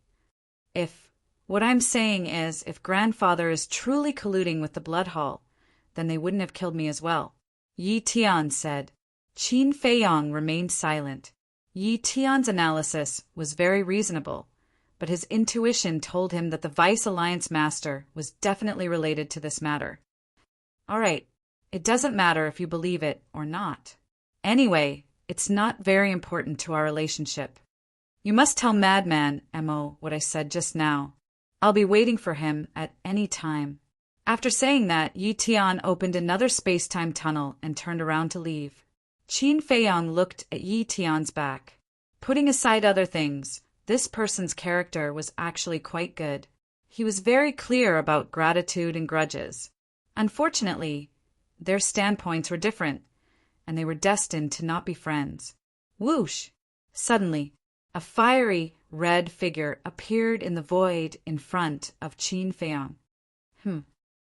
What I'm saying is, if Grandfather is truly colluding with the Blood Hall, then they wouldn't have killed me as well," Yi Tian said. Qin Feiyang remained silent. Yi Tian's analysis was very reasonable, but his intuition told him that the Vice Alliance Master was definitely related to this matter. "All right, It doesn't matter if you believe it or not. Anyway, it's not very important to our relationship. You must tell Madman Mo what I said just now. I'll be waiting for him at any time. After saying that, Yi Tian opened another space-time tunnel and turned around to leave. Qin Feiyang looked at Yi Tian's back. Putting aside other things, this person's character was actually quite good. He was very clear about gratitude and grudges. Unfortunately, their standpoints were different, and they were destined to not be friends. Whoosh! Suddenly, a fiery red figure appeared in the void in front of Qin Feiyang.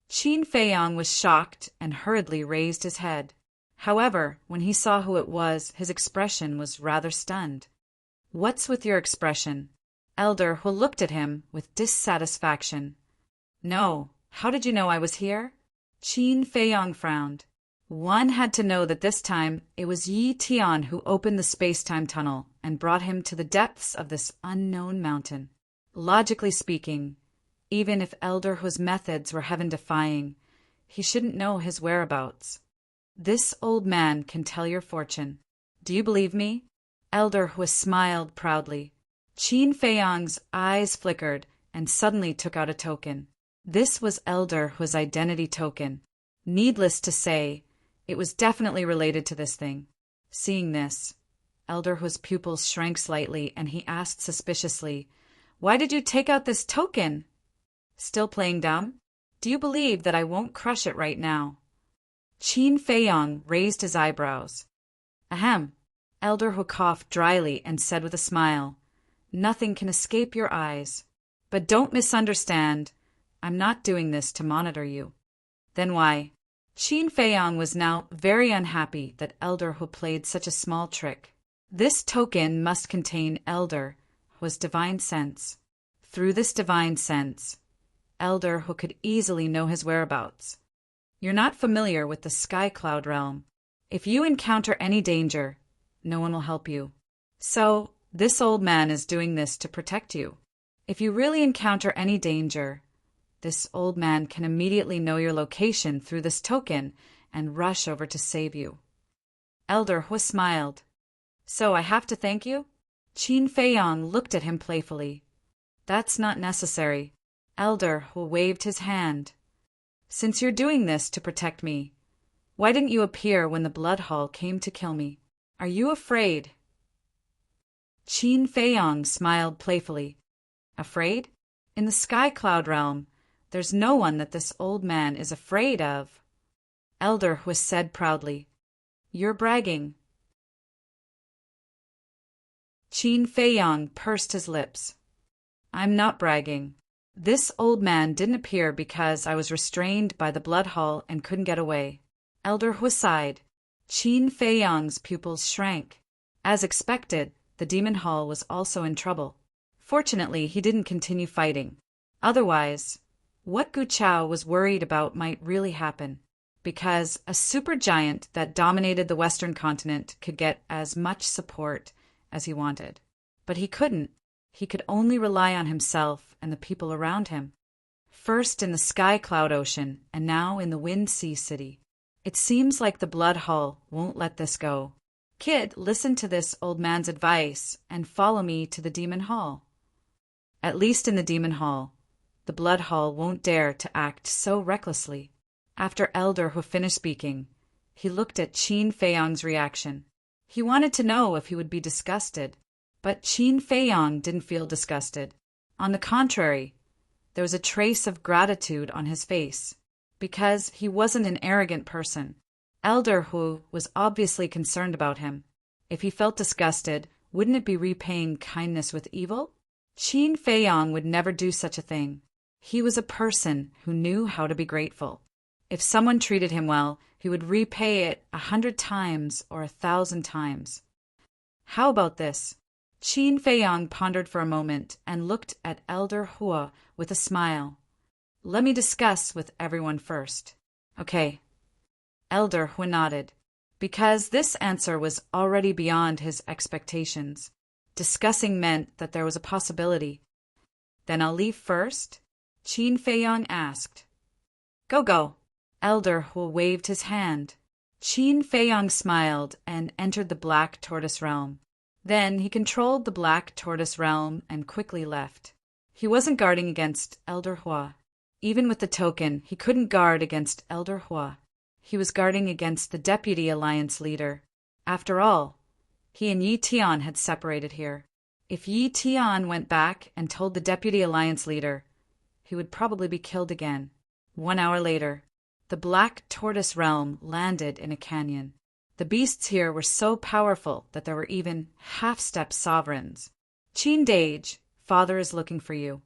Qin Feiyang was shocked and hurriedly raised his head. However, when he saw who it was, his expression was rather stunned. "What's with your expression?" Elder Hu looked at him with dissatisfaction. "No, how did you know I was here?" Qin Feiyang frowned. One had to know that this time it was Yi Tian who opened the space-time tunnel and brought him to the depths of this unknown mountain. Logically speaking, even if Elder Hu's methods were heaven-defying, he shouldn't know his whereabouts. "This old man can tell your fortune. Do you believe me?" Elder Hu smiled proudly. Qin Feiyang's eyes flickered and suddenly took out a token. This was Elder Hu's identity token. Needless to say, it was definitely related to this thing. Seeing this, Elder Hu's pupils shrank slightly and he asked suspiciously, "Why did you take out this token?" "Still playing dumb? Do you believe that I won't crush it right now?" Qin Feiyang raised his eyebrows. "Ahem." Elder Hu coughed dryly and said with a smile, "Nothing can escape your eyes. But don't misunderstand. I'm not doing this to monitor you." "Then why?" Qin Feiyang was now very unhappy that Elder Hu played such a small trick. This token must contain Elder Hu's divine sense. Through this divine sense, Elder Hu could easily know his whereabouts. "You're not familiar with the Sky Cloud realm. If you encounter any danger, no one will help you. So, this old man is doing this to protect you. If you really encounter any danger, this old man can immediately know your location through this token and rush over to save you." Elder Hu smiled. "So I have to thank you?" Qin Feiyang looked at him playfully. "That's not necessary." Elder Hu waved his hand. "Since you're doing this to protect me, why didn't you appear when the Blood Hall came to kill me? Are you afraid?" Qin Feiyang smiled playfully. "Afraid? In the Sky Cloud realm, there's no one that this old man is afraid of." Elder Hu said proudly, "You're bragging." Qin Feiyang pursed his lips. "I'm not bragging. This old man didn't appear because I was restrained by the Blood Hall and couldn't get away." Elder Hu sighed. Qin Feiyang's pupils shrank. As expected, the Demon Hall was also in trouble. Fortunately, he didn't continue fighting. Otherwise, what Gu Chao was worried about might really happen, because a supergiant that dominated the Western continent could get as much support as he wanted. But he couldn't. He could only rely on himself and the people around him. First in the Sky Cloud Ocean, and now in the Wind Sea City. It seems like the Blood Hall won't let this go. "Kid, listen to this old man's advice and follow me to the Demon Hall." At least in the Demon Hall, the Blood Hall won't dare to act so recklessly. After Elder Hu finished speaking, he looked at Qin Feiyang's reaction. He wanted to know if he would be disgusted, but Qin Feiyang didn't feel disgusted. On the contrary, there was a trace of gratitude on his face, because he wasn't an arrogant person. Elder Hu was obviously concerned about him. If he felt disgusted, wouldn't it be repaying kindness with evil? Qin Feiyang would never do such a thing. He was a person who knew how to be grateful. If someone treated him well, he would repay it 100 times or 1,000 times. How about this? Qin Feiyang pondered for a moment and looked at Elder Hu with a smile. "Let me discuss with everyone first." "Okay." Elder Hu nodded, because this answer was already beyond his expectations. Discussing meant that there was a possibility. "Then I'll leave first?" Qin Feiyang asked. Go. Elder Hua waved his hand. Qin Feiyang smiled and entered the Black Tortoise Realm. Then he controlled the Black Tortoise Realm and quickly left. He wasn't guarding against Elder Hua. Even with the token, he couldn't guard against Elder Hua. He was guarding against the Deputy Alliance leader. After all, he and Yi Tian had separated here. If Yi Tian went back and told the Deputy Alliance leader, he would probably be killed again. 1 hour later, the Black Tortoise Realm landed in a canyon. The beasts here were so powerful that there were even half-step sovereigns. Qin Dage, father is looking for you.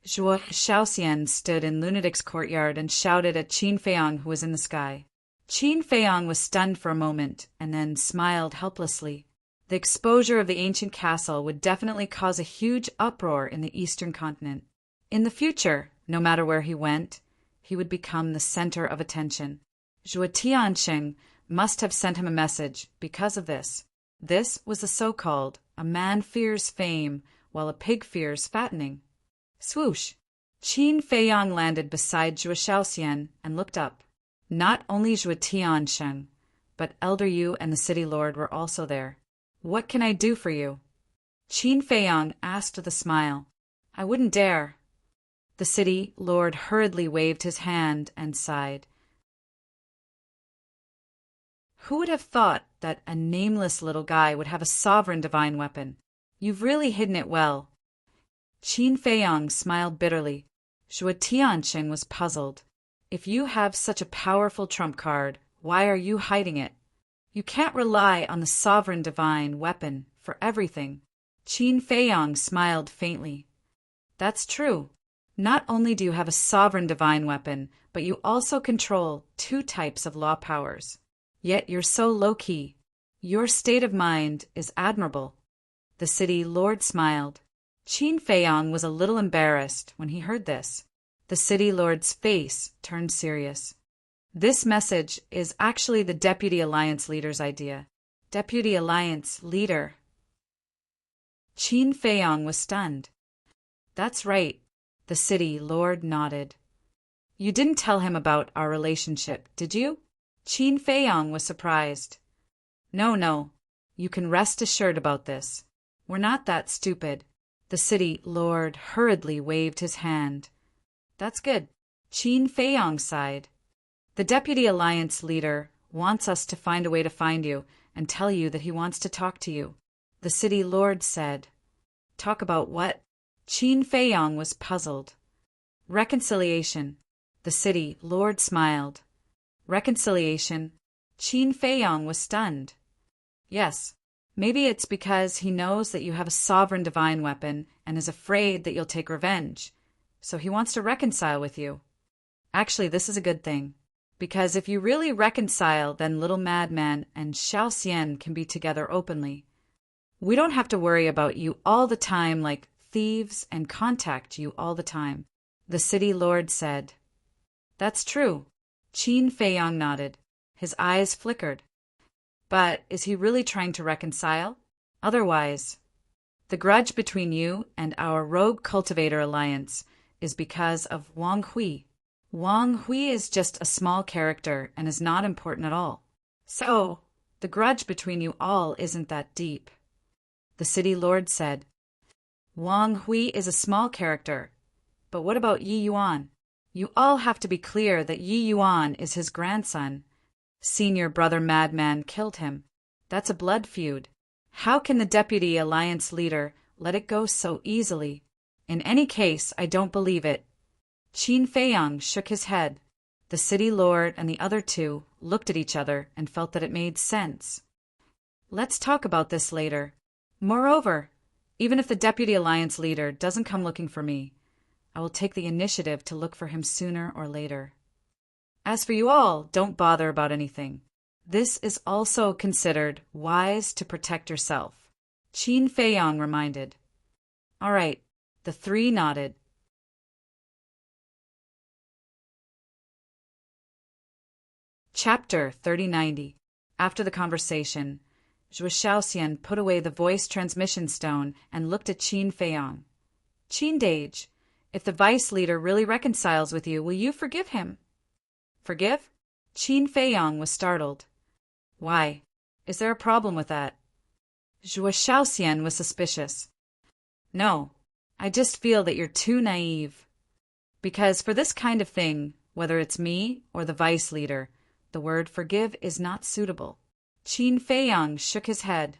Zhuo Shaoxian stood in Lunatic's courtyard and shouted at Qin Feiyang, who was in the sky. Qin Feiyang was stunned for a moment and then smiled helplessly. The exposure of the ancient castle would definitely cause a huge uproar in the eastern continent. In the future, no matter where he went, he would become the center of attention. Zhuo Tiansheng must have sent him a message because of this. This was the so-called "a man fears fame while a pig fears fattening." Swoosh! Qin Feiyang landed beside Zhuo Shaoxian and looked up. Not only Zhuo Tiansheng, but Elder Yu and the city lord were also there. "What can I do for you?" Qin Feiyang asked with a smile. "I wouldn't dare." The city lord hurriedly waved his hand and sighed. Who would have thought that a nameless little guy would have a sovereign divine weapon? You've really hidden it well. Qin Feiyang smiled bitterly. Zhuo Tiansheng was puzzled. If you have such a powerful trump card, why are you hiding it? You can't rely on the sovereign divine weapon for everything. Qin Feiyang smiled faintly. That's true. Not only do you have a sovereign divine weapon, but you also control 2 types of law powers. Yet you're so low-key. Your state of mind is admirable. The city lord smiled. Qin Feiyang was a little embarrassed when he heard this. The city lord's face turned serious. This message is actually the Deputy Alliance leader's idea. Deputy Alliance leader. Qin Feiyang was stunned. That's right. The city lord nodded. You didn't tell him about our relationship, did you? Qin Feiyang was surprised. No. You can rest assured about this. We're not that stupid. The city lord hurriedly waved his hand. That's good. Qin Feiyang sighed. The Deputy Alliance leader wants us to find a way to find you and tell you that he wants to talk to you. The city lord said. Talk about what? Qin Feiyang was puzzled. Reconciliation. The city lord smiled. Reconciliation. Qin Feiyang was stunned. Yes, maybe it's because he knows that you have a sovereign divine weapon and is afraid that you'll take revenge, so he wants to reconcile with you. Actually, this is a good thing, because if you really reconcile, then Little Madman and Shaoxian can be together openly. We don't have to worry about you all the time like thieves and contact you all the time. The city lord said. That's true. Qin Feiyang nodded. His eyes flickered. But is he really trying to reconcile? Otherwise, the grudge between you and our Rogue Cultivator Alliance is because of Wang Hui. Wang Hui is just a small character and is not important at all. So, the grudge between you all isn't that deep. The city lord said. Wang Hui is a small character, but what about Yi Yuan? You all have to be clear that Yi Yuan is his grandson. Senior brother Madman killed him. That's a blood feud. How can the Deputy Alliance leader let it go so easily? In any case, I don't believe it. Qin Feiyang shook his head. The city lord and the other 2 looked at each other and felt that it made sense. Let's talk about this later. Moreover, even if the Deputy Alliance leader doesn't come looking for me, I will take the initiative to look for him sooner or later. As for you all, don't bother about anything. This is also considered wise to protect yourself. Qin Feiyang reminded. All right, the 3 nodded. Chapter 3090. After the conversation, Zhuo Shaoxian put away the voice transmission stone and looked at Qin Feiyang. Qin Dage, if the vice leader really reconciles with you, will you forgive him? Forgive? Qin Feiyang was startled. Why? Is there a problem with that? Zhuo Shaoxian was suspicious. No, I just feel that you're too naive. Because for this kind of thing, whether it's me or the vice leader, the word forgive is not suitable. Qin Feiyang shook his head.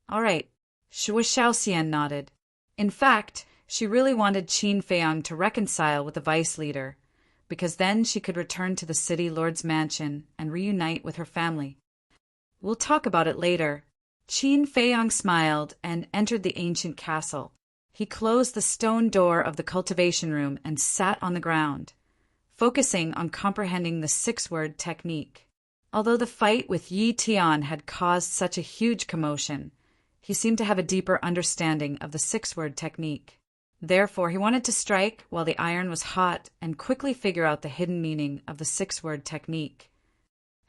All right, Zhuo Shaoxian nodded. In fact, she really wanted Qin Feiyang to reconcile with the vice leader, because then she could return to the city lord's mansion and reunite with her family. We'll talk about it later. Qin Feiyang smiled and entered the ancient castle. He closed the stone door of the cultivation room and sat on the ground, focusing on comprehending the six-word technique. Although the fight with Yi Tian had caused such a huge commotion, he seemed to have a deeper understanding of the six-word technique. Therefore, he wanted to strike while the iron was hot and quickly figure out the hidden meaning of the six-word technique.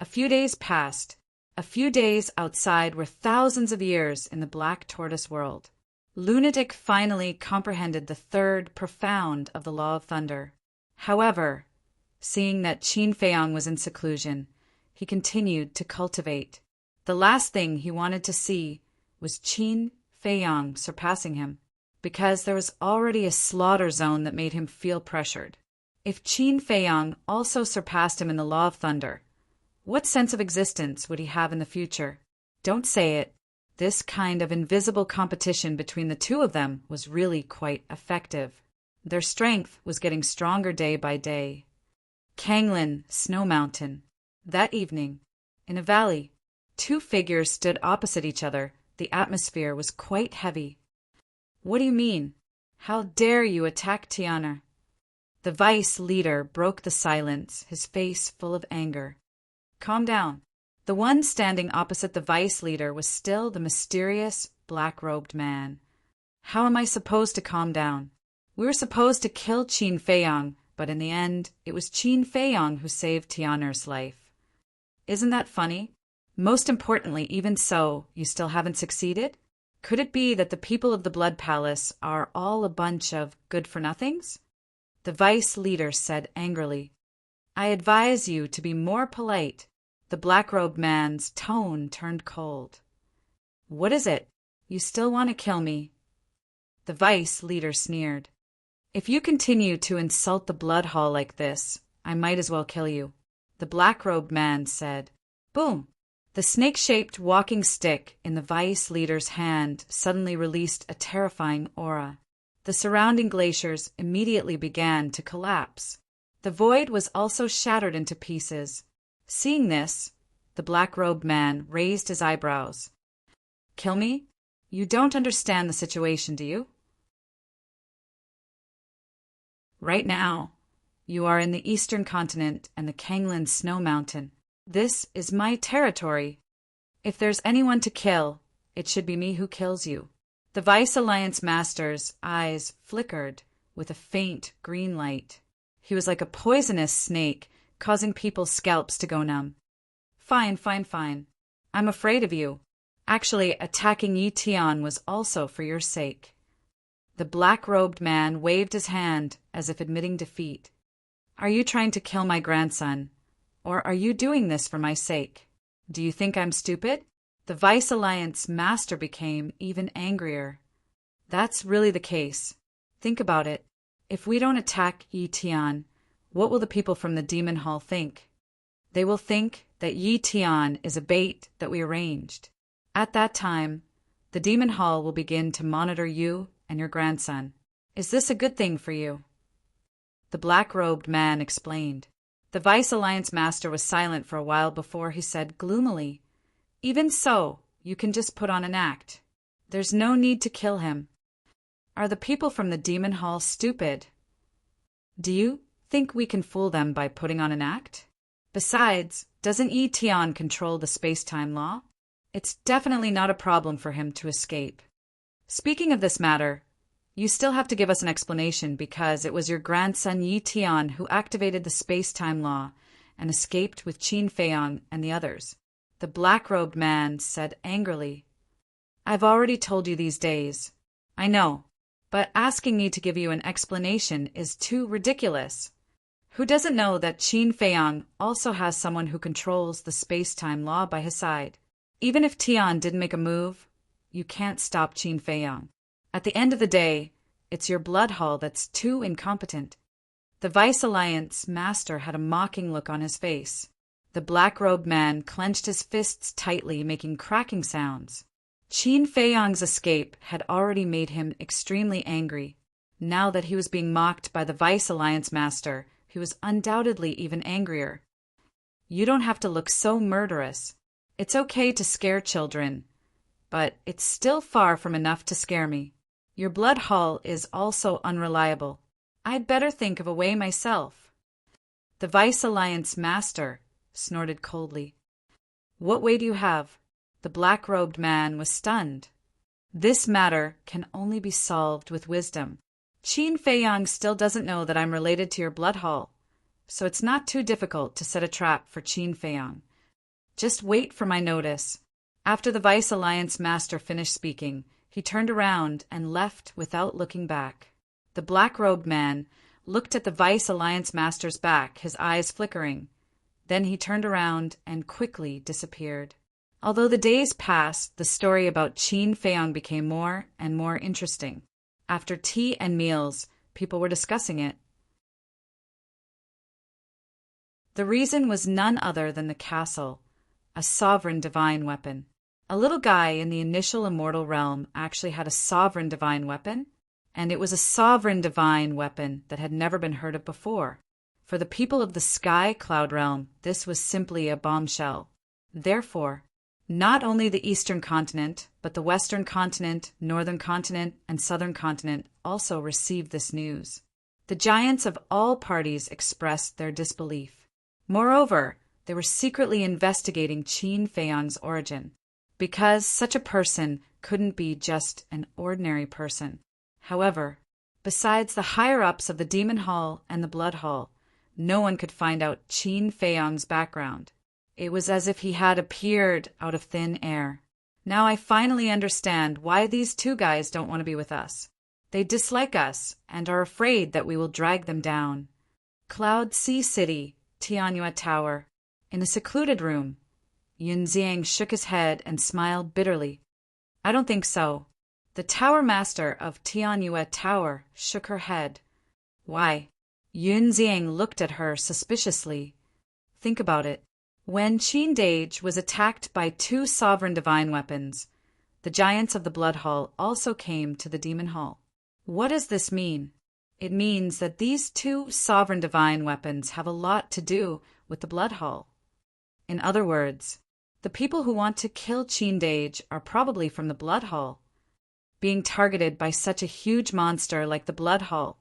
A few days passed. A few days outside were thousands of years in the Black Tortoise world. Lunatic finally comprehended the third profound of the Law of Thunder. However, seeing that Qin Feiyang was in seclusion, he continued to cultivate. The last thing he wanted to see was Qin Feiyang surpassing him, because there was already a slaughter zone that made him feel pressured. If Qin Feiyang also surpassed him in the Law of Thunder, what sense of existence would he have in the future? Don't say it. This kind of invisible competition between the two of them was really quite effective. Their strength was getting stronger day by day. Kanglin, Snow Mountain. That evening, in a valley, two figures stood opposite each other. The atmosphere was quite heavy. What do you mean? How dare you attack Tiana? The vice leader broke the silence, his face full of anger. Calm down. The one standing opposite the vice leader was still the mysterious, black-robed man. How am I supposed to calm down? We were supposed to kill Qin Feiyang, but in the end, it was Qin Feiyang who saved Tianer's life. Isn't that funny? Most importantly, even so, you still haven't succeeded? Could it be that the people of the Blood Palace are all a bunch of good-for-nothings? The vice leader said angrily. I advise you to be more polite. The black-robed man's tone turned cold. What is it? You still want to kill me? The vice leader sneered. If you continue to insult the blood hall like this, I might as well kill you. The black-robed man said. Boom! The snake-shaped walking stick in the vice leader's hand suddenly released a terrifying aura. The surrounding glaciers immediately began to collapse. The void was also shattered into pieces. Seeing this, the black-robed man raised his eyebrows. Kill me? You don't understand the situation, do you? Right now, you are in the eastern continent and the Kanglin Snow Mountain. This is my territory. If there's anyone to kill, it should be me who kills you. The Vice Alliance Master's eyes flickered with a faint green light. He was like a poisonous snake, causing people's scalps to go numb. Fine. I'm afraid of you. Actually, attacking Yi Tian was also for your sake. The black-robed man waved his hand as if admitting defeat. Are you trying to kill my grandson? Or are you doing this for my sake? Do you think I'm stupid? The Vice Alliance Master became even angrier. That's really the case. Think about it. If we don't attack Yi Tian, what will the people from the Demon Hall think? They will think that Yi Tian is a bait that we arranged. At that time, the Demon Hall will begin to monitor you and your grandson. Is this a good thing for you? The black-robed man explained. The Vice Alliance Master was silent for a while before he said gloomily, Even so, you can just put on an act. There's no need to kill him. Are the people from the Demon Hall stupid? Do you think we can fool them by putting on an act? Besides, doesn't Yi Tian control the space-time law? It's definitely not a problem for him to escape. Speaking of this matter, you still have to give us an explanation because it was your grandson Yi Tian who activated the space-time law and escaped with Qin Feiyang and the others. The black-robed man said angrily. I've already told you these days. I know, but asking me to give you an explanation is too ridiculous. Who doesn't know that Qin Feiyang also has someone who controls the space-time law by his side? Even if Tian didn't make a move, you can't stop Qin Feiyang. At the end of the day, it's your blood hall that's too incompetent. The Vice Alliance master had a mocking look on his face. The black-robed man clenched his fists tightly, making cracking sounds. Qin Feiyang's escape had already made him extremely angry. Now that he was being mocked by the Vice Alliance master, he was undoubtedly even angrier. You don't have to look so murderous. It's okay to scare children, but it's still far from enough to scare me. Your blood hall is also unreliable. I'd better think of a way myself. The Vice Alliance master snorted coldly. What way do you have? The black-robed man was stunned. This matter can only be solved with wisdom. Qin Feiyang still doesn't know that I'm related to your blood hall, so it's not too difficult to set a trap for Qin Feiyang. Just wait for my notice. After the Vice Alliance master finished speaking, he turned around and left without looking back. The black-robed man looked at the Vice Alliance master's back, his eyes flickering. Then he turned around and quickly disappeared. Although the days passed, the story about Qin Feiyang became more and more interesting. After tea and meals, people were discussing it. The reason was none other than the castle, a sovereign divine weapon. A little guy in the initial immortal realm actually had a sovereign divine weapon, and it was a sovereign divine weapon that had never been heard of before. For the people of the Sky Cloud realm, this was simply a bombshell. Therefore, not only the Eastern continent, but the Western continent, Northern continent, and Southern continent also received this news. The giants of all parties expressed their disbelief. Moreover, they were secretly investigating Qin Feiyang's origin, because such a person couldn't be just an ordinary person. However, besides the higher-ups of the Demon Hall and the Blood Hall, no one could find out Qin Feiyang's background. It was as if he had appeared out of thin air. Now I finally understand why these two guys don't want to be with us. They dislike us and are afraid that we will drag them down. Cloud Sea City, Tianyue Tower. In a secluded room, Yunxiang shook his head and smiled bitterly. I don't think so. The tower master of Tianyue Tower shook her head. Why? Yunxiang looked at her suspiciously. Think about it. When Qin Dage was attacked by two sovereign divine weapons, the giants of the Blood Hall also came to the Demon Hall. What does this mean? It means that these two sovereign divine weapons have a lot to do with the Blood Hall. In other words, the people who want to kill Qin Dage are probably from the Blood Hall. Being targeted by such a huge monster like the Blood Hall,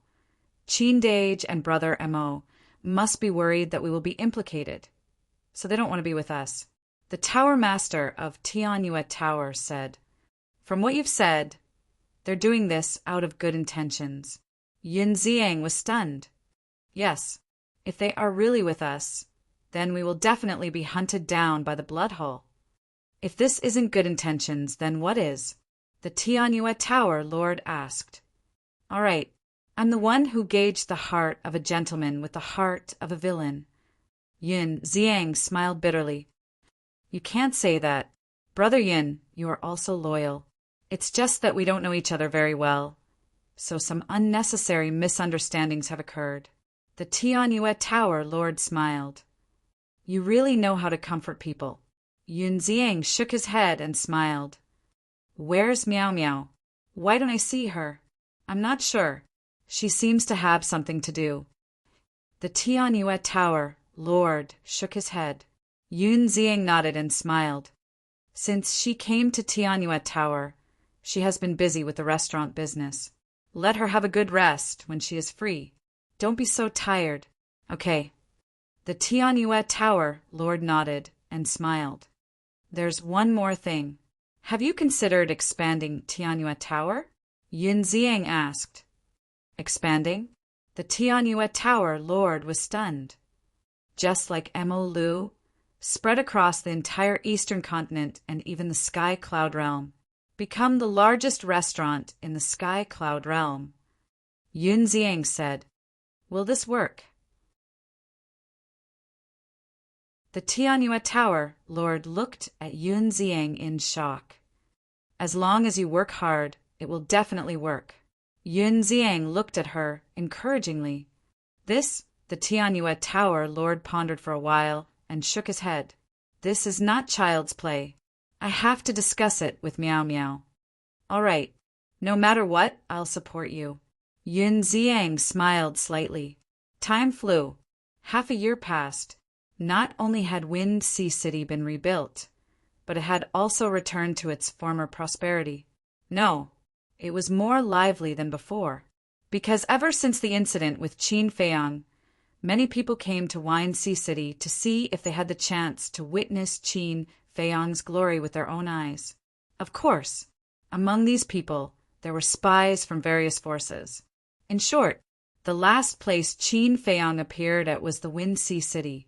Qin Dage and Brother Mo must be worried that we will be implicated, so they don't want to be with us. The Tower Master of Tianyue Tower said, From what you've said, they're doing this out of good intentions. Yunxiang was stunned. Yes, if they are really with us, then we will definitely be hunted down by the Blood Hall. If this isn't good intentions, then what is? The Tianyue Tower Lord asked. All right, I'm the one who gauged the heart of a gentleman with the heart of a villain. Yunxiang smiled bitterly. You can't say that. Brother Yin, you are also loyal. It's just that we don't know each other very well, so some unnecessary misunderstandings have occurred. The Tianyue Tower Lord smiled. You really know how to comfort people. Yunxiang shook his head and smiled. Where's Meow Meow? Why don't I see her? I'm not sure. She seems to have something to do. The Tianyue Tower Lord shook his head. Yunxiang nodded and smiled. Since she came to Tianyue Tower, she has been busy with the restaurant business. Let her have a good rest when she is free. Don't be so tired. Okay. The Tianyue Tower Lord nodded and smiled. There's one more thing. Have you considered expanding Tianyue Tower? Yunxiang asked. Expanding? The Tianyue Tower Lord was stunned. Just like Mo Lu, spread across the entire Eastern continent and even the Sky Cloud realm. Become the largest restaurant in the Sky Cloud realm. Yunxiang said, Will this work? The Tianyue Tower Lord looked at Yun Ziang in shock. As long as you work hard, it will definitely work. Yun Ziang looked at her encouragingly. The Tianyue Tower Lord pondered for a while and shook his head. This is not child's play. I have to discuss it with Meow Meow. All right. No matter what, I'll support you. Yun Ziang smiled slightly. Time flew. Half a year passed. Not only had Wind Sea City been rebuilt, but it had also returned to its former prosperity. No, it was more lively than before, because ever since the incident with Qin Feiyang, many people came to Wind Sea City to see if they had the chance to witness Qin Feiyang's glory with their own eyes. Of course, among these people, there were spies from various forces. In short, the last place Qin Feiyang appeared at was the Wind Sea City,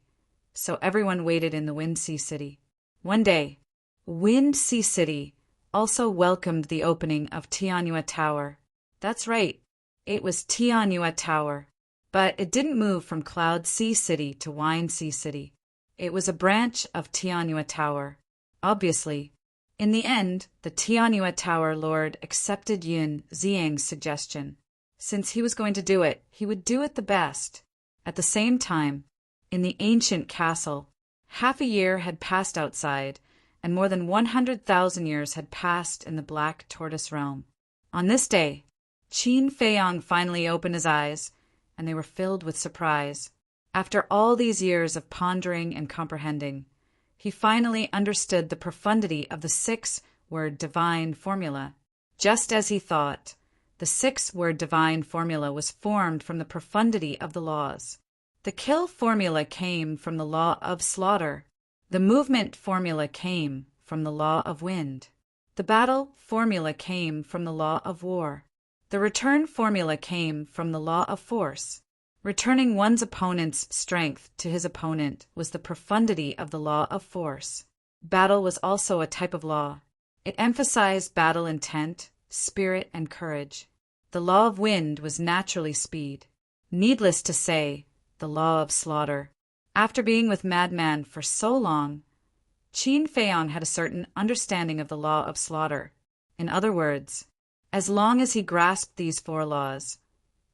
so everyone waited in the Wind Sea City. One day, Wind Sea City also welcomed the opening of Tianyue Tower. That's right, it was Tianyue Tower, but it didn't move from Cloud Sea City to Wind Sea City. It was a branch of Tianyue Tower. Obviously, in the end, the Tianyue Tower Lord accepted Yun Ziang's suggestion. Since he was going to do it, he would do it the best. At the same time, in the ancient castle, half a year had passed outside, and more than 100,000 years had passed in the Black Tortoise realm. On this day, Qin Feiyang finally opened his eyes, and they were filled with surprise. After all these years of pondering and comprehending, he finally understood the profundity of the 6-word divine formula. Just as he thought, the 6-word divine formula was formed from the profundity of the laws. The kill formula came from the law of slaughter. The movement formula came from the law of wind. The battle formula came from the law of war. The return formula came from the law of force. Returning one's opponent's strength to his opponent was the profundity of the law of force. Battle was also a type of law. It emphasized battle intent, spirit, and courage. The law of wind was naturally speed. Needless to say, the law of slaughter. After being with Madman for so long, Qin Feiyang had a certain understanding of the law of slaughter. In other words, as long as he grasped these 4 laws,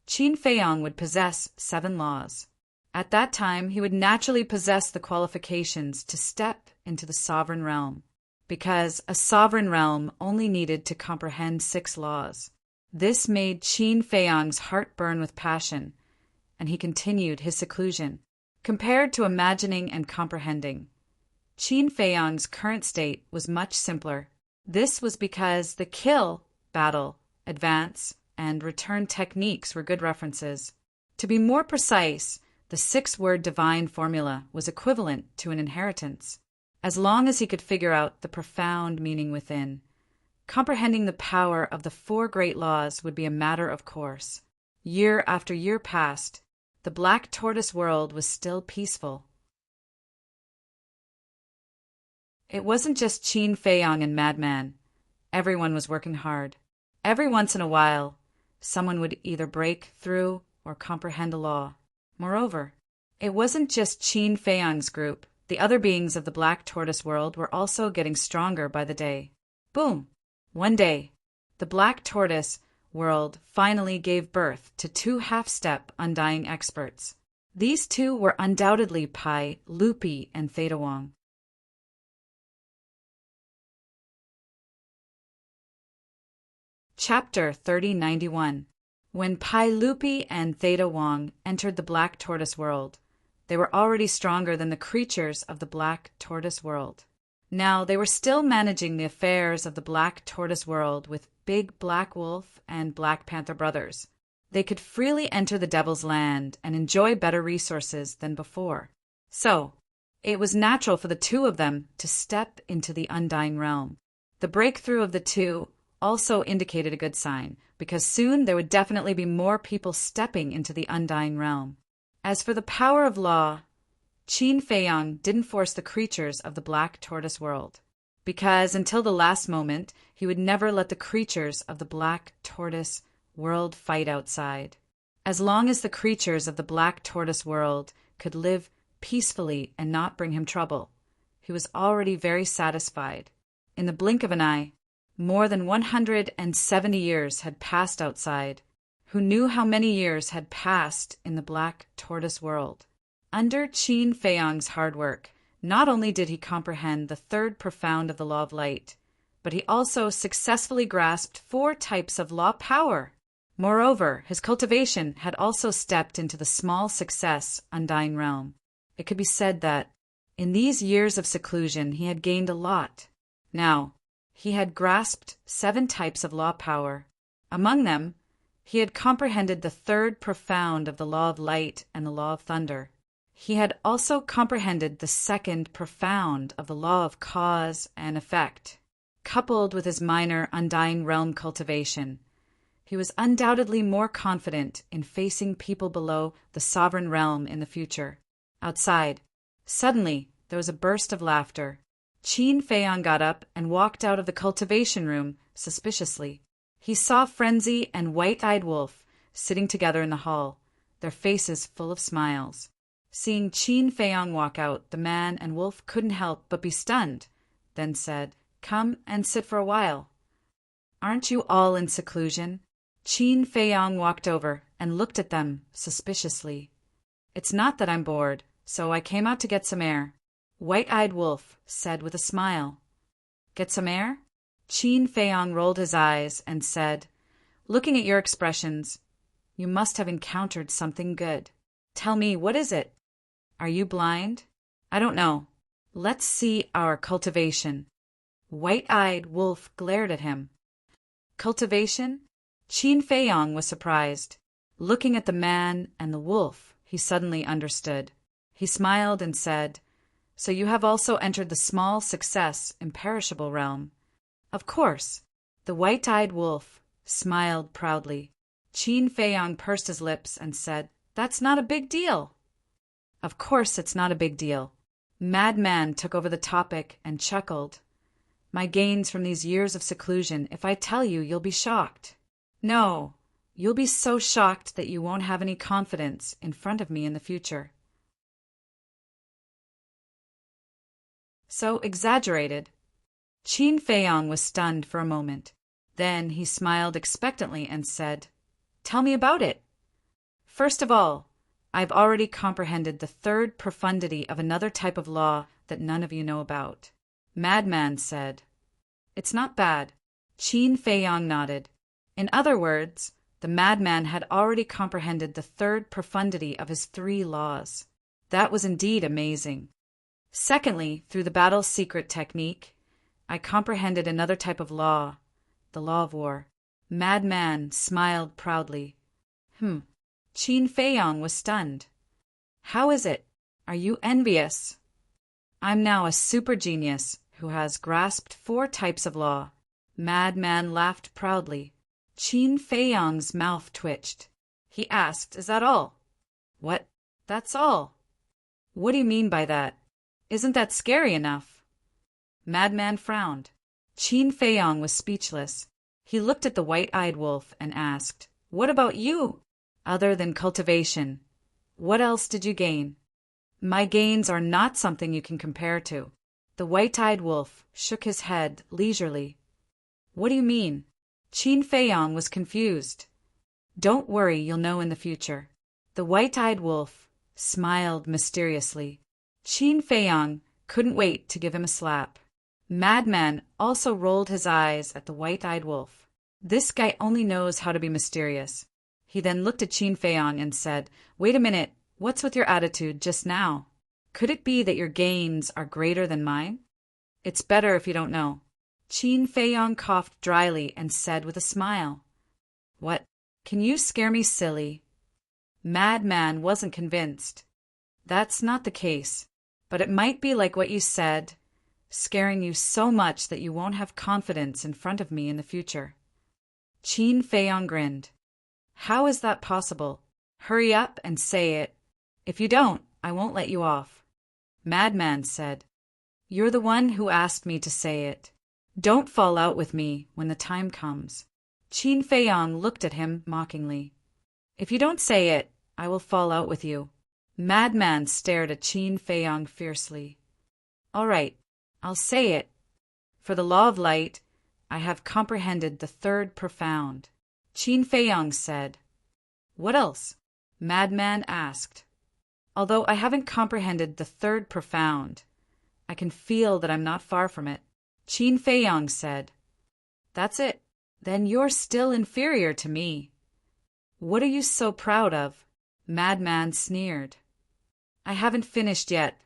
Qin Feiyang would possess 7 laws. At that time, he would naturally possess the qualifications to step into the sovereign realm, because a sovereign realm only needed to comprehend 6 laws. This made Qin Feiyang's heart burn with passion, and he continued his seclusion. Compared to imagining and comprehending, Qin Feiyang's current state was much simpler. This was because the kill, battle, advance, and return techniques were good references. To be more precise, the 6-word divine formula was equivalent to an inheritance. As long as he could figure out the profound meaning within, comprehending the power of the 4 great laws would be a matter of course. Year after year passed. The Black Tortoise world was still peaceful. It wasn't just Qin Feiyang and Madman. Everyone was working hard. Every once in a while, someone would either break through or comprehend a law. Moreover, it wasn't just Qin Feiyang's group. The other beings of the Black Tortoise world were also getting stronger by the day. Boom! One day, the Black Tortoise world finally gave birth to 2 half-step undying experts. These 2 were undoubtedly Pai Lupi and Theta Wong. Chapter 3091. When Pai Lupi and Theta Wong entered the Black Tortoise world, they were already stronger than the creatures of the Black Tortoise world. Now they were still managing the affairs of the Black Tortoise world with Big Black Wolf and Black Panther brothers. They could freely enter the Devil's Land and enjoy better resources than before. So, it was natural for the 2 of them to step into the Undying Realm. The breakthrough of the 2 also indicated a good sign, because soon there would definitely be more people stepping into the Undying Realm. As for the power of law, Qin Feiyang didn't force the creatures of the Black Tortoise world, because until the last moment, he would never let the creatures of the Black Tortoise world fight outside. As long as the creatures of the Black Tortoise world could live peacefully and not bring him trouble. He was already very satisfied. In the blink of an eye, more than 170 years had passed outside. Who knew how many years had passed in the black tortoise world? Under Qin Feiyang's hard work, not only did he comprehend the third profound of the law of light, but he also successfully grasped 4 types of law power. Moreover, his cultivation had also stepped into the small success undying realm. It could be said that, in these years of seclusion, he had gained a lot. Now, he had grasped 7 types of law power. Among them, he had comprehended the third profound of the law of light and the law of thunder. He had also comprehended the second profound of the law of cause and effect. Coupled with his minor undying realm cultivation, he was undoubtedly more confident in facing people below the sovereign realm in the future. Outside, suddenly, there was a burst of laughter. Qin Feiyang got up and walked out of the cultivation room suspiciously. He saw Frenzy and White-Eyed Wolf sitting together in the hall, their faces full of smiles. Seeing Qin Feiyang walk out, the man and wolf couldn't help but be stunned, then said, "Come and sit for a while." "Aren't you all in seclusion?" Qin Feiyang walked over and looked at them suspiciously. "It's not that I'm bored, so I came out to get some air," White-Eyed Wolf said with a smile. "Get some air?" Qin Feiyang rolled his eyes and said, "Looking at your expressions, you must have encountered something good. Tell me, what is it? Are you blind?" "I don't know. Let's see our cultivation." White-Eyed Wolf glared at him. "Cultivation?" Qin Feiyang was surprised. Looking at the man and the wolf, he suddenly understood. He smiled and said, "So you have also entered the small success, imperishable realm." "Of course." The White-Eyed Wolf smiled proudly. Qin Feiyang pursed his lips and said, "That's not a big deal." "Of course it's not a big deal." Madman took over the topic and chuckled. "My gains from these years of seclusion, if I tell you, you'll be shocked." "No, you'll be so shocked that you won't have any confidence in front of me in the future." "So exaggerated." Qin Feiyang was stunned for a moment. Then he smiled expectantly and said, "Tell me about it." "First of all, I've already comprehended the third profundity of another type of law that none of you know about." Madman said, "It's not bad." Qin Feiyang nodded. In other words, the madman had already comprehended the third profundity of his 3 laws. That was indeed amazing. Secondly, through the battle's secret technique, I comprehended another type of law, the law of war. Madman smiled proudly. Qin Feiyang was stunned. "How is it? Are you envious?" "I'm now a super genius who has grasped 4 types of law." Madman laughed proudly. Qin Feiyang's mouth twitched. He asked, "Is that all?" "What? That's all?" "What do you mean by that? Isn't that scary enough?" Madman frowned. Qin Feiyang was speechless. He looked at the White-Eyed Wolf and asked, "What about you? Other than cultivation, what else did you gain?" "My gains are not something you can compare to." The White-Eyed Wolf shook his head leisurely. "What do you mean?" Qin Feiyang was confused. "Don't worry, you'll know in the future." The White-Eyed Wolf smiled mysteriously. Qin Feiyang couldn't wait to give him a slap. Madman also rolled his eyes at the White-Eyed Wolf. This guy only knows how to be mysterious. He then looked at Qin Feiyang and said, "Wait a minute, what's with your attitude just now? Could it be that your gains are greater than mine?" "It's better if you don't know." Qin Feiyang coughed dryly and said with a smile, "What? Can you scare me silly?" Madman wasn't convinced. "That's not the case, but it might be like what you said, scaring you so much that you won't have confidence in front of me in the future." Qin Feiyang grinned. "How is that possible? Hurry up and say it. If you don't, I won't let you off." Madman said, "You're the one who asked me to say it. Don't fall out with me when the time comes." Qin Feiyang looked at him mockingly. "If you don't say it, I will fall out with you." Madman stared at Qin Feiyang fiercely. All right, I'll say it. For the law of light, I have comprehended the third profound. Qin Feiyang said. What else? Madman asked. Although I haven't comprehended the third profound, I can feel that I'm not far from it. Qin Feiyang said. That's it. Then you're still inferior to me. What are you so proud of? Madman sneered. I haven't finished yet.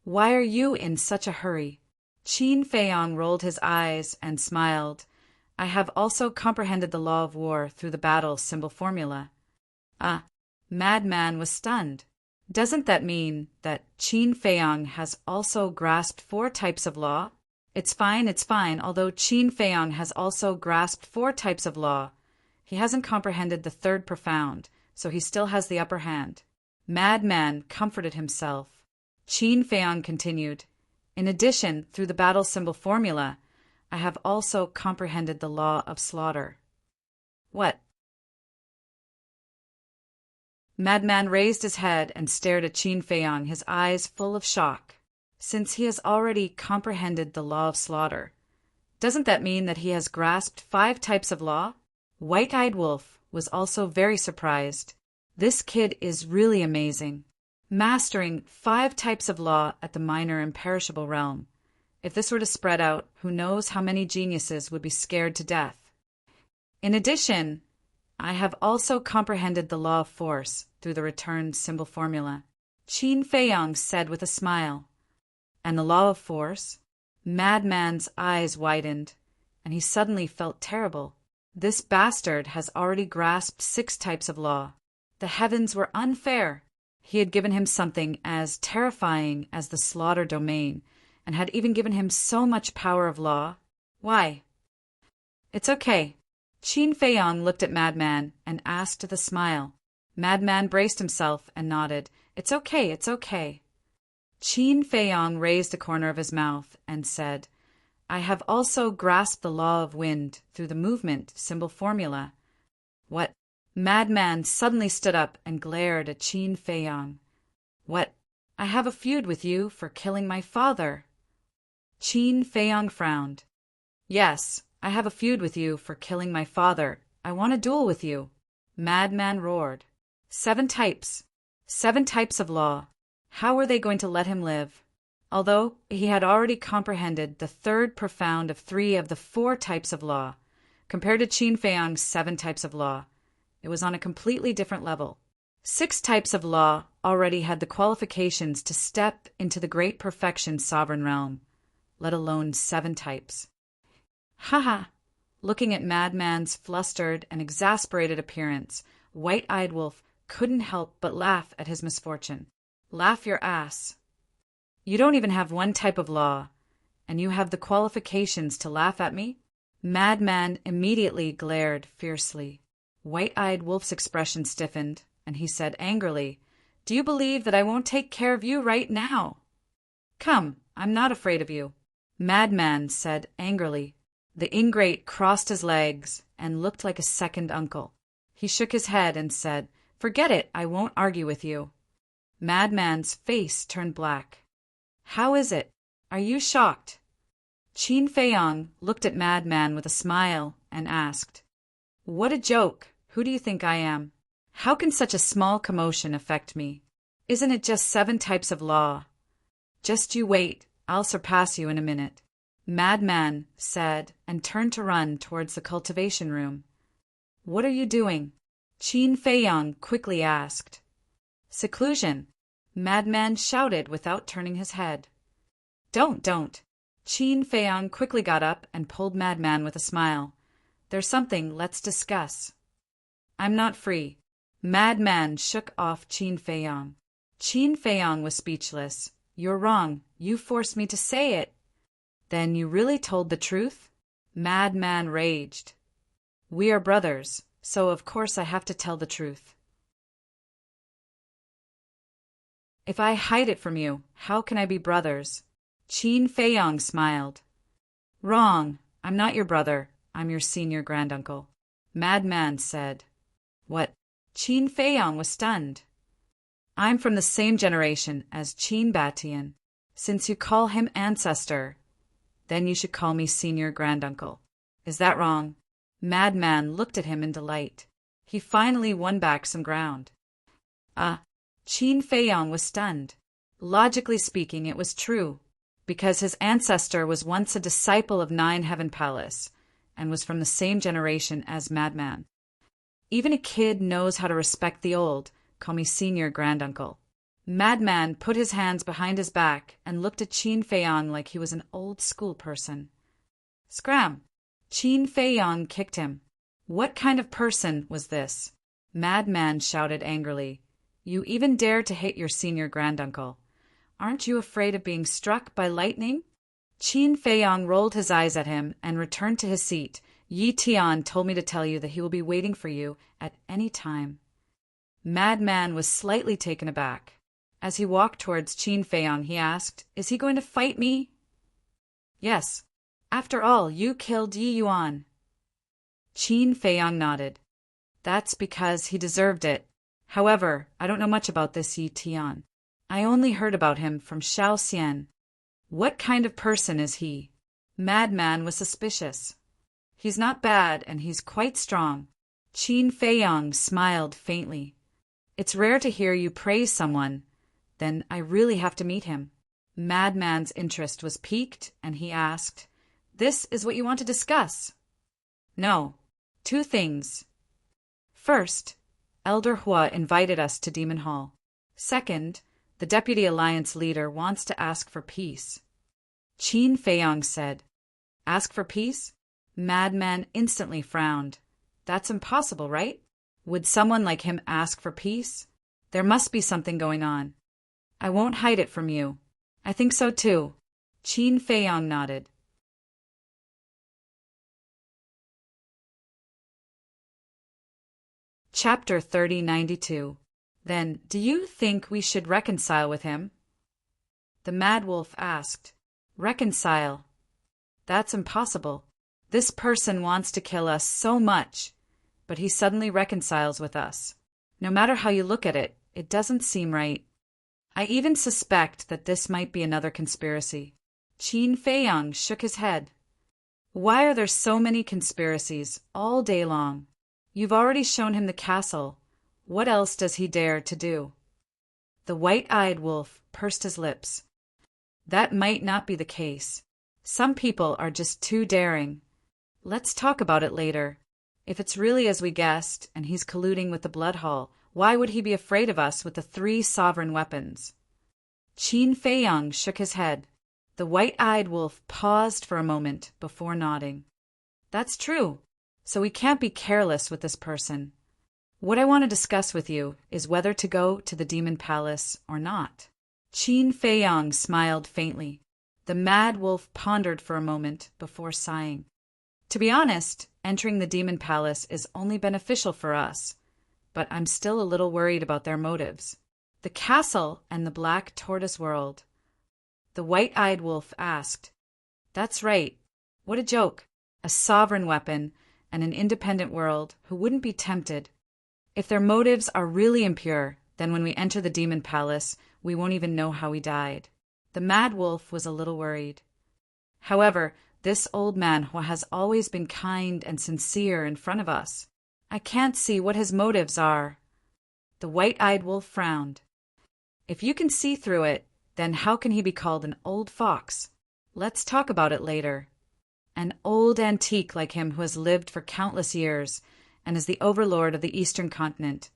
Why are you in such a hurry? Qin Feiyang rolled his eyes and smiled. I have also comprehended the law of war through the battle symbol formula. Ah, Madman was stunned. Doesn't that mean that Qin Feiyang has also grasped 4 types of law? It's fine, although Qin Feiyang has also grasped 4 types of law. He hasn't comprehended the third profound, so he still has the upper hand. Madman comforted himself. Qin Feiyang continued, in addition, through the battle symbol formula, I have also comprehended the law of slaughter. What? Madman raised his head and stared at Qin Feiyang, his eyes full of shock. Since he has already comprehended the law of slaughter, doesn't that mean that he has grasped 5 types of law? White-Eyed Wolf was also very surprised. This kid is really amazing. Mastering 5 types of law at the minor imperishable realm. If this were to spread out, who knows how many geniuses would be scared to death. In addition, I have also comprehended the law of force through the returned symbol formula. Qin Feiyang said with a smile. And the law of force? Madman's eyes widened, and he suddenly felt terrible. This bastard has already grasped 6 types of law. The heavens were unfair. He had given him something as terrifying as the slaughter domain, and had even given him so much power of law. Why? It's okay. Qin Feiyang looked at Madman and asked with a smile. Madman braced himself and nodded. It's okay, it's okay. Qin Feiyang raised a corner of his mouth and said, I have also grasped the law of wind through the movement symbol formula. What? Madman suddenly stood up and glared at Qin Feiyang. What? I have a feud with you for killing my father. Qin Feiyang frowned. Yes, I have a feud with you for killing my father. I want a duel with you. Madman roared. 7 types. 7 types of law. How were they going to let him live? Although he had already comprehended the third profound of 3 of the 4 types of law, compared to Qin Feiyang's 7 types of law, it was on a completely different level. 6 types of law already had the qualifications to step into the great perfection sovereign realm, let alone 7 types. Haha! Looking at Madman's flustered and exasperated appearance, White-Eyed Wolf couldn't help but laugh at his misfortune. Laugh your ass. You don't even have 1 type of law, and you have the qualifications to laugh at me? Madman immediately glared fiercely. White-Eyed Wolf's expression stiffened, and he said angrily, Do you believe that I won't take care of you right now? Come, I'm not afraid of you. Madman said angrily. The ingrate crossed his legs and looked like a second uncle. He shook his head and said, Forget it, I won't argue with you. Madman's face turned black. How is it? Are you shocked? Qin Feiyang looked at Madman with a smile and asked, What a joke! Who do you think I am? How can such a small commotion affect me? Isn't it just 7 types of law? Just you wait, I'll surpass you in a minute. Madman said and turned to run towards the cultivation room. What are you doing? Qin Feiyang quickly asked. Seclusion, Madman shouted without turning his head. Don't. Qin Feiyang quickly got up and pulled Madman with a smile. There's something, let's discuss. I'm not free. Madman shook off Qin Feiyang. Qin Feiyang was speechless. You're wrong. You forced me to say it. Then you really told the truth? Madman raged. We are brothers, so of course I have to tell the truth. If I hide it from you, how can I be brothers? Qin Feiyang smiled. Wrong. I'm not your brother. I'm your senior granduncle. Madman said. What? Qin Feiyang was stunned. I'm from the same generation as Unbeaten. Since you call him ancestor, then you should call me senior granduncle. Is that wrong? Madman looked at him in delight. He finally won back some ground. Qin Feiyong was stunned. Logically speaking, it was true, because his ancestor was once a disciple of Nine Heaven Palace and was from the same generation as Madman. Even a kid knows how to respect the old. Call me senior granduncle. Madman put his hands behind his back and looked at Qin Feiyong like he was an old school person. Scram! Qin Feiyong kicked him. What kind of person was this? Madman shouted angrily. You even dare to hit your senior granduncle. Aren't you afraid of being struck by lightning? Qin Feiyong rolled his eyes at him and returned to his seat. Yi Tian told me to tell you that he will be waiting for you at any time. Madman was slightly taken aback. As he walked towards Qin Feiyong, he asked, Is he going to fight me? Yes. After all, you killed Yi Yuan. Qin Feiyong nodded. That's because he deserved it. However, I don't know much about this Yi Tian. I only heard about him from Xiao Xian. What kind of person is he? Madman was suspicious. He's not bad, and he's quite strong. Qin Feiyong smiled faintly. It's rare to hear you praise someone. Then I really have to meet him. Madman's interest was piqued, and he asked, This is what you want to discuss? No. 2 things. First, Elder Hua invited us to Demon Hall. Second, the Deputy Alliance leader wants to ask for peace. Qin Feiyong said, Ask for peace? Madman instantly frowned. That's impossible, right? Would someone like him ask for peace? There must be something going on. I won't hide it from you. I think so too. Qin Feiyong nodded. Chapter 3092. Then, do you think we should reconcile with him? The Mad Wolf asked. Reconcile? That's impossible. This person wants to kill us so much, but he suddenly reconciles with us. No matter how you look at it, it doesn't seem right. I even suspect that this might be another conspiracy. Qin Feiyong shook his head. Why are there so many conspiracies all day long? You've already shown him the castle. What else does he dare to do? The white-eyed wolf pursed his lips. That might not be the case. Some people are just too daring. Let's talk about it later. If it's really as we guessed, and he's colluding with the Blood Hall, why would he be afraid of us with the 3 sovereign weapons? Qin Feiyong shook his head. The white-eyed wolf paused for a moment before nodding. That's true. So we can't be careless with this person. What I want to discuss with you is whether to go to the Demon Palace or not. Qin Feiyong smiled faintly. The Mad Wolf pondered for a moment before sighing. To be honest, entering the Demon Palace is only beneficial for us, but I'm still a little worried about their motives. The castle and the Black Tortoise world. The white-eyed wolf asked. That's right. What a joke. A sovereign weapon and an independent world who wouldn't be tempted. If their motives are really impure, then when we enter the Demon Palace, we won't even know how we died. The Mad Wolf was a little worried. However, this old man who has always been kind and sincere in front of us, I can't see what his motives are. The white-eyed wolf frowned. If you can see through it, then how can he be called an old fox? Let's talk about it later. An old antique like him who has lived for countless years and is the overlord of the Eastern continent.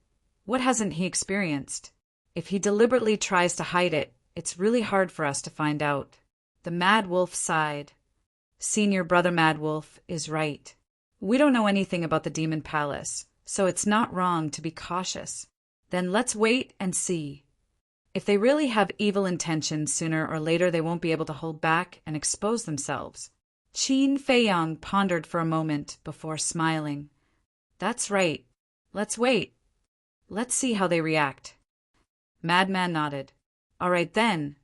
What hasn't he experienced? If he deliberately tries to hide it, it's really hard for us to find out. The Mad Wolf sighed. Senior Brother Mad Wolf is right. We don't know anything about the Demon Palace, so it's not wrong to be cautious. Then let's wait and see. If they really have evil intentions, sooner or later they won't be able to hold back and expose themselves. Qin Feiyong pondered for a moment before smiling. That's right. Let's wait. Let's see how they react. Madman nodded. All right then.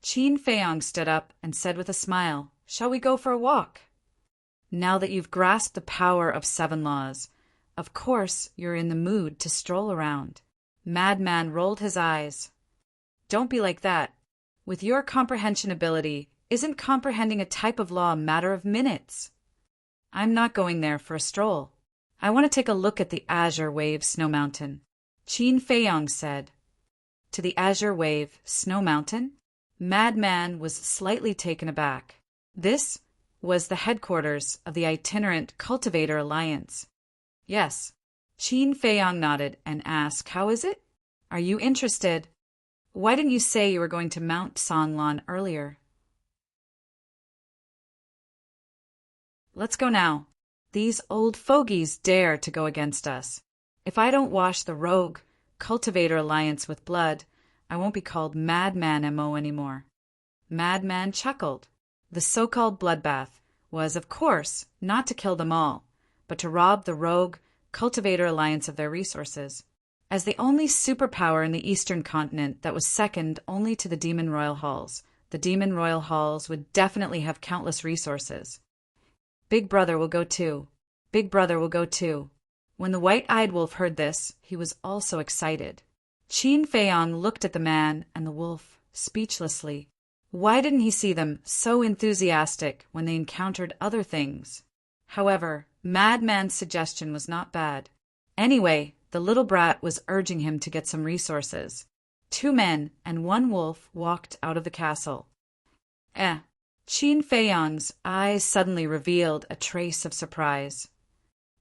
Qin Feiyong stood up and said with a smile, Shall we go for a walk? Now that you've grasped the power of 7 laws, of course you're in the mood to stroll around. Madman rolled his eyes. Don't be like that. With your comprehension ability, isn't comprehending a type of law a matter of minutes? I'm not going there for a stroll. I want to take a look at the azure wave snow mountain, Qin Feiyong said. To the azure wave snow mountain? Madman was slightly taken aback. This was the headquarters of the itinerant Cultivator Alliance. Yes. Qin Feiyong nodded and asked, how is it? Are you interested? Why didn't you say you were going to Mount Songlan earlier? Let's go now. These old fogies dare to go against us. If I don't wash the rogue Cultivator Alliance with blood, I won't be called Madman MO anymore. Madman chuckled. The so-called bloodbath was, of course, not to kill them all, but to rob the rogue Cultivator Alliance of their resources. As the only superpower in the Eastern continent that was second only to the Demon Royal Halls, the Demon Royal Halls would definitely have countless resources. Big Brother will go too. Big Brother will go too. When the white-eyed wolf heard this, he was also excited. Qin Feiyong looked at the man and the wolf speechlessly. Why didn't he see them so enthusiastic when they encountered other things? However, Madman's suggestion was not bad. Anyway, the little brat was urging him to get some resources. 2 men and 1 wolf walked out of the castle. Qin Feiyong's eyes suddenly revealed a trace of surprise.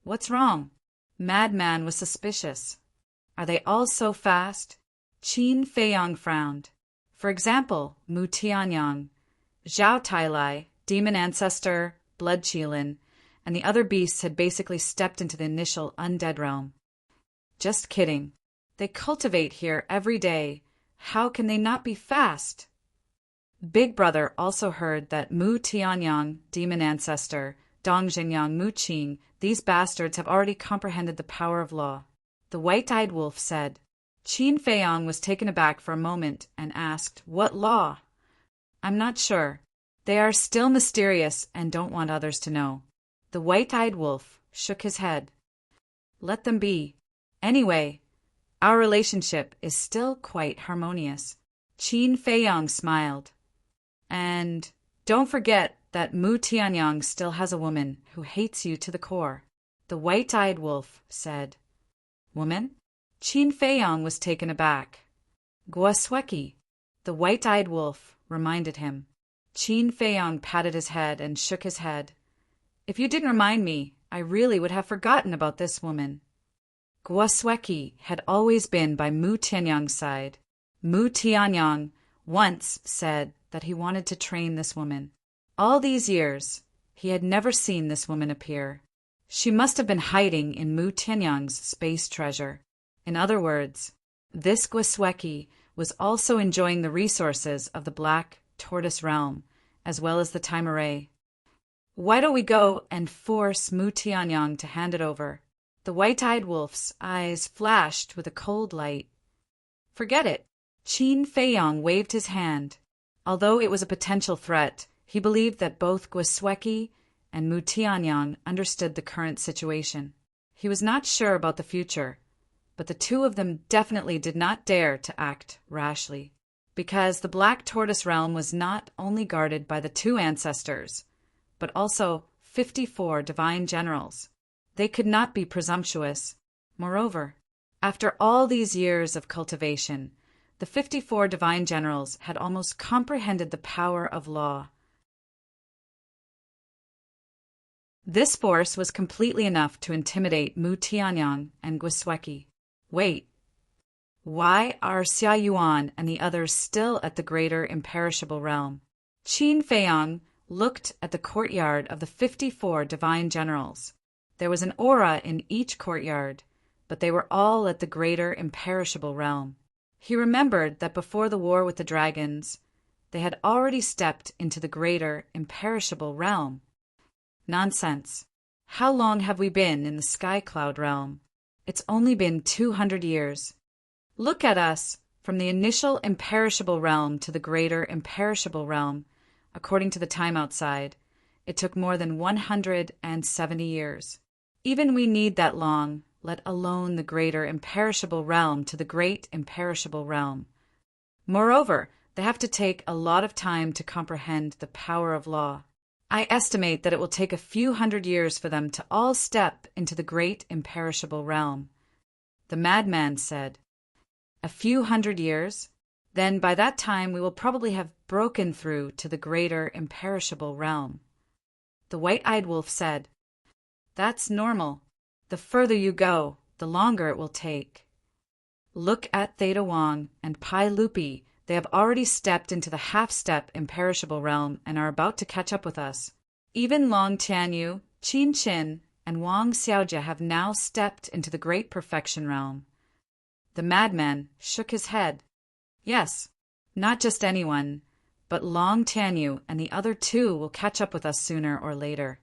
What's wrong? Madman was suspicious. Are they all so fast? Qin Feiyong frowned. For example, Mu Tianyang, Zhao Tailai, Demon Ancestor, Blood Qilin, and the other beasts had basically stepped into the initial undead realm. Just kidding. They cultivate here every day. How can they not be fast? Big Brother also heard that Mu Tianyang, Demon Ancestor, Dong Zhengyang Mu Qing, these bastards have already comprehended the power of law. The white-eyed wolf said. Qin Feiyong was taken aback for a moment and asked, what law? I'm not sure. They are still mysterious and don't want others to know. The white-eyed wolf shook his head. Let them be. Anyway, our relationship is still quite harmonious. Qin Feiyong smiled. And don't forget that Mu Tianyang still has a woman who hates you to the core. The white-eyed wolf said. Woman? Qin Feiyong was taken aback. Guasweki, the white-eyed wolf, reminded him. Qin Feiyong patted his head and shook his head. If you didn't remind me, I really would have forgotten about this woman. Guasweki had always been by Mu Tianyang's side. Mu Tianyang once said that he wanted to train this woman. All these years, he had never seen this woman appear. She must have been hiding in Mu Tianyang's space treasure. In other words, this Guasweki was also enjoying the resources of the Black Tortoise Realm, as well as the Time Array. Why don't we go and force Mu Tianyang to hand it over? The white-eyed wolf's eyes flashed with a cold light. Forget it. Qin Feiyong waved his hand. Although it was a potential threat, he believed that both Guasweki and Mu Tianyang understood the current situation. He was not sure about the future, but the 2 of them definitely did not dare to act rashly, because the Black Tortoise Realm was not only guarded by the 2 ancestors, but also 54 divine generals. They could not be presumptuous. Moreover, after all these years of cultivation, the 54 divine generals had almost comprehended the power of law. This force was completely enough to intimidate Mu Tianyang and Guasweki. Wait, why are Xia Yuan and the others still at the greater imperishable realm? Qin Feiyong looked at the courtyard of the 54 divine generals. There was an aura in each courtyard, but they were all at the greater imperishable realm. He remembered that before the war with the dragons, they had already stepped into the greater imperishable realm. Nonsense. How long have we been in the Sky Cloud realm? It's only been 200 years. Look at us, from the initial imperishable realm to the greater imperishable realm. According to the time outside, it took more than 170 years. Even we need that long, let alone the greater imperishable realm to the great imperishable realm. Moreover, they have to take a lot of time to comprehend the power of law. I estimate that it will take a few hundred years for them to all step into the great imperishable realm. The madman said, "A few hundred years? Then by that time we will probably have broken through to the greater imperishable realm." The white-eyed wolf said, "That's normal. The further you go, the longer it will take. Look at Theta Wong and Pai Lupi. They have already stepped into the half-step imperishable realm and are about to catch up with us. Even Long Tianyu, Qin Qin, and Wang Xiaojia have now stepped into the great perfection realm." The madman shook his head. "Yes, not just anyone, but Long Tianyu and the other two will catch up with us sooner or later.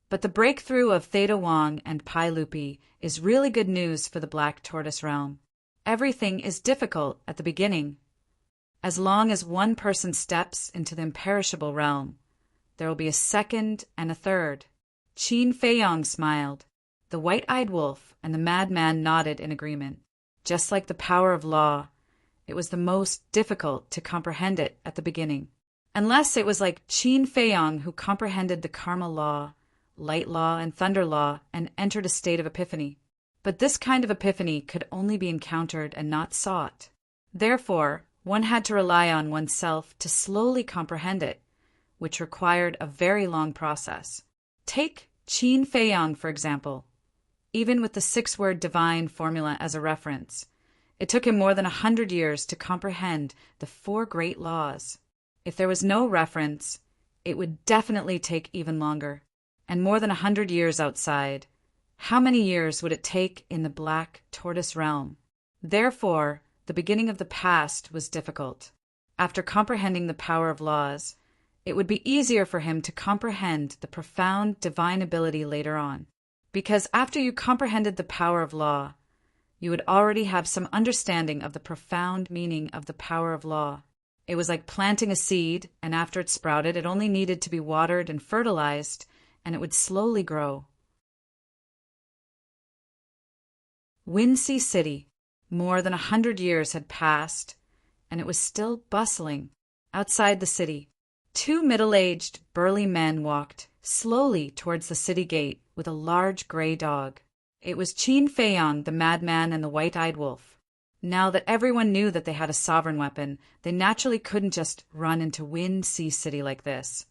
But the breakthrough of Theta Wong and Pai Lupi is really good news for the Black Tortoise realm. Everything is difficult at the beginning. As long as one person steps into the imperishable realm, there will be a second and a third." Qin Feiyong smiled. The white-eyed wolf and the madman nodded in agreement. Just like the power of law, it was the most difficult to comprehend it at the beginning. Unless it was like Qin Feiyong who comprehended the karma law, light law, and thunder law and entered a state of epiphany. But this kind of epiphany could only be encountered and not sought. Therefore, one had to rely on oneself to slowly comprehend it, which required a very long process. Take Qin Feiyong, for example. Even with the 6-word divine formula as a reference, it took him more than 100 years to comprehend the 4 great laws. If there was no reference, it would definitely take even longer. And more than 100 years outside, how many years would it take in the Black Tortoise realm? Therefore, the beginning of the past was difficult. After comprehending the power of laws, it would be easier for him to comprehend the profound divine ability later on. Because after you comprehended the power of law, you would already have some understanding of the profound meaning of the power of law. It was like planting a seed, and after it sprouted, it only needed to be watered and fertilized, and it would slowly grow. Windsea City. More than 100 years had passed, and it was still bustling. Outside the city, 2 middle-aged, burly men walked slowly towards the city gate with a large gray dog. It was Qin Feiyong, the madman, and the white-eyed wolf. Now that everyone knew that they had a sovereign weapon, they naturally couldn't just run into Windsea City like this.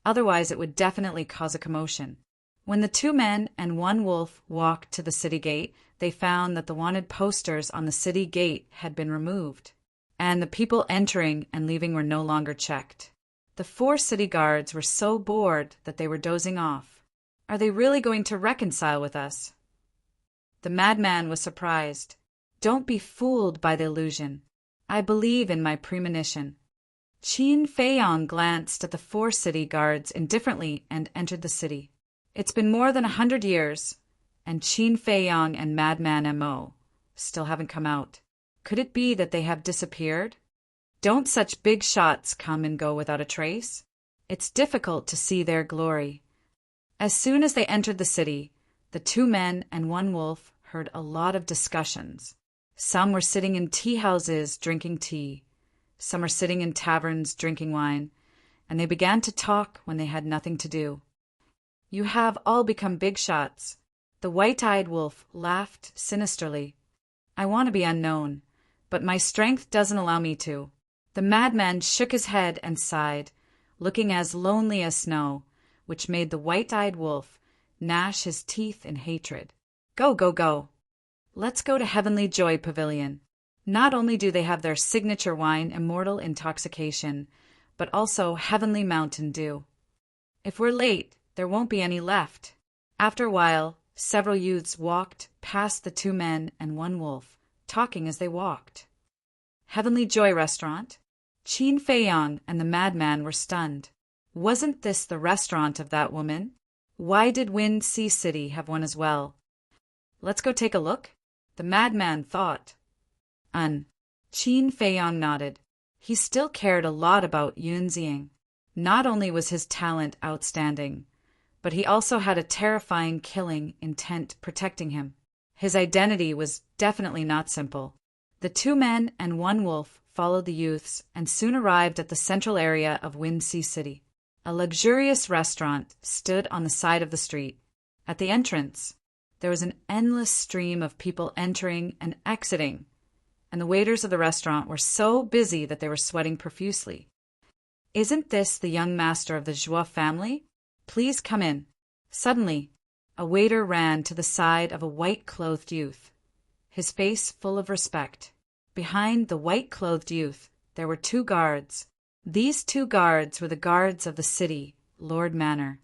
Otherwise, it would definitely cause a commotion. When the 2 men and 1 wolf walked to the city gate, they found that the wanted posters on the city gate had been removed, and the people entering and leaving were no longer checked. The 4 city guards were so bored that they were dozing off. Are they really going to reconcile with us? The madman was surprised. Don't be fooled by the illusion. I believe in my premonition. Qin Feiyong glanced at the 4 city guards indifferently and entered the city. It's been more than 100 years, and Qin Feiyong and Madman M.O. still haven't come out. Could it be that they have disappeared? Don't such big shots come and go without a trace? It's difficult to see their glory. As soon as they entered the city, the 2 men and 1 wolf heard a lot of discussions. Some were sitting in tea houses drinking tea. Some were sitting in taverns drinking wine, and they began to talk when they had nothing to do. You have all become big shots. The white-eyed wolf laughed sinisterly. I want to be unknown, but my strength doesn't allow me to. The madman shook his head and sighed, looking as lonely as snow, which made the white-eyed wolf gnash his teeth in hatred. Go, go, go. Let's go to Heavenly Joy Pavilion. Not only do they have their signature wine, Immortal Intoxication, but also Heavenly Mountain Dew. If we're late, there won't be any left. After a while, several youths walked past the 2 men and 1 wolf, talking as they walked. Heavenly Joy Restaurant. Qin Feiyong and the madman were stunned. Wasn't this the restaurant of that woman? Why did Windsea City have one as well? Let's go take a look. The madman thought. Qin Feiyong nodded. He still cared a lot about Yunxiang. Not only was his talent outstanding, but he also had a terrifying killing intent protecting him. His identity was definitely not simple. The 2 men and 1 wolf followed the youths and soon arrived at the central area of Windsea City. A luxurious restaurant stood on the side of the street. At the entrance, there was an endless stream of people entering and exiting, and the waiters of the restaurant were so busy that they were sweating profusely. "Isn't this the young master of the Joie family? Please come in." Suddenly, a waiter ran to the side of a white-clothed youth, his face full of respect. Behind the white-clothed youth, there were 2 guards. These 2 guards were the guards of the city, Lord Manor.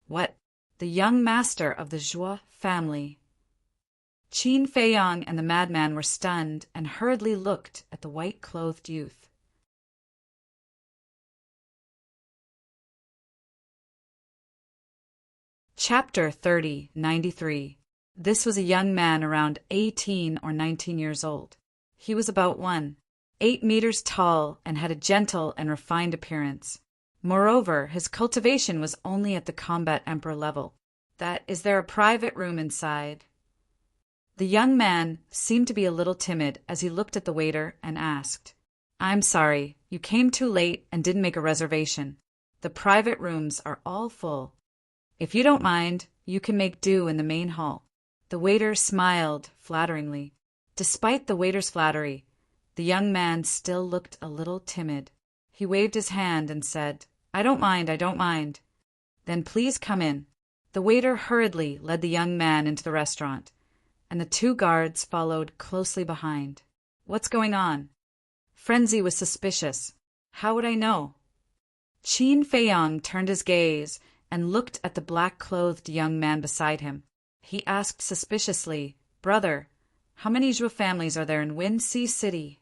What? The young master of the Joie family? Qin Feiyang and the madman were stunned and hurriedly looked at the white-clothed youth. Chapter 30:93. This was a young man around 18 or 19 years old. He was about 1.8 meters tall and had a gentle and refined appearance. Moreover, his cultivation was only at the combat emperor level. Is there a private room inside? The young man seemed to be a little timid as he looked at the waiter and asked, "I'm sorry, you came too late and didn't make a reservation. The private rooms are all full. If you don't mind, you can make do in the main hall." The waiter smiled flatteringly. Despite the waiter's flattery, the young man still looked a little timid. He waved his hand and said, I don't mind. "Then please come in." The waiter hurriedly led the young man into the restaurant, and the 2 guards followed closely behind. "What's going on?" Frenzy was suspicious. "How would I know?" Qin Feiyang turned his gaze and looked at the black-clothed young man beside him. He asked suspiciously, "Brother, how many Joie families are there in Windsea City?"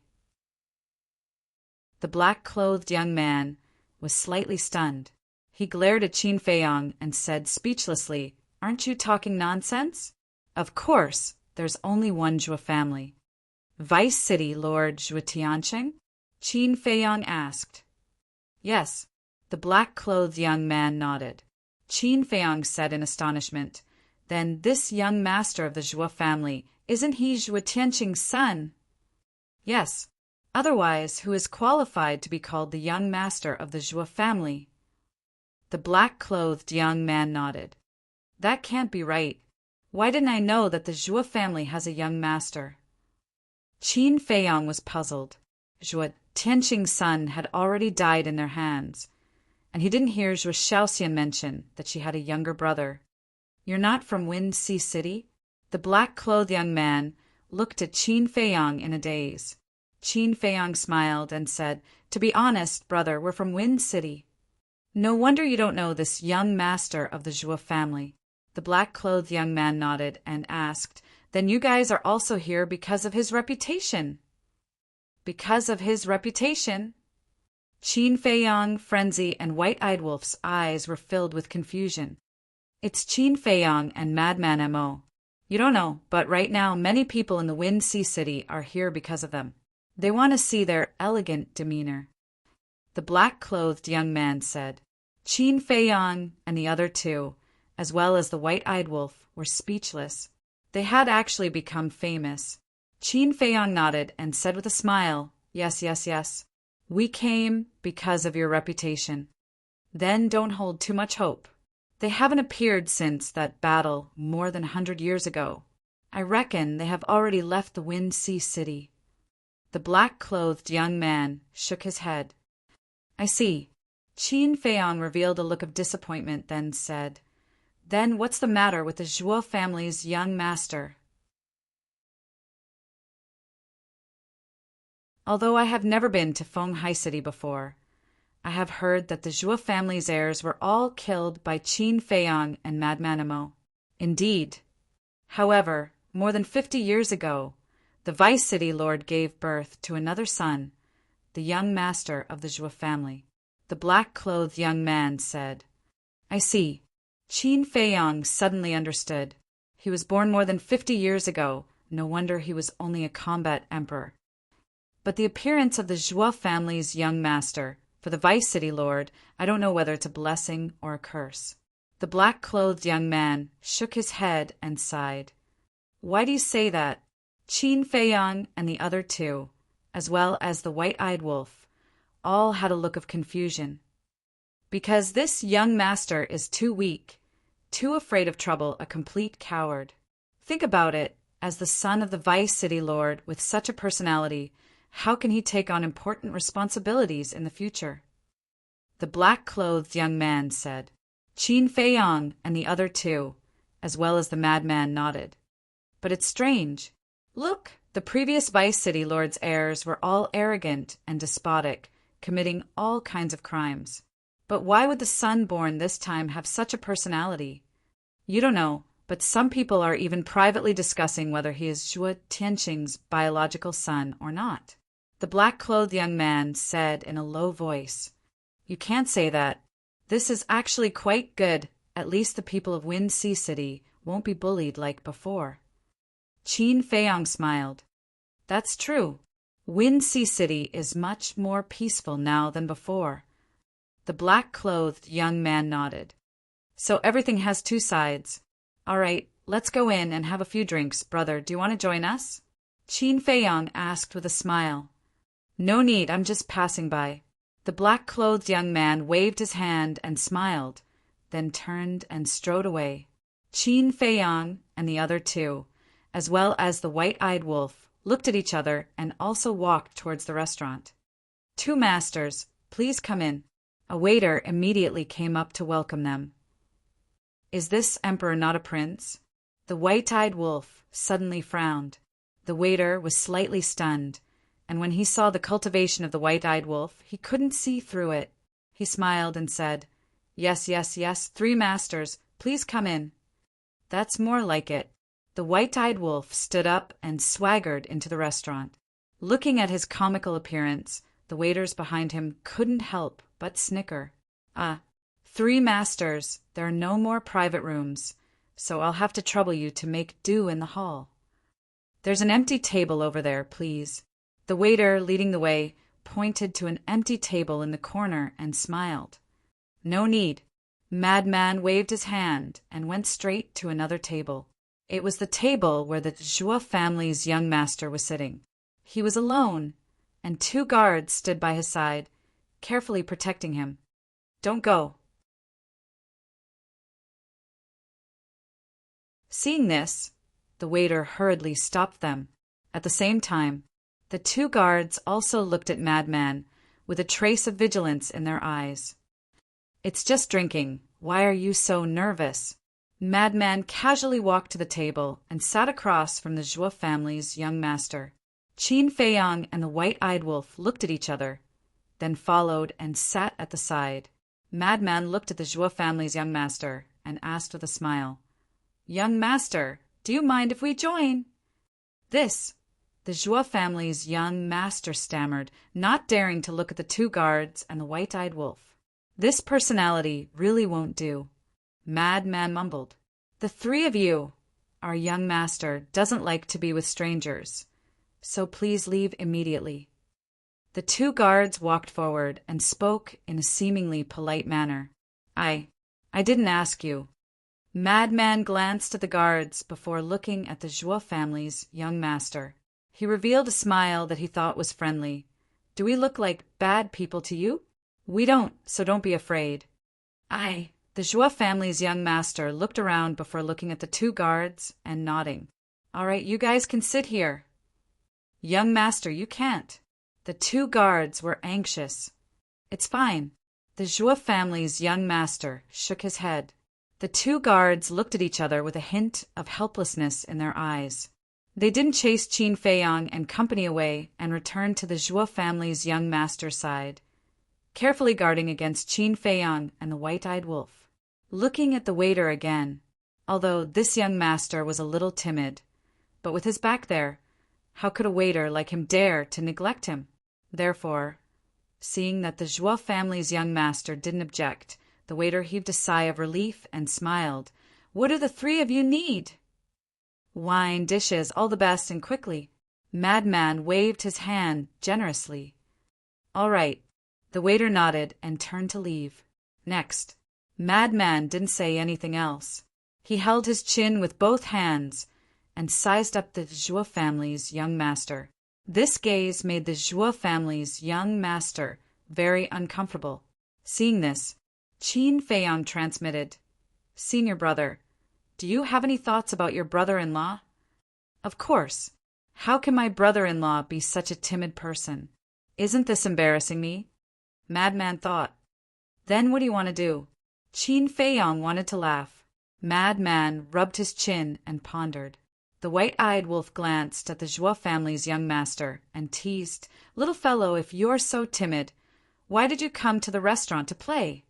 The black-clothed young man was slightly stunned. He glared at Qin Feiyang and said speechlessly, "Aren't you talking nonsense? Of course, there's only 1 Joie family." "Vice City Lord Zhuotianqing?" Qin Feiyang asked. "Yes." The black-clothed young man nodded. Qin Feiyang said in astonishment, "Then this young master of the Joie family, isn't he Zhuotianqing's son?" "Yes. Otherwise, who is qualified to be called the young master of the Joie family?" The black-clothed young man nodded. "That can't be right. Why didn't I know that the Joie family has a young master?" Qin Feiyang was puzzled. Zhuotianqing's son had already died in their hands, and he didn't hear Zhuo Xiaoxian mention that she had a younger brother. "You're not from Windsea City?" The black-clothed young man looked at Qin Feiyang in a daze. Qin Feiyang smiled and said, "To be honest, brother, we're from Wind City." "No wonder you don't know this young master of the Joie family." The black-clothed young man nodded and asked, "Then you guys are also here because of his reputation?" "Because of his reputation?" Qin Feiyang, Frenzy, and White-Eyed Wolf's eyes were filled with confusion. "It's Qin Feiyang and Madman Mo. You don't know, but right now many people in the Windsea City are here because of them. They want to see their elegant demeanor." The black-clothed young man said. Qin Feiyang and the other 2, as well as the White-Eyed Wolf, were speechless. They had actually become famous. Qin Feiyang nodded and said with a smile, Yes. We came because of your reputation." "Then don't hold too much hope. They haven't appeared since that battle more than 100 years ago. I reckon they have already left the Windsea City." The black-clothed young man shook his head. "I see." Qin Feiyang revealed a look of disappointment, then said, "Then what's the matter with the Joie family's young master?" Although I have never been to Fenghai City before, I have heard that the Joie family's heirs were all killed by Qin Feiyang and Madman Mo. Indeed. However, more than 50 years ago, the Vice City Lord gave birth to another son, the young master of the Joie family. The black-clothed young man said, "I see." Qin Feiyang suddenly understood. He was born more than 50 years ago. No wonder he was only a combat emperor. But the appearance of the Joie family's young master, for the Vice City Lord, I don't know whether it's a blessing or a curse. The black-clothed young man shook his head and sighed. Why do you say that? Qin Feiyang and the other two, as well as the white-eyed wolf, all had a look of confusion. Because this young master is too weak, too afraid of trouble, a complete coward. Think about it, as the son of the Vice City Lord with such a personality, how can he take on important responsibilities in the future? The black-clothed young man said. Qin Feiyang and the other two, as well as the madman, nodded. But it's strange. Look, the previous Vice City Lord's heirs were all arrogant and despotic, committing all kinds of crimes. But why would the son born this time have such a personality? You don't know, but some people are even privately discussing whether he is Zhuo Tianqing's biological son or not. The black-clothed young man said in a low voice, You can't say that. This is actually quite good. At least the people of Wind Sea City won't be bullied like before. Qin Feiyang smiled. That's true. Wind Sea City is much more peaceful now than before. The black-clothed young man nodded. So everything has two sides. All right, let's go in and have a few drinks, brother. Do you want to join us? Qin Feiyang asked with a smile. No need, I'm just passing by. The black-clothed young man waved his hand and smiled, then turned and strode away. Qin Feiyang and the other two, as well as the white-eyed wolf, looked at each other and also walked towards the restaurant. Two masters, please come in. A waiter immediately came up to welcome them. Is this emperor not a prince? The white-eyed wolf suddenly frowned. The waiter was slightly stunned, and when he saw the cultivation of the white-eyed wolf, he couldn't see through it. He smiled and said, Yes, yes, yes, 3 masters, please come in. That's more like it. The white-eyed wolf stood up and swaggered into the restaurant. Looking at his comical appearance, the waiters behind him couldn't help but snicker. 3 masters, there are no more private rooms, so I'll have to trouble you to make do in the hall. There's an empty table over there, please. The waiter, leading the way, pointed to an empty table in the corner and smiled. No need. Madman waved his hand and went straight to another table. It was the table where the Zhuo family's young master was sitting. He was alone, and 2 guards stood by his side, carefully protecting him. Don't go. Seeing this, the waiter hurriedly stopped them. At the same time, the 2 guards also looked at Madman with a trace of vigilance in their eyes. It's just drinking. Why are you so nervous? Madman casually walked to the table and sat across from the Zhuo family's young master. Qin Feiyang and the white-eyed wolf looked at each other, then followed and sat at the side. Madman looked at the Zhuo family's young master and asked with a smile, Young master, do you mind if we join? The Zhuo family's young master stammered, not daring to look at the 2 guards and the white-eyed wolf. This personality really won't do. Madman mumbled. The 3 of you, our young master doesn't like to be with strangers, so please leave immediately. The 2 guards walked forward and spoke in a seemingly polite manner. I didn't ask you. Madman glanced at the guards before looking at the Zhuo family's young master. He revealed a smile that he thought was friendly. Do we look like bad people to you? We don't, so don't be afraid. The Zhuo family's young master looked around before looking at the 2 guards and nodding. All right, you guys can sit here. Young master, you can't. The 2 guards were anxious. It's fine. The Zhuo family's young master shook his head. The 2 guards looked at each other with a hint of helplessness in their eyes. They didn't chase Qin Feiyang and company away and returned to the Zhuo family's young master's side, carefully guarding against Qin Feiyang and the white-eyed wolf. Looking at the waiter again, although this young master was a little timid, but with his back there, how could a waiter like him dare to neglect him? Therefore, seeing that the Zhuo family's young master didn't object, the waiter heaved a sigh of relief and smiled. What do the 3 of you need? Wine, dishes, all the best and quickly. Madman waved his hand generously. All right. The waiter nodded and turned to leave. Next. Madman didn't say anything else. He held his chin with both hands and sized up the Zhuo family's young master. This gaze made the Zhuo family's young master very uncomfortable. Seeing this, Qin Feiyang transmitted, "Senior brother, do you have any thoughts about your brother-in-law?" "Of course. How can my brother-in-law be such a timid person? Isn't this embarrassing me?" Madman thought. "Then what do you want to do?" Qin Feiyang wanted to laugh. Madman rubbed his chin and pondered. The white-eyed wolf glanced at the Zhuo family's young master and teased, "Little fellow, if you're so timid, why did you come to the restaurant to play?"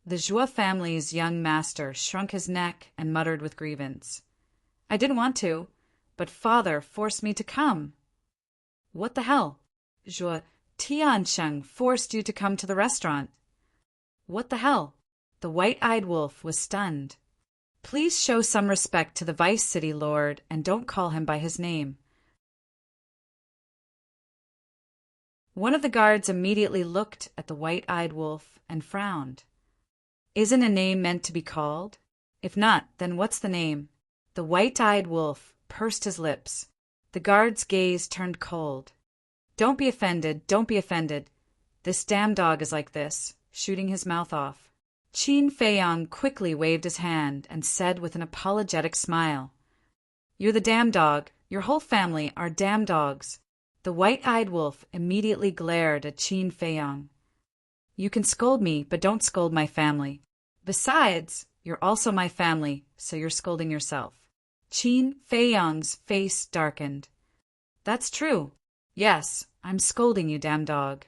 The Zhuo family's young master shrunk his neck and muttered with grievance, "I didn't want to, but father forced me to come." "What the hell?" "Zhuo Tiansheng forced you to come to the restaurant." "What the hell?" The white-eyed wolf was stunned. "Please show some respect to the Vice City Lord and don't call him by his name." One of the guards immediately looked at the white-eyed wolf and frowned. "Isn't a name meant to be called? If not, then what's the name?" The white-eyed wolf pursed his lips. The guard's gaze turned cold. "Don't be offended, don't be offended. This damn dog is like this," shooting his mouth off. Qin Feiyang quickly waved his hand and said with an apologetic smile, "You're the damn dog. Your whole family are damn dogs." The white-eyed wolf immediately glared at Qin Feiyang. "You can scold me, but don't scold my family. Besides, you're also my family, so you're scolding yourself." Qin Feiyang's face darkened. "That's true. Yes, I'm scolding you, damn dog."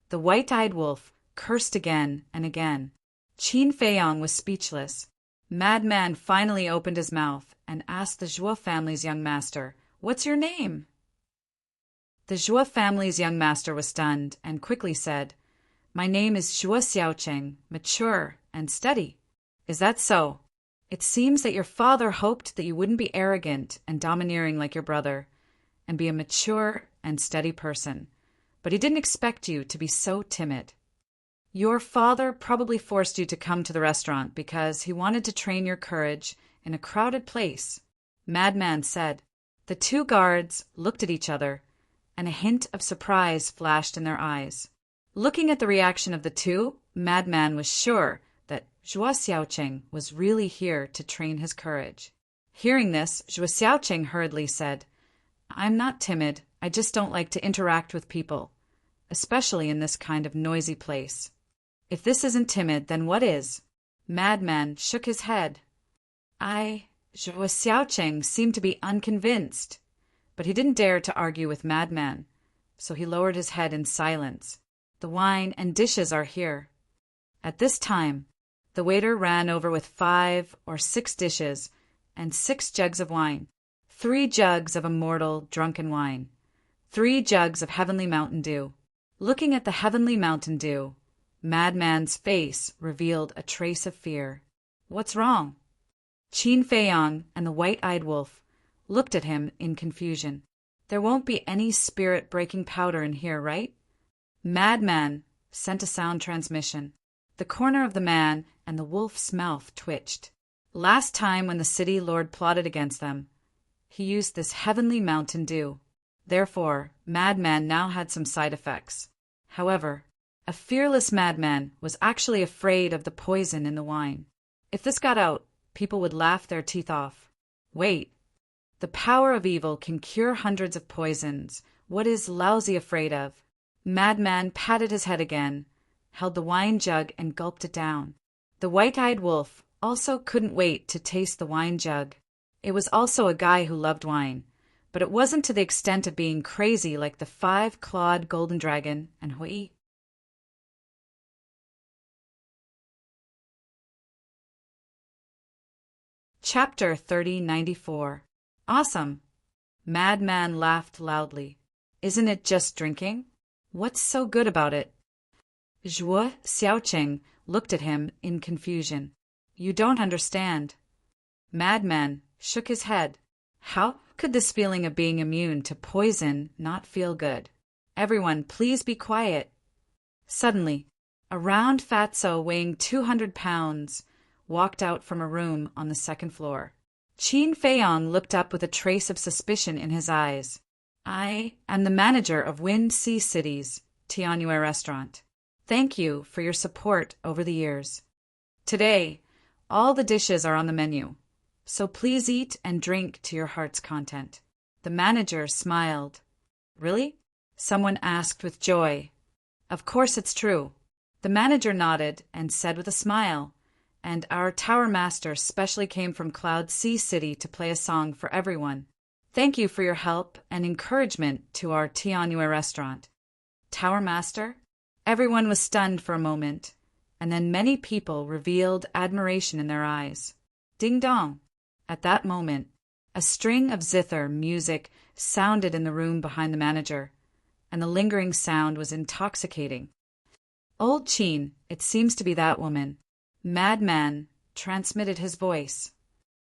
The white-eyed wolf cursed again and again. Qin Feiyang was speechless. Madman finally opened his mouth and asked the Zhuo family's young master, "What's your name?" The Zhuo family's young master was stunned and quickly said, "My name is Zhuo Xiaocheng, mature and steady." "Is that so? It seems that your father hoped that you wouldn't be arrogant and domineering like your brother, and be a mature and steady person, but he didn't expect you to be so timid. Your father probably forced you to come to the restaurant because he wanted to train your courage in a crowded place," Madman said. The two guards looked at each other, and a hint of surprise flashed in their eyes. Looking at the reaction of the two, Madman was sure that Zhuo Xiaocheng was really here to train his courage. Hearing this, Zhuo Xiaocheng hurriedly said, "I'm not timid, I just don't like to interact with people, especially in this kind of noisy place." "If this isn't timid, then what is?" Madman shook his head. Zhuo Xiaocheng seemed to be unconvinced, but he didn't dare to argue with Madman, so he lowered his head in silence. "The wine and dishes are here." At this time, the waiter ran over with 5 or 6 dishes and 6 jugs of wine, 3 jugs of immortal drunken wine, 3 jugs of heavenly Mountain Dew. Looking at the heavenly Mountain Dew, Madman's face revealed a trace of fear. "What's wrong?" Qin Feiyang and the white-eyed wolf looked at him in confusion. "There won't be any spirit-breaking powder in here, right?" Madman sent a sound transmission. The corner of the man and the wolf's mouth twitched. Last time when the city lord plotted against them, he used this heavenly Mountain Dew. Therefore, Madman now had some side effects. However, a fearless madman was actually afraid of the poison in the wine. If this got out, people would laugh their teeth off. Wait. The power of evil can cure hundreds of poisons. What is lousy afraid of? Madman patted his head again, held the wine jug and gulped it down. The white-eyed wolf also couldn't wait to taste the wine jug. It was also a guy who loved wine, but it wasn't to the extent of being crazy like the 5-clawed golden dragon and Hui. Chapter 3094. Awesome! Madman laughed loudly. Isn't it just drinking? What's so good about it? Zhuo Xiaocheng looked at him in confusion. You don't understand. Madman shook his head. How could this feeling of being immune to poison not feel good? Everyone, please be quiet. Suddenly, a round fatso weighing 200 pounds walked out from a room on the second floor. Qin Feiyong looked up with a trace of suspicion in his eyes. I am the manager of Wind Sea City's Tianyue restaurant. Thank you for your support over the years. Today, all the dishes are on the menu, so please eat and drink to your heart's content. The manager smiled. Really? Someone asked with joy. Of course it's true. The manager nodded and said with a smile, and our tower master specially came from Cloud Sea City to play a song for everyone. Thank you for your help and encouragement to our Tianyue restaurant. Tower master? Everyone was stunned for a moment, and then many people revealed admiration in their eyes. Ding dong! At that moment, a string of zither music sounded in the room behind the manager, and the lingering sound was intoxicating. Old Qin, it seems to be that woman. Madman transmitted his voice.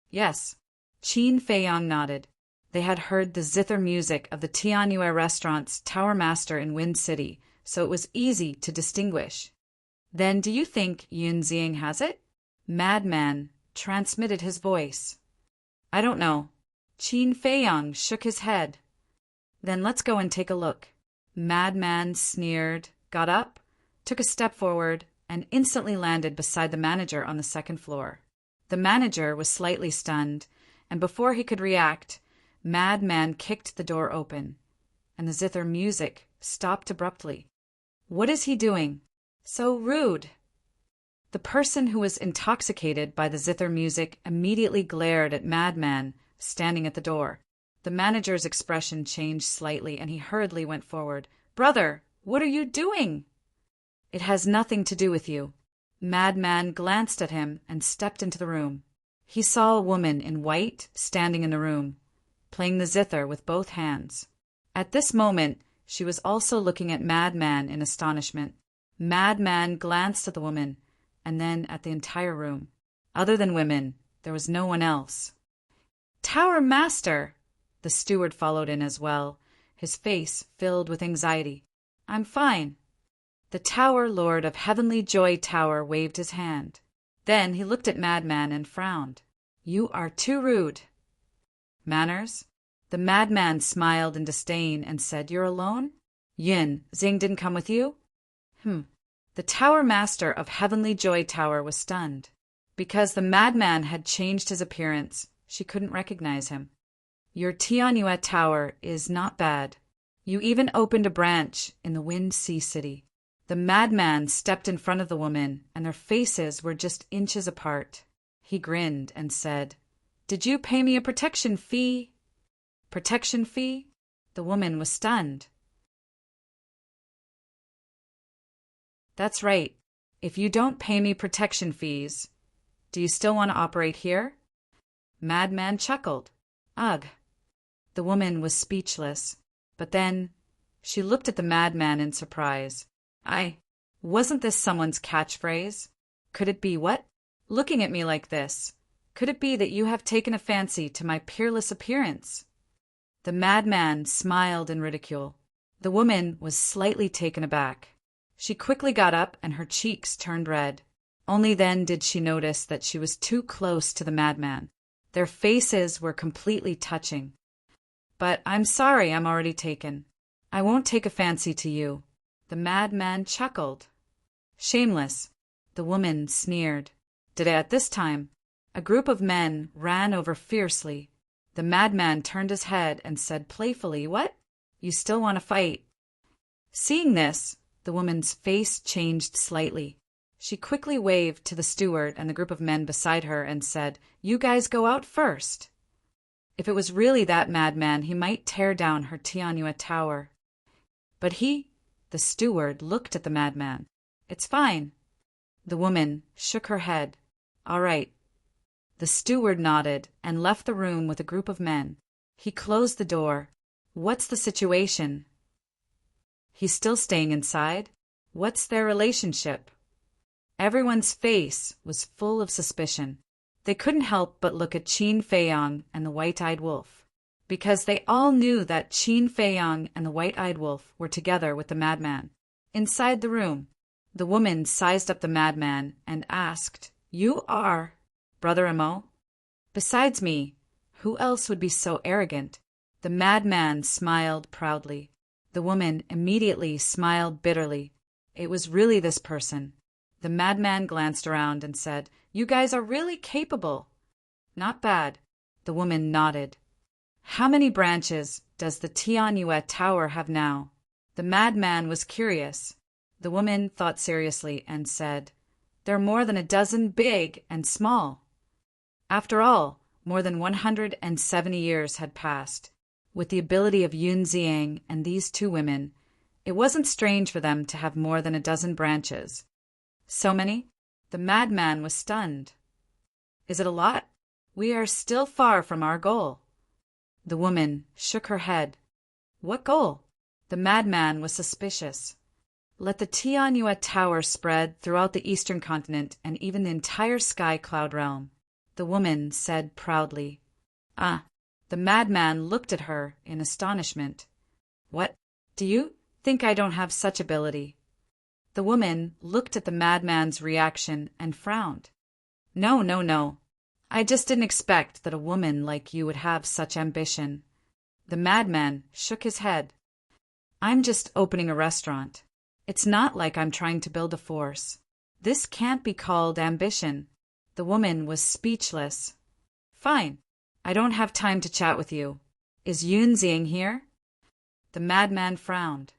Yes, Qin Feiyong nodded. They had heard the zither music of the Tianyue restaurant's tower master in Wind City, so it was easy to distinguish. Then do you think Yun Xing has it? Madman transmitted his voice. I don't know. Qin Feiyong shook his head. Then let's go and take a look. Madman sneered, got up, took a step forward, and instantly landed beside the manager on the second floor. The manager was slightly stunned, and before he could react, Madman kicked the door open, and the zither music stopped abruptly. What is he doing? So rude! The person who was intoxicated by the zither music immediately glared at Madman, standing at the door. The manager's expression changed slightly, and he hurriedly went forward. Brother, what are you doing? It has nothing to do with you. Madman glanced at him and stepped into the room. He saw a woman in white standing in the room, playing the zither with both hands. At this moment, she was also looking at Madman in astonishment. Madman glanced at the woman, and then at the entire room. Other than women, there was no one else. Tower Master! The steward followed in as well, his face filled with anxiety. I'm fine. The Tower Lord of Heavenly Joy Tower waved his hand. Then he looked at Madman and frowned. You are too rude. Manners? The madman smiled in disdain and said, You're alone? Yun Xing didn't come with you? The Tower Master of Heavenly Joy Tower was stunned. Because the madman had changed his appearance, she couldn't recognize him. Your Tianyue Tower is not bad. You even opened a branch in the Wind Sea City. The madman stepped in front of the woman, and their faces were just inches apart. He grinned and said, Did you pay me a protection fee? Protection fee? The woman was stunned. That's right. If you don't pay me protection fees, do you still want to operate here? Madman chuckled. Ugh. The woman was speechless, but then she looked at the madman in surprise. Wasn't this someone's catchphrase? Could it be what? Looking at me like this. Could it be that you have taken a fancy to my peerless appearance? The madman smiled in ridicule. The woman was slightly taken aback. She quickly got up and her cheeks turned red. Only then did she notice that she was too close to the madman. Their faces were completely touching. But I'm sorry, I'm already taken. I won't take a fancy to you. The madman chuckled. Shameless, the woman sneered. At this time, a group of men ran over fiercely. The madman turned his head and said playfully, What? You still want to fight? Seeing this, the woman's face changed slightly. She quickly waved to the steward and the group of men beside her and said, You guys go out first. If it was really that madman, he might tear down her Tianyue Tower. But the steward, looked at the madman. It's fine. The woman shook her head. All right. The steward nodded and left the room with a group of men. He closed the door. What's the situation? He's still staying inside? What's their relationship? Everyone's face was full of suspicion. They couldn't help but look at Qin Feiyong and the white-eyed wolf, because they all knew that Qin Feiyong and the white-eyed wolf were together with the madman. Inside the room, the woman sized up the madman and asked, You are Brother Amo? Besides me, Who else would be so arrogant? The madman smiled proudly. The woman immediately smiled bitterly. It was really this person. The madman glanced around and said, "You guys are really capable." "Not bad." The woman nodded. "How many branches does the Tianyue Tower have now?" The madman was curious. The woman thought seriously and said, "There are more than a dozen, big and small." After all, more than 170 years had passed. With the ability of Yun Ziang and these two women, it wasn't strange for them to have more than a dozen branches. So many? The madman was stunned. "Is it a lot? We are still far from our goal." The woman shook her head. "What goal?" The madman was suspicious. "Let the Tianyue Tower spread throughout the eastern continent and even the entire sky cloud realm," the woman said proudly. "Ah." The madman looked at her in astonishment. "What? Do you think I don't have such ability?" The woman looked at the madman's reaction and frowned. "No, no, no. I just didn't expect that a woman like you would have such ambition." The madman shook his head. "I'm just opening a restaurant. It's not like I'm trying to build a force. This can't be called ambition." The woman was speechless. "Fine. I don't have time to chat with you. Is Yun Ziang here?" The madman frowned.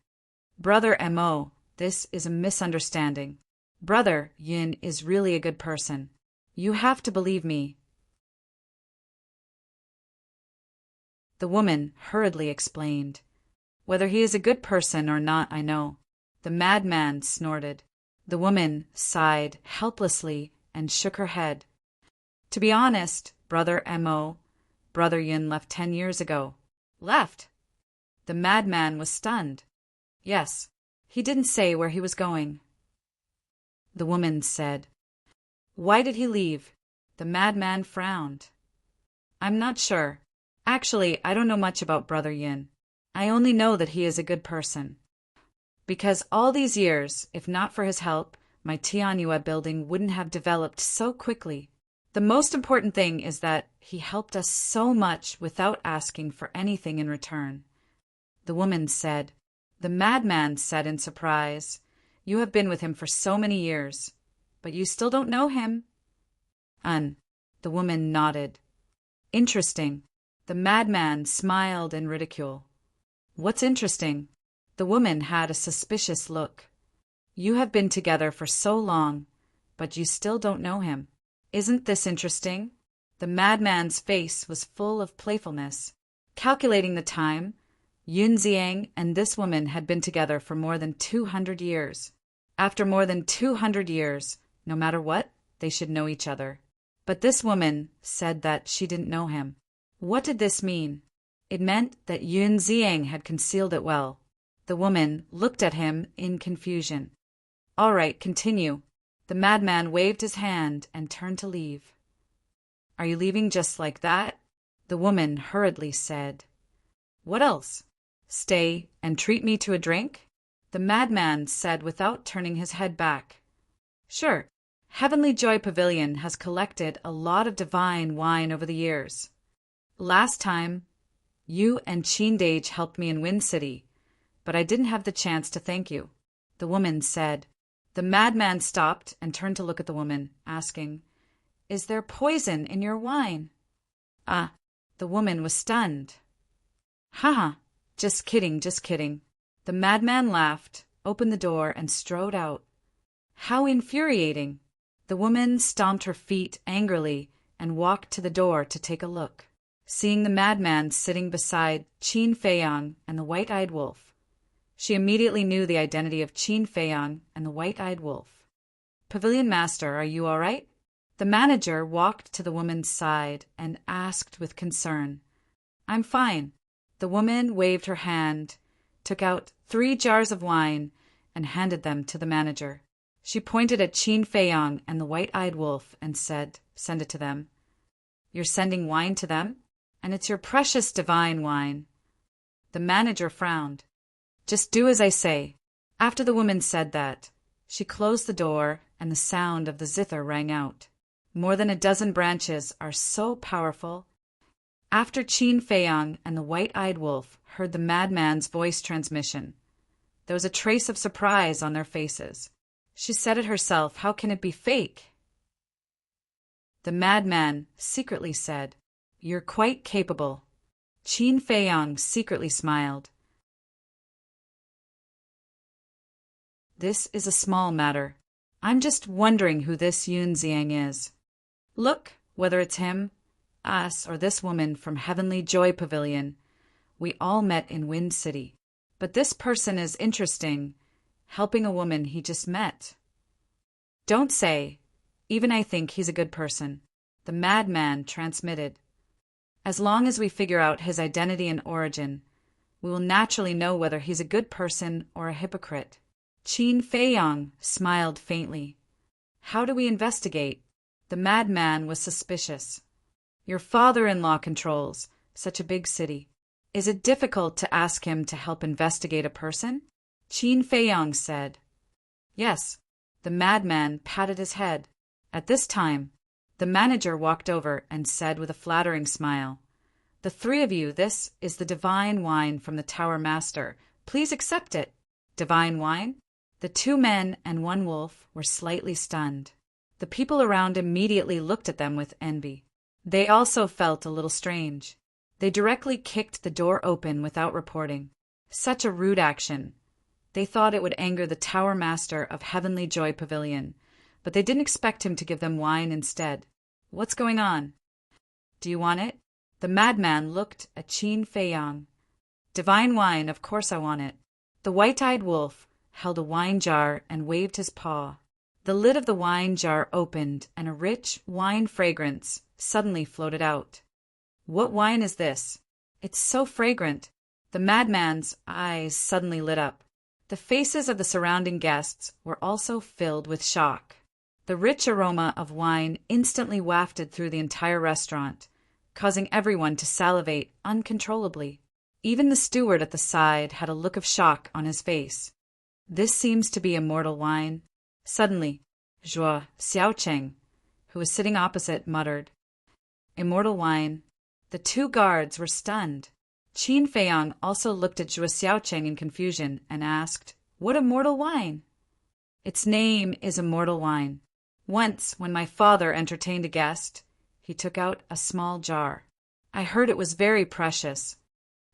"Brother Mo, this is a misunderstanding. Brother Yun is really a good person. You have to believe me." The woman hurriedly explained. "Whether he is a good person or not, I know." The madman snorted. The woman sighed helplessly and shook her head. "To be honest, Brother Mo, Brother Yun left 10 years ago." "Left?" The madman was stunned. "Yes. He didn't say where he was going." The woman said, "Why did he leave?" The madman frowned. "I'm not sure. Actually, I don't know much about Brother Yin. I only know that he is a good person. Because all these years, if not for his help, my Tianyue building wouldn't have developed so quickly. The most important thing is that he helped us so much without asking for anything in return." The woman said. The madman said in surprise, "You have been with him for so many years, but you still don't know him." The woman nodded. "Interesting." The madman smiled in ridicule. "What's interesting?" The woman had a suspicious look. "You have been together for so long, but you still don't know him. Isn't this interesting?" The madman's face was full of playfulness. Calculating the time, Yun Ziang and this woman had been together for more than 200 years. After more than 200 years, no matter what, they should know each other. But this woman said that she didn't know him. What did this mean? It meant that Yun Ziang had concealed it well. The woman looked at him in confusion. "All right, continue." The madman waved his hand and turned to leave. "Are you leaving just like that?" The woman hurriedly said. "What else? Stay and treat me to a drink?" The madman said without turning his head back. "Sure. Heavenly Joy Pavilion has collected a lot of divine wine over the years. Last time, you and Qindage helped me in Wind City, but I didn't have the chance to thank you," the woman said. The madman stopped and turned to look at the woman, asking, "Is there poison in your wine?" The woman was stunned. "Haha, just kidding, just kidding." The madman laughed, opened the door, and strode out. How infuriating! The woman stomped her feet angrily and walked to the door to take a look. Seeing the madman sitting beside Qin Feiyang and the white-eyed wolf, she immediately knew the identity of Qin Feiyang and the white-eyed wolf. "Pavilion Master, are you all right?" The manager walked to the woman's side and asked with concern. "I'm fine." The woman waved her hand, took out 3 jars of wine, and handed them to the manager. She pointed at Qin Feiyang and the white-eyed wolf and said, "Send it to them." "You're sending wine to them? And it's your precious divine wine." The manager frowned. "Just do as I say." After the woman said that, she closed the door and the sound of the zither rang out. More than a dozen branches are so powerful. After Qin Feiyang and the white-eyed wolf heard the madman's voice transmission, there was a trace of surprise on their faces. She said it herself, how can it be fake? The madman secretly said, "You're quite capable." Qin Feiyang secretly smiled. "This is a small matter. I'm just wondering who this Yun Xiang is. Look, whether it's him, us, or this woman from Heavenly Joy Pavilion. We all met in Wind City. But this person is interesting, helping a woman he just met." "Don't say. Even I think he's a good person," the madman transmitted. "As long as we figure out his identity and origin, we will naturally know whether he's a good person or a hypocrite." Qin Feiyang smiled faintly. "How do we investigate?" The madman was suspicious. "Your father-in-law controls such a big city. Is it difficult to ask him to help investigate a person?" Qin Feiyang said. "Yes." The madman patted his head. At this time, the manager walked over and said with a flattering smile, "The three of you, this is the divine wine from the Tower Master. Please accept it." Divine wine? The two men and one wolf were slightly stunned. The people around immediately looked at them with envy. They also felt a little strange. They directly kicked the door open without reporting. Such a rude action. They thought it would anger the Tower Master of Heavenly Joy Pavilion, but they didn't expect him to give them wine instead. "What's going on?" "Do you want it?" The madman looked at Qin Feiyang. "Divine wine, of course I want it." The white-eyed wolf held a wine jar and waved his paw. The lid of the wine jar opened and a rich wine fragrance suddenly floated out. "What wine is this? It's so fragrant." The madman's eyes suddenly lit up. The faces of the surrounding guests were also filled with shock. The rich aroma of wine instantly wafted through the entire restaurant, causing everyone to salivate uncontrollably. Even the steward at the side had a look of shock on his face. "This seems to be immortal wine." Suddenly, Zhuo Xiaocheng, who was sitting opposite, muttered, "Immortal wine." The two guards were stunned. Qin Feiyang also looked at Zhuo Xiaocheng in confusion and asked, "What immortal wine?" "Its name is immortal wine. Once, when my father entertained a guest, he took out a small jar. I heard it was very precious."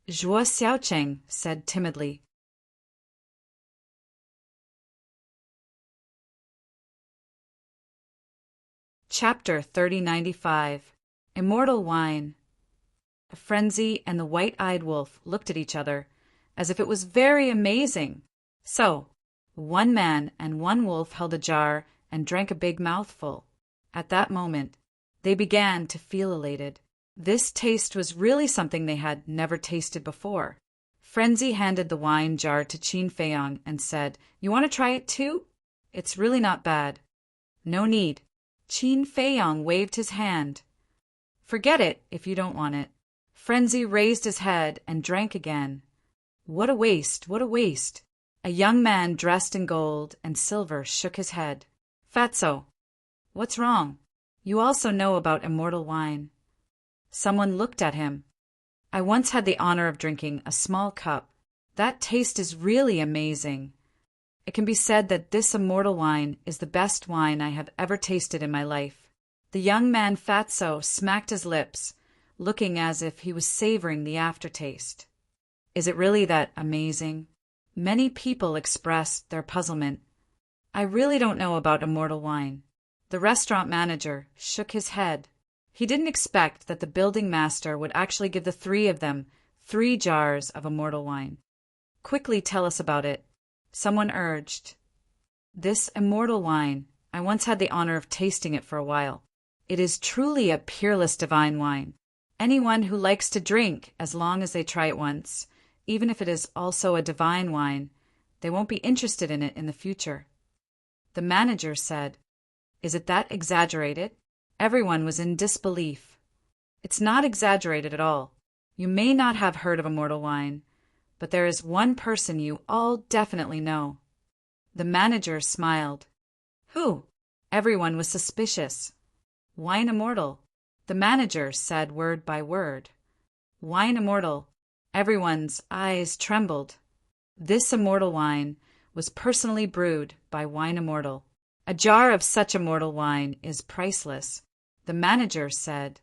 Zhuo Xiaocheng said timidly. Chapter 3095. Immortal Wine. Frenzy and the white-eyed wolf looked at each other as if it was very amazing. So, one man and one wolf held a jar and drank a big mouthful. At that moment, they began to feel elated. This taste was really something they had never tasted before. Frenzy handed the wine jar to Qin Feiyang and said, "You want to try it too? It's really not bad." "No need." Qin Feiyang waved his hand. "Forget it if you don't want it." Frenzy raised his head and drank again. "What a waste, what a waste." A young man dressed in gold and silver shook his head. "Fatso, what's wrong? You also know about immortal wine." Someone looked at him. "I once had the honor of drinking a small cup. That taste is really amazing. It can be said that this immortal wine is the best wine I have ever tasted in my life." The young man Fatso smacked his lips, looking as if he was savoring the aftertaste. "Is it really that amazing?" Many people expressed their puzzlement. "I really don't know about immortal wine." The restaurant manager shook his head. He didn't expect that the building master would actually give the three of them 3 jars of immortal wine. "Quickly tell us about it," someone urged. "This immortal wine, I once had the honor of tasting it for a while. It is truly a peerless divine wine. Anyone who likes to drink, as long as they try it once, even if it is also a divine wine, they won't be interested in it in the future." The manager said, "Is it that exaggerated?" Everyone was in disbelief. "It's not exaggerated at all. You may not have heard of immortal wine, but there is one person you all definitely know." The manager smiled. "Who?" Everyone was suspicious. "Wine immortal." The manager said word by word. Wine immortal. Everyone's eyes trembled. This immortal wine was personally brewed by Wine Immortal. A jar of such immortal wine is priceless, the manager said.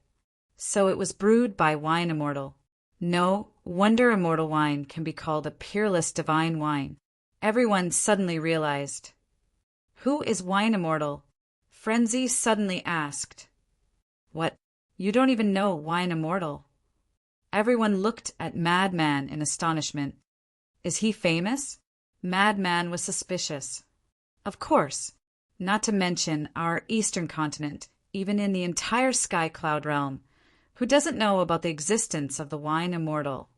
So it was brewed by Wine Immortal. No wonder immortal wine can be called a peerless divine wine. Everyone suddenly realized. Who is Wine Immortal? Frenzy suddenly asked. What? You don't even know Wine Immortal? Everyone looked at Madman in astonishment. Is he famous? Madman was suspicious. Of course. Not to mention our eastern continent, even in the entire Sky Cloud realm. Who doesn't know about the existence of the Wine Immortal?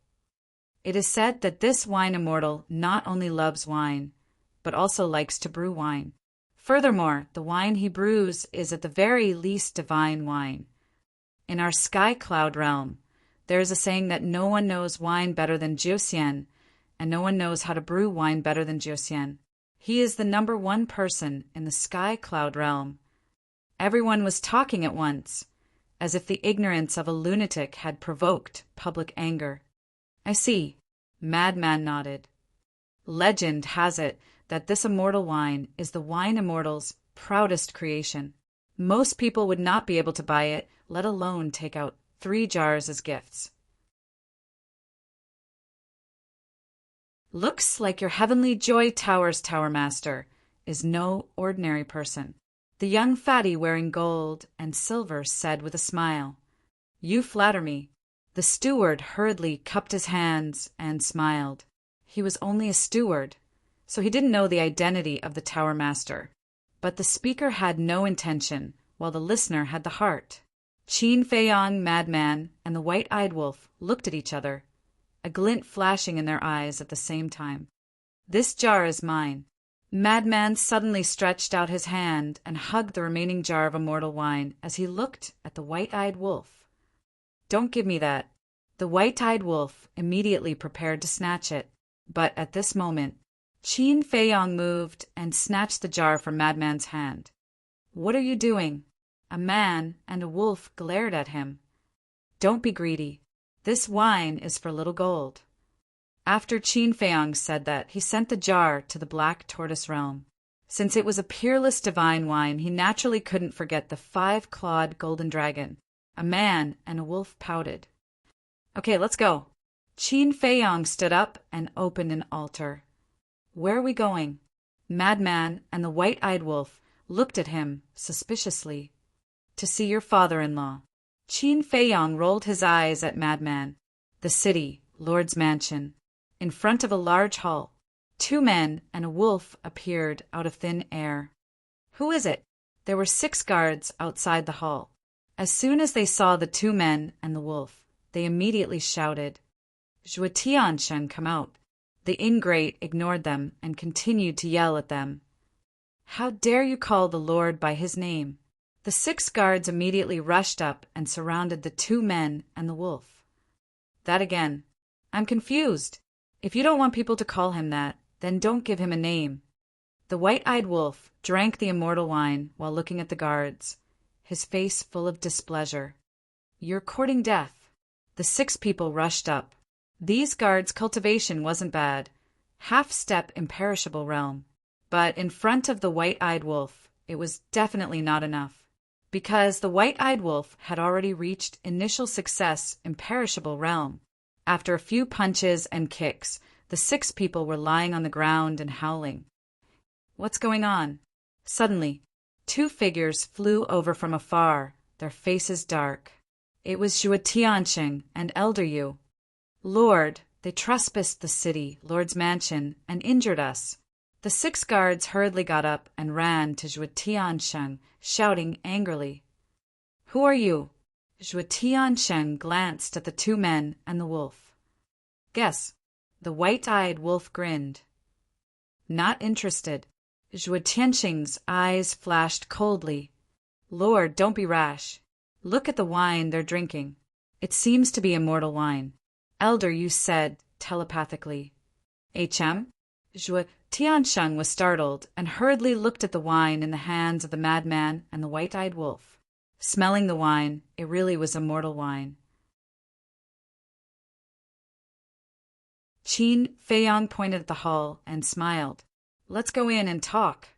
It is said that this Wine Immortal not only loves wine, but also likes to brew wine. Furthermore, the wine he brews is at the very least divine wine. In our Sky Cloud realm, there is a saying that no one knows wine better than Jiuxian, and no one knows how to brew wine better than Jiuxian. He is the number one person in the Sky Cloud realm. Everyone was talking at once, as if the ignorance of a lunatic had provoked public anger. I see. Madman nodded. Legend has it that this immortal wine is the Wine Immortal's proudest creation. Most people would not be able to buy it, let alone take out 3 jars as gifts. Looks like your heavenly joy tower's tower master is no ordinary person. The young fatty wearing gold and silver said with a smile. You flatter me. The steward hurriedly cupped his hands and smiled. He was only a steward, so he didn't know the identity of the tower master. But the speaker had no intention, while the listener had the heart. Qin Feiyong, Madman, and the white-eyed wolf looked at each other, a glint flashing in their eyes at the same time. This jar is mine. Madman suddenly stretched out his hand and hugged the remaining jar of immortal wine as he looked at the white-eyed wolf. Don't give me that. The white-eyed wolf immediately prepared to snatch it, but at this moment, Qin Feiyong moved and snatched the jar from Madman's hand. What are you doing? A man and a wolf glared at him. Don't be greedy. This wine is for little gold. After Qin Feiyong said that, he sent the jar to the Black Tortoise realm. Since it was a peerless divine wine, he naturally couldn't forget the 5-clawed golden dragon. A man and a wolf pouted. Okay, let's go. Qin Feiyong stood up and opened an altar. Where are we going? Madman and the white-eyed wolf looked at him suspiciously. To see your father-in-law. Qin Feiyong rolled his eyes at Madman. The city, Lord's mansion. In front of a large hall, 2 men and a wolf appeared out of thin air. Who is it? There were 6 guards outside the hall. As soon as they saw the 2 men and the wolf, they immediately shouted, Zhuotianshen, come out. The ingrate ignored them and continued to yell at them. How dare you call the Lord by his name? The 6 guards immediately rushed up and surrounded the 2 men and the wolf. That again. I'm confused. If you don't want people to call him that, then don't give him a name. The white-eyed wolf drank the immortal wine while looking at the guards, his face full of displeasure. You're courting death. The 6 people rushed up. These guards' cultivation wasn't bad. Half-step imperishable realm. But in front of the white-eyed wolf, it was definitely not enough. Because the white-eyed wolf had already reached initial success imperishable realm. After a few punches and kicks, the 6 people were lying on the ground and howling. What's going on? Suddenly, 2 figures flew over from afar, their faces dark. It was Zhuotiansheng and Elder Yu. Lord, they trespassed the city, Lord's mansion, and injured us. The 6 guards hurriedly got up and ran to Zhuotiansheng, shouting angrily. Who are you? Zhuotiansheng glanced at the 2 men and the wolf. Guess. The white-eyed wolf grinned. Not interested. Zhuotiansheng's eyes flashed coldly. Lord, don't be rash. Look at the wine they're drinking. It seems to be immortal wine. Elder, you said telepathically. HM? Zhuotiansheng was startled and hurriedly looked at the wine in the hands of the madman and the white-eyed wolf. Smelling the wine, it really was immortal wine. Qin Feiyang pointed at the hall and smiled. Let's go in and talk.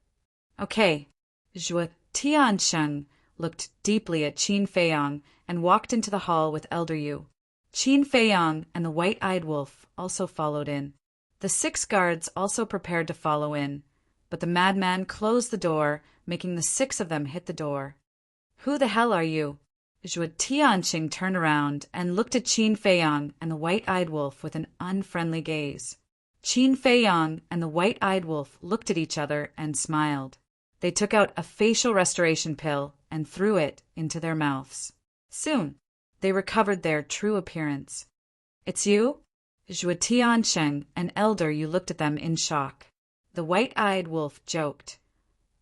Okay. Zhuo Tiansheng looked deeply at Qin Feiyang and walked into the hall with Elder Yu. Qin Feiyang and the white-eyed wolf also followed in. The 6 guards also prepared to follow in, but the madman closed the door, making the 6 of them hit the door. Who the hell are you? Zhuo Tianxing turned around and looked at Qin Feiyang and the white-eyed wolf with an unfriendly gaze. Qin Feiyang and the white-eyed wolf looked at each other and smiled. They took out a facial restoration pill and threw it into their mouths. Soon, they recovered their true appearance. It's you? Zhuo Tiansheng and Elder Yu looked at them in shock. The white-eyed wolf joked.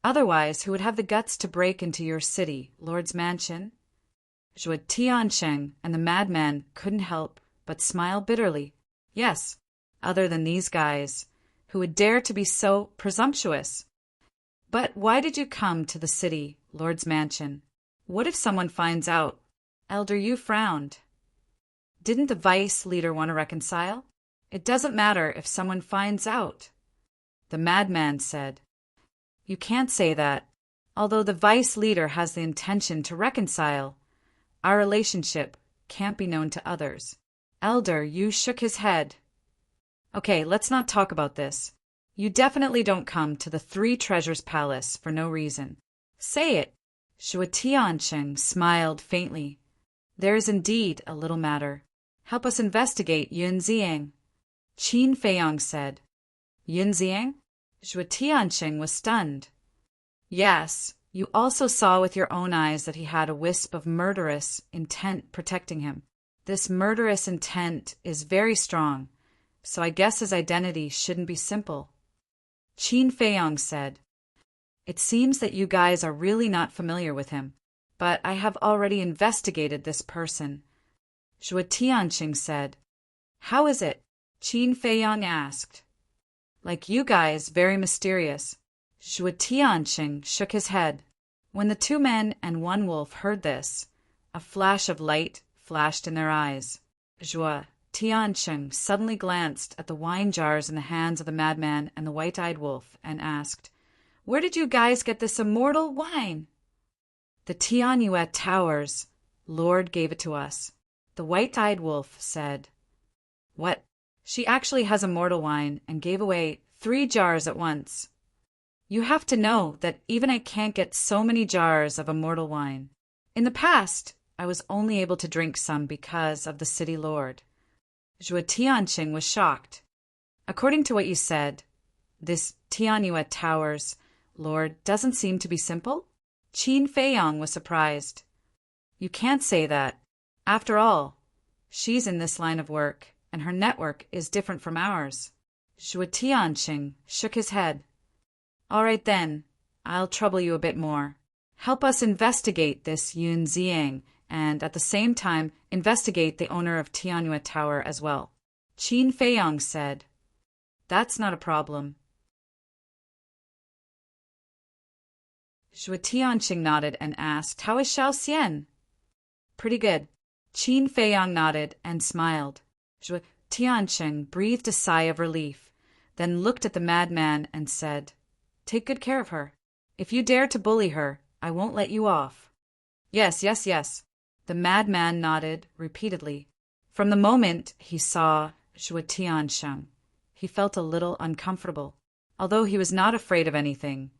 Otherwise, who would have the guts to break into your city, Lord's mansion? Zhuo Tiansheng and the madman couldn't help but smile bitterly. Yes, other than these guys, who would dare to be so presumptuous. But why did you come to the city, Lord's mansion? What if someone finds out? Elder Yu frowned. Didn't the vice leader want to reconcile? It doesn't matter if someone finds out. The madman said. You can't say that. Although the vice leader has the intention to reconcile, our relationship can't be known to others. Elder Yu shook his head. Okay, let's not talk about this. You definitely don't come to the 3 Treasures Palace for no reason. Say it. Zhuo Tiansheng smiled faintly. There is indeed a little matter. Help us investigate Yunxiang. Qin Feiyang said. Yunxiang? Zhuo Tiansheng was stunned. Yes, you also saw with your own eyes that he had a wisp of murderous intent protecting him. This murderous intent is very strong, so I guess his identity shouldn't be simple. Qin Feiyang said. It seems that you guys are really not familiar with him, but I have already investigated this person. Zhuo Tianqing said. How is it? Qin Feiyang asked. Like you guys, very mysterious. Zhuo Tianqing shook his head. When the 2 men and 1 wolf heard this, a flash of light flashed in their eyes. Zhuo Tianqing suddenly glanced at the wine jars in the hands of the madman and the white-eyed wolf and asked, Where did you guys get this immortal wine? The Tianyuet Towers. Lord gave it to us. The white-eyed wolf said. What? She actually has immortal wine and gave away 3 jars at once. You have to know that even I can't get so many jars of immortal wine. In the past, I was only able to drink some because of the city lord. Zhuo Tianqing was shocked. According to what you said, this Tianyuet Towers lord doesn't seem to be simple? Qin Feiyang was surprised. You can't say that. After all, she's in this line of work, and her network is different from ours. Zhuo Tianqing shook his head. All right then, I'll trouble you a bit more. Help us investigate this Yun Ziang, and at the same time investigate the owner of Tianyuet Tower as well. Qin Feiyang said. That's not a problem. Zhuo Tianqing nodded and asked, How is Xiao Xian? Pretty good. Qin Feiyang nodded and smiled. Zhuo Tianqing breathed a sigh of relief, then looked at the madman and said, Take good care of her. If you dare to bully her, I won't let you off. Yes. The madman nodded repeatedly. From the moment he saw Zhuo Tiansheng, he felt a little uncomfortable. Although he was not afraid of anything,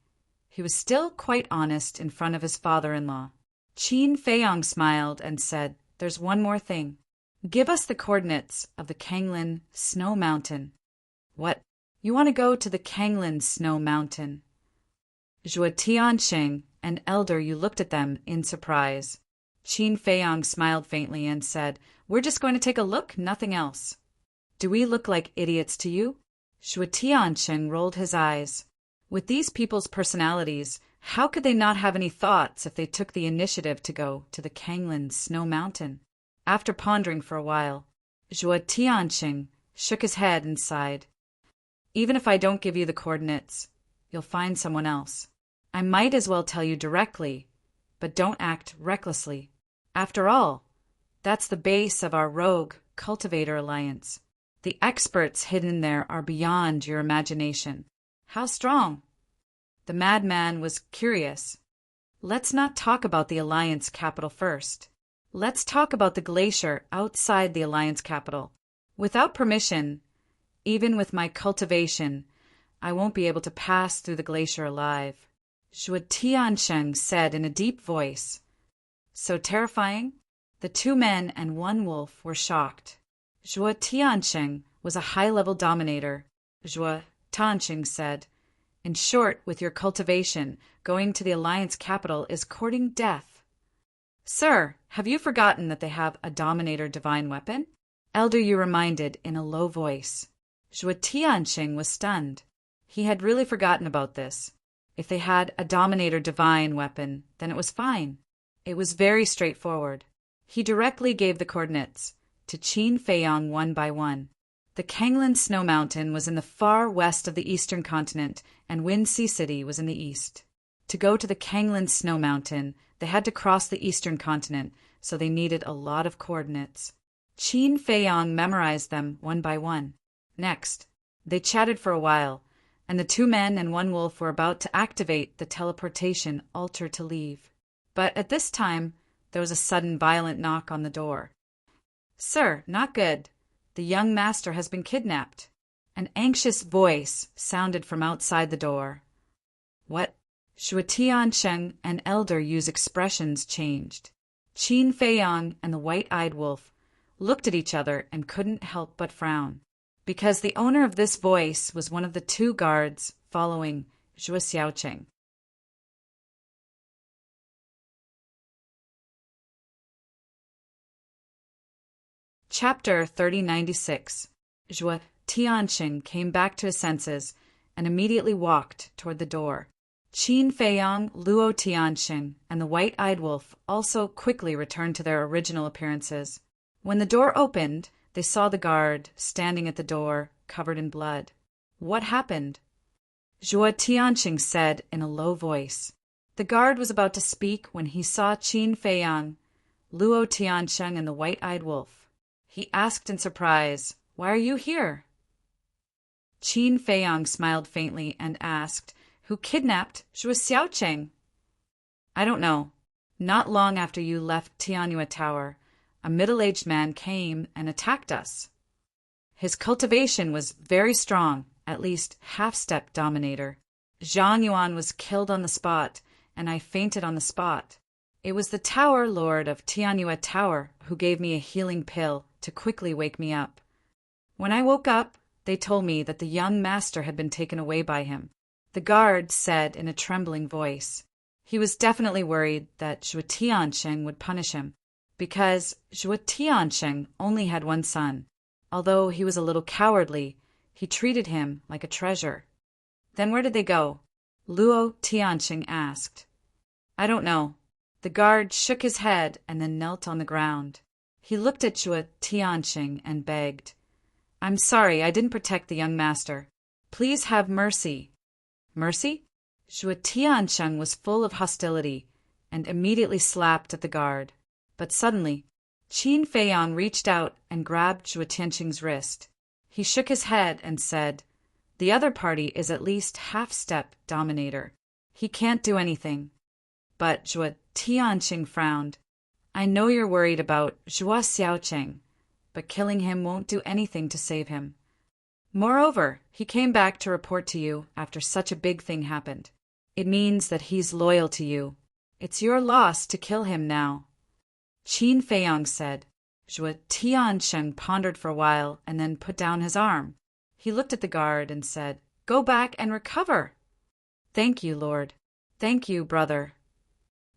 he was still quite honest in front of his father-in-law. Qin Feiyang smiled and said, There's one more thing. Give us the coordinates of the Kanglin Snow Mountain. What? You want to go to the Kanglin Snow Mountain? Zhuo Tianqing and Elder Yu looked at them in surprise. Qin Feiyang smiled faintly and said, We're just going to take a look, nothing else. Do we look like idiots to you? Zhuo Tianqing rolled his eyes. With these people's personalities, how could they not have any thoughts if they took the initiative to go to the Kanglin Snow Mountain? After pondering for a while, Zhuo Tianqing shook his head and sighed. Even if I don't give you the coordinates, you'll find someone else. I might as well tell you directly, but don't act recklessly. After all, that's the base of our rogue cultivator alliance. The experts hidden there are beyond your imagination. How strong? The madman was curious. Let's not talk about the Alliance capital first. Let's talk about the glacier outside the Alliance capital. Without permission, even with my cultivation, I won't be able to pass through the glacier alive. Zhuo Tiansheng said in a deep voice. So terrifying? The 2 men and 1 wolf were shocked. Zhuo Tiansheng was a high-level dominator. Zhuo Tiansheng said, in short, with your cultivation, going to the Alliance capital is courting death. Sir, have you forgotten that they have a Dominator divine weapon? Elder Yu reminded in a low voice. Zhuo Tiansheng was stunned. He had really forgotten about this. If they had a Dominator divine weapon, then it was fine. It was very straightforward. He directly gave the coordinates to Qin Feiyang 1 by 1. The Kanglan Snow Mountain was in the far west of the eastern continent, and Wind Sea City was in the east. To go to the Kanglan Snow Mountain, they had to cross the eastern continent, so they needed a lot of coordinates. Qin Feiyang memorized them 1 by 1. Next, they chatted for a while, and the 2 men and 1 wolf were about to activate the teleportation altar to leave. But at this time, there was a sudden violent knock on the door. Sir, not good. The young master has been kidnapped. An anxious voice sounded from outside the door. What? Zhuo Tiansheng and Elder Yu's expressions changed. Qin Feiyang and the white-eyed wolf looked at each other and couldn't help but frown, because the owner of this voice was one of the 2 guards following Zhuo Xiaocheng. Chapter 3096. Zhuo Tiansheng came back to his senses and immediately walked toward the door. Qin Feiyang, Luo Tiansheng, and the white-eyed wolf also quickly returned to their original appearances. When the door opened, they saw the guard standing at the door, covered in blood. What happened? Zhuo Tiansheng said in a low voice. The guard was about to speak when he saw Qin Feiyang, Luo Tiansheng, and the white-eyed wolf. He asked in surprise, Why are you here? Qin Feiyang smiled faintly and asked, Who kidnapped Zhuo Xiaocheng? I don't know. Not long after you left Tianyue Tower, a middle-aged man came and attacked us. His cultivation was very strong, at least half-step dominator. Zhang Yuan was killed on the spot, and I fainted on the spot. It was the Tower Lord of Tianyue Tower who gave me a healing pill to quickly wake me up. When I woke up, they told me that the young master had been taken away by him. The guard said in a trembling voice. He was definitely worried that Zhuo Tiansheng would punish him, because Zhuo Tiansheng only had 1 son. Although he was a little cowardly, he treated him like a treasure. Then where did they go? Luo Tiansheng asked. I don't know. The guard shook his head and then knelt on the ground. He looked at Zhuo Tiansheng and begged, I'm sorry, I didn't protect the young master. Please have mercy. Mercy? Zhuo Tiansheng was full of hostility and immediately slapped at the guard. But suddenly, Qin Feiyang reached out and grabbed Zhuo Tiansheng's wrist. He shook his head and said, The other party is at least half-step dominator. He can't do anything. But Zhuo Tiansheng frowned. I know you're worried about Zhuo Xiaocheng, but killing him won't do anything to save him. Moreover, he came back to report to you after such a big thing happened. It means that he's loyal to you. It's your loss to kill him now. Qin Feiyang said. Zhuo Tiansheng pondered for a while and then put down his arm. He looked at the guard and said, Go back and recover. Thank you, Lord. Thank you, brother.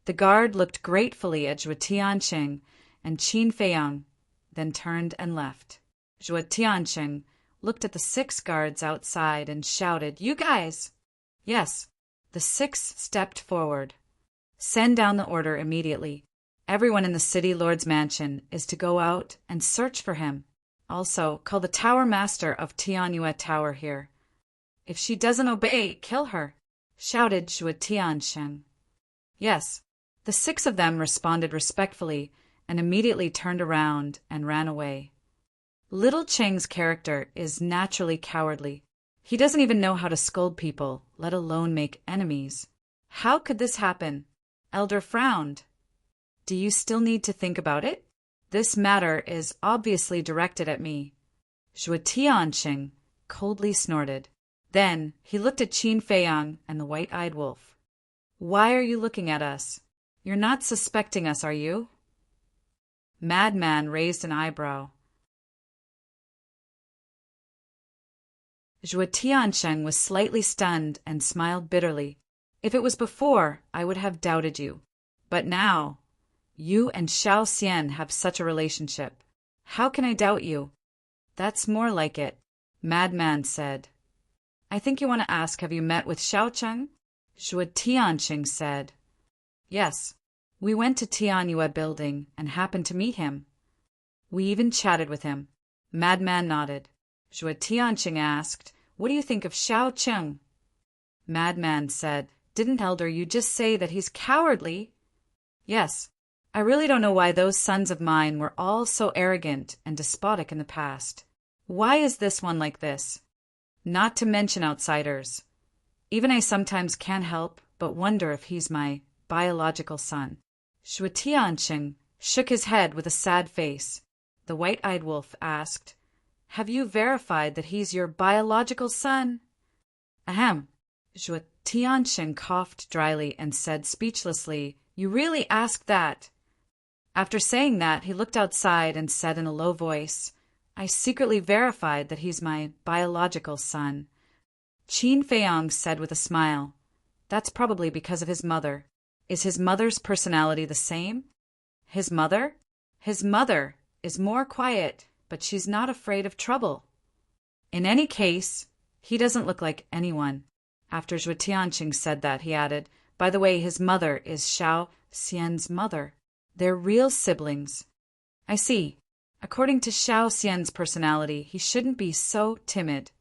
The guard looked gratefully at Zhuo Tiansheng and Qin Feiyang, then turned and left. Zhuo Tiansheng looked at the 6 guards outside and shouted, You guys! Yes, the 6 stepped forward. Send down the order immediately. Everyone in the city lord's mansion is to go out and search for him. Also, call the tower master of Tianyue Tower here. If she doesn't obey, kill her, shouted Zhuo Tiansheng. Yes. The 6 of them responded respectfully and immediately turned around and ran away. Little Cheng's character is naturally cowardly. He doesn't even know how to scold people, let alone make enemies. How could this happen? Elder frowned. Do you still need to think about it? This matter is obviously directed at me. Zhuo Tianqing coldly snorted. Then he looked at Qin Feiyang and the white-eyed wolf. Why are you looking at us? You're not suspecting us, are you? Madman raised an eyebrow. Zhuo Tianqing was slightly stunned and smiled bitterly. If it was before, I would have doubted you. But now, you and Xiao Xian have such a relationship. How can I doubt you? That's more like it, Madman said. I think you want to ask, have you met with Xiao Cheng? Zhuo Tianqing said. Yes, we went to Tianyue building and happened to meet him. We even chatted with him. Madman nodded. Zhuo Tianqing asked, what do you think of Xiao Cheng? Madman said, didn't Elder you just say that he's cowardly? Yes, I really don't know why those sons of mine were all so arrogant and despotic in the past. Why is this one like this? Not to mention outsiders. Even I sometimes can't help but wonder if he's my biological son. Zhuo Tianqing shook his head with a sad face. The white-eyed wolf asked, have you verified that he's your biological son? Ahem. Zhuo Tianqing coughed dryly and said speechlessly, you really asked that? After saying that, he looked outside and said in a low voice, I secretly verified that he's my biological son. Qin Feiyang said with a smile, that's probably because of his mother. Is his mother's personality the same? His mother? His mother is more quiet, but she's not afraid of trouble. In any case, he doesn't look like anyone. After Zhuo Tianqing said that, he added, by the way, his mother is Xiao Xian's mother. They're real siblings. I see. According to Xiao Xian's personality, he shouldn't be so timid.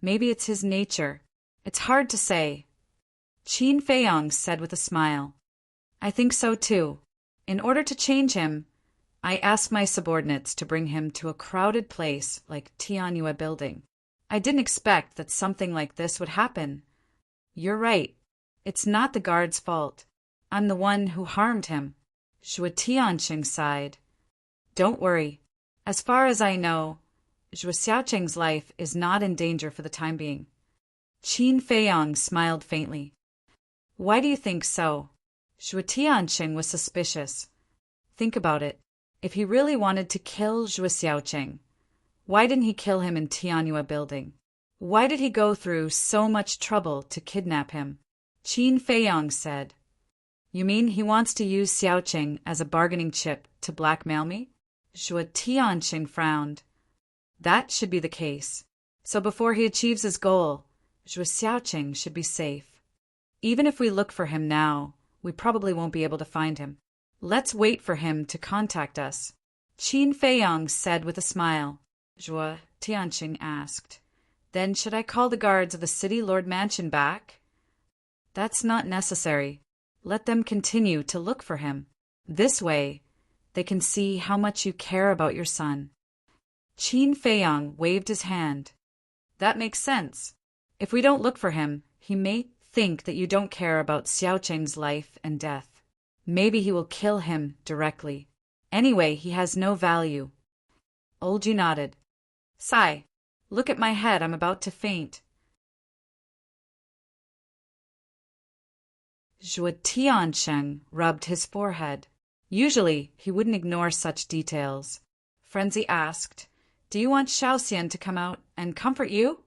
Maybe it's his nature. It's hard to say. Qin Feiyang said with a smile. I think so too. In order to change him, I asked my subordinates to bring him to a crowded place like Tianyue building. I didn't expect that something like this would happen. You're right. It's not the guard's fault. I'm the one who harmed him. Zhuo Tianqing sighed. Don't worry. As far as I know, Zhuo Xiaoqing's life is not in danger for the time being. Qin Feiyang smiled faintly. Why do you think so? Zhuo Tianqing was suspicious. Think about it. If he really wanted to kill Zhuo Xiaoqing, why didn't he kill him in Tianyue building? Why did he go through so much trouble to kidnap him? Qin Feiyang said. You mean he wants to use Xiaoqing as a bargaining chip to blackmail me? Zhuo Tianqing frowned. That should be the case. So before he achieves his goal, Zhuo Xiaoqing should be safe. Even if we look for him now, we probably won't be able to find him. Let's wait for him to contact us. Qin Feiyang said with a smile. Zhuo Tianqing asked, then should I call the guards of the City Lord Mansion back? That's not necessary. Let them continue to look for him. This way, they can see how much you care about your son. Qin Feiyang waved his hand. That makes sense. If we don't look for him, he may think that you don't care about Xiaoqing's life and death. Maybe he will kill him directly. Anyway, he has no value. Olji nodded. Sigh. Look at my head, I'm about to faint. Zhuo Tianqing rubbed his forehead. Usually, he wouldn't ignore such details. Frenzy asked, do you want Xiao Xian to come out and comfort you?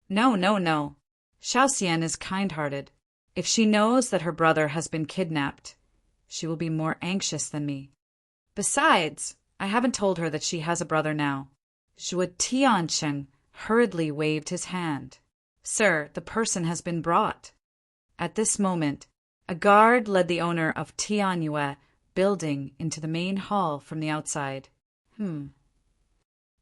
No. Xiao Xian is kind-hearted. If she knows that her brother has been kidnapped, she will be more anxious than me. Besides, I haven't told her that she has a brother now. Zhuo Tianqing hurriedly waved his hand. Sir, the person has been brought. At this moment, a guard led the owner of Tianyue building into the main hall from the outside.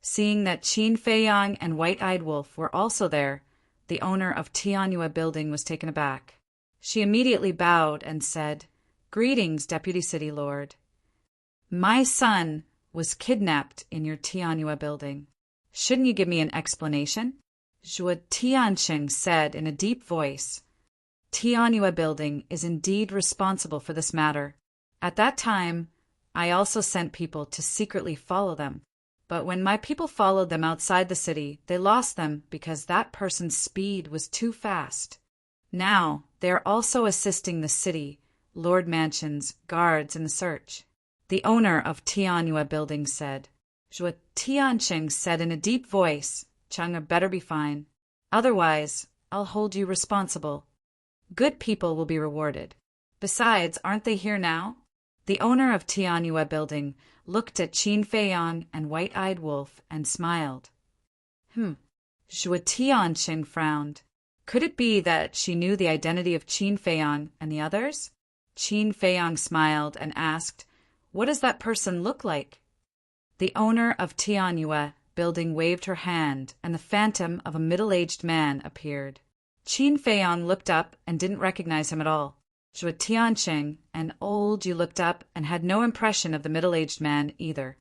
Seeing that Qin Feiyang and White-Eyed Wolf were also there, the owner of Tianyue building was taken aback. She immediately bowed and said, Greetings, Deputy City Lord. My son was kidnapped in your Tianhua building. Shouldn't you give me an explanation? Zhuo Tianqing said in a deep voice. Tianhua building is indeed responsible for this matter. At that time, I also sent people to secretly follow them. But when my people followed them outside the city, they lost them because that person's speed was too fast. Now, they are also assisting the city, Lord Mansion's guards in the search. The owner of Tianhua building said. Zhuo Tianqing said in a deep voice, Chang'e better be fine. Otherwise, I'll hold you responsible. Good people will be rewarded. Besides, aren't they here now? The owner of Tianhua building looked at Qin Feiyang and White-Eyed Wolf and smiled. Zhuo Tianqing frowned. Could it be that she knew the identity of Qin Feiyang and the others? Qin Feiyang smiled and asked, What does that person look like? The owner of Tianhua building waved her hand, and the phantom of a middle-aged man appeared. Qin Feiyang looked up and didn't recognize him at all. Zhuo Tianqing, and old, you looked up and had no impression of the middle-aged man either.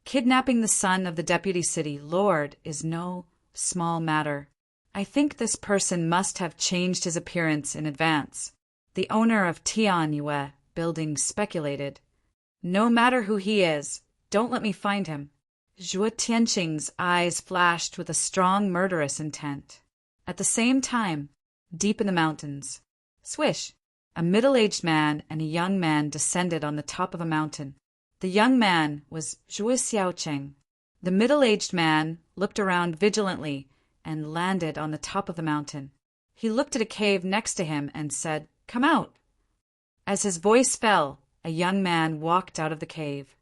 Kidnapping the son of the deputy city lord is no small matter. I think this person must have changed his appearance in advance. The owner of Tianhua building speculated. No matter who he is, don't let me find him. Zhuo Tianqing's eyes flashed with a strong murderous intent. At the same time, deep in the mountains, swish, a middle-aged man and a young man descended on the top of a mountain. The young man was Zhuo Xiaoqing. The middle-aged man looked around vigilantly and landed on the top of the mountain. He looked at a cave next to him and said, Come out. As his voice fell, a young man walked out of the cave.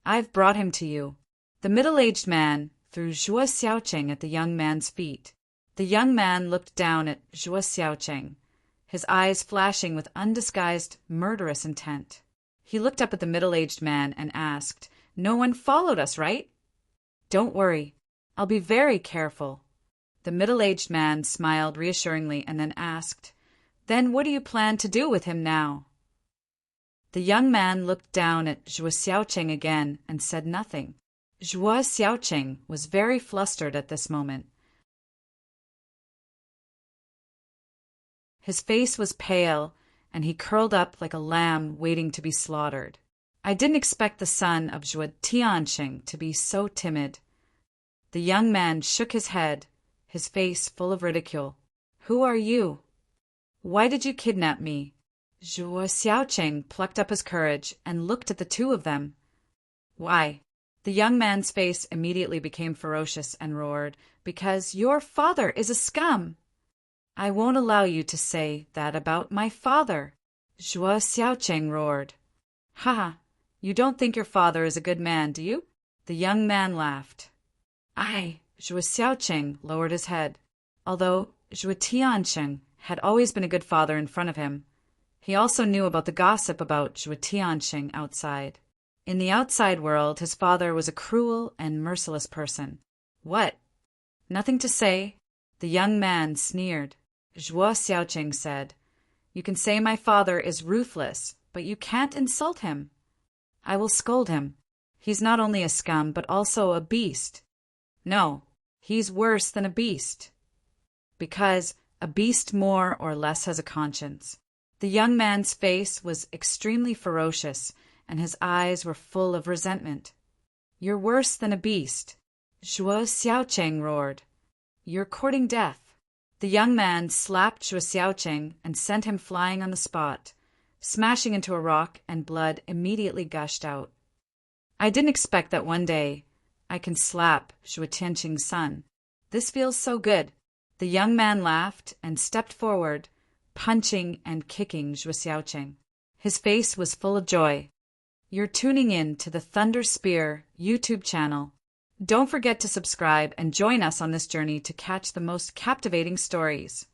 I've brought him to you. The middle-aged man threw Zhuo Xiaoqing at the young man's feet. The young man looked down at Zhuo Xiaoqing, his eyes flashing with undisguised, murderous intent. He looked up at the middle-aged man and asked, No one followed us, right? Don't worry. I'll be very careful. The middle-aged man smiled reassuringly and then asked, Then what do you plan to do with him now? The young man looked down at Zhuo Xiaoqing again and said nothing. Zhuo Xiaoqing was very flustered at this moment. His face was pale, and he curled up like a lamb waiting to be slaughtered. I didn't expect the son of Zhuo Tianqing to be so timid. The young man shook his head, his face full of ridicule. Who are you? Why did you kidnap me? Zhuo Xiaoqing plucked up his courage and looked at the two of them. Why? The young man's face immediately became ferocious and roared, Because your father is a scum. I won't allow you to say that about my father. Zhuo Xiaoqing roared. Ha! You don't think your father is a good man, do you? The young man laughed. Zhuo Xiaoqing lowered his head. Although Zhuo Tianqing had always been a good father in front of him, he also knew about the gossip about Zhuo Tianqing outside. In the outside world, his father was a cruel and merciless person. What? Nothing to say? The young man sneered. Zhuo Xiaoqing said, You can say my father is ruthless, but you can't insult him. I will scold him. He's not only a scum, but also a beast. No, he's worse than a beast. Because a beast more or less has a conscience. The young man's face was extremely ferocious, and his eyes were full of resentment. You're worse than a beast. Zhuo Xiaoqing roared. You're courting death. The young man slapped Zhuo Xiaoqing and sent him flying on the spot, smashing into a rock, and blood immediately gushed out. I didn't expect that one day I can slap Zhuo Tianqing's son. This feels so good. The young man laughed and stepped forward, punching and kicking Zhuo Xiaoqing. His face was full of joy. You're tuning in to the Thunder Spear YouTube channel. Don't forget to subscribe and join us on this journey to catch the most captivating stories.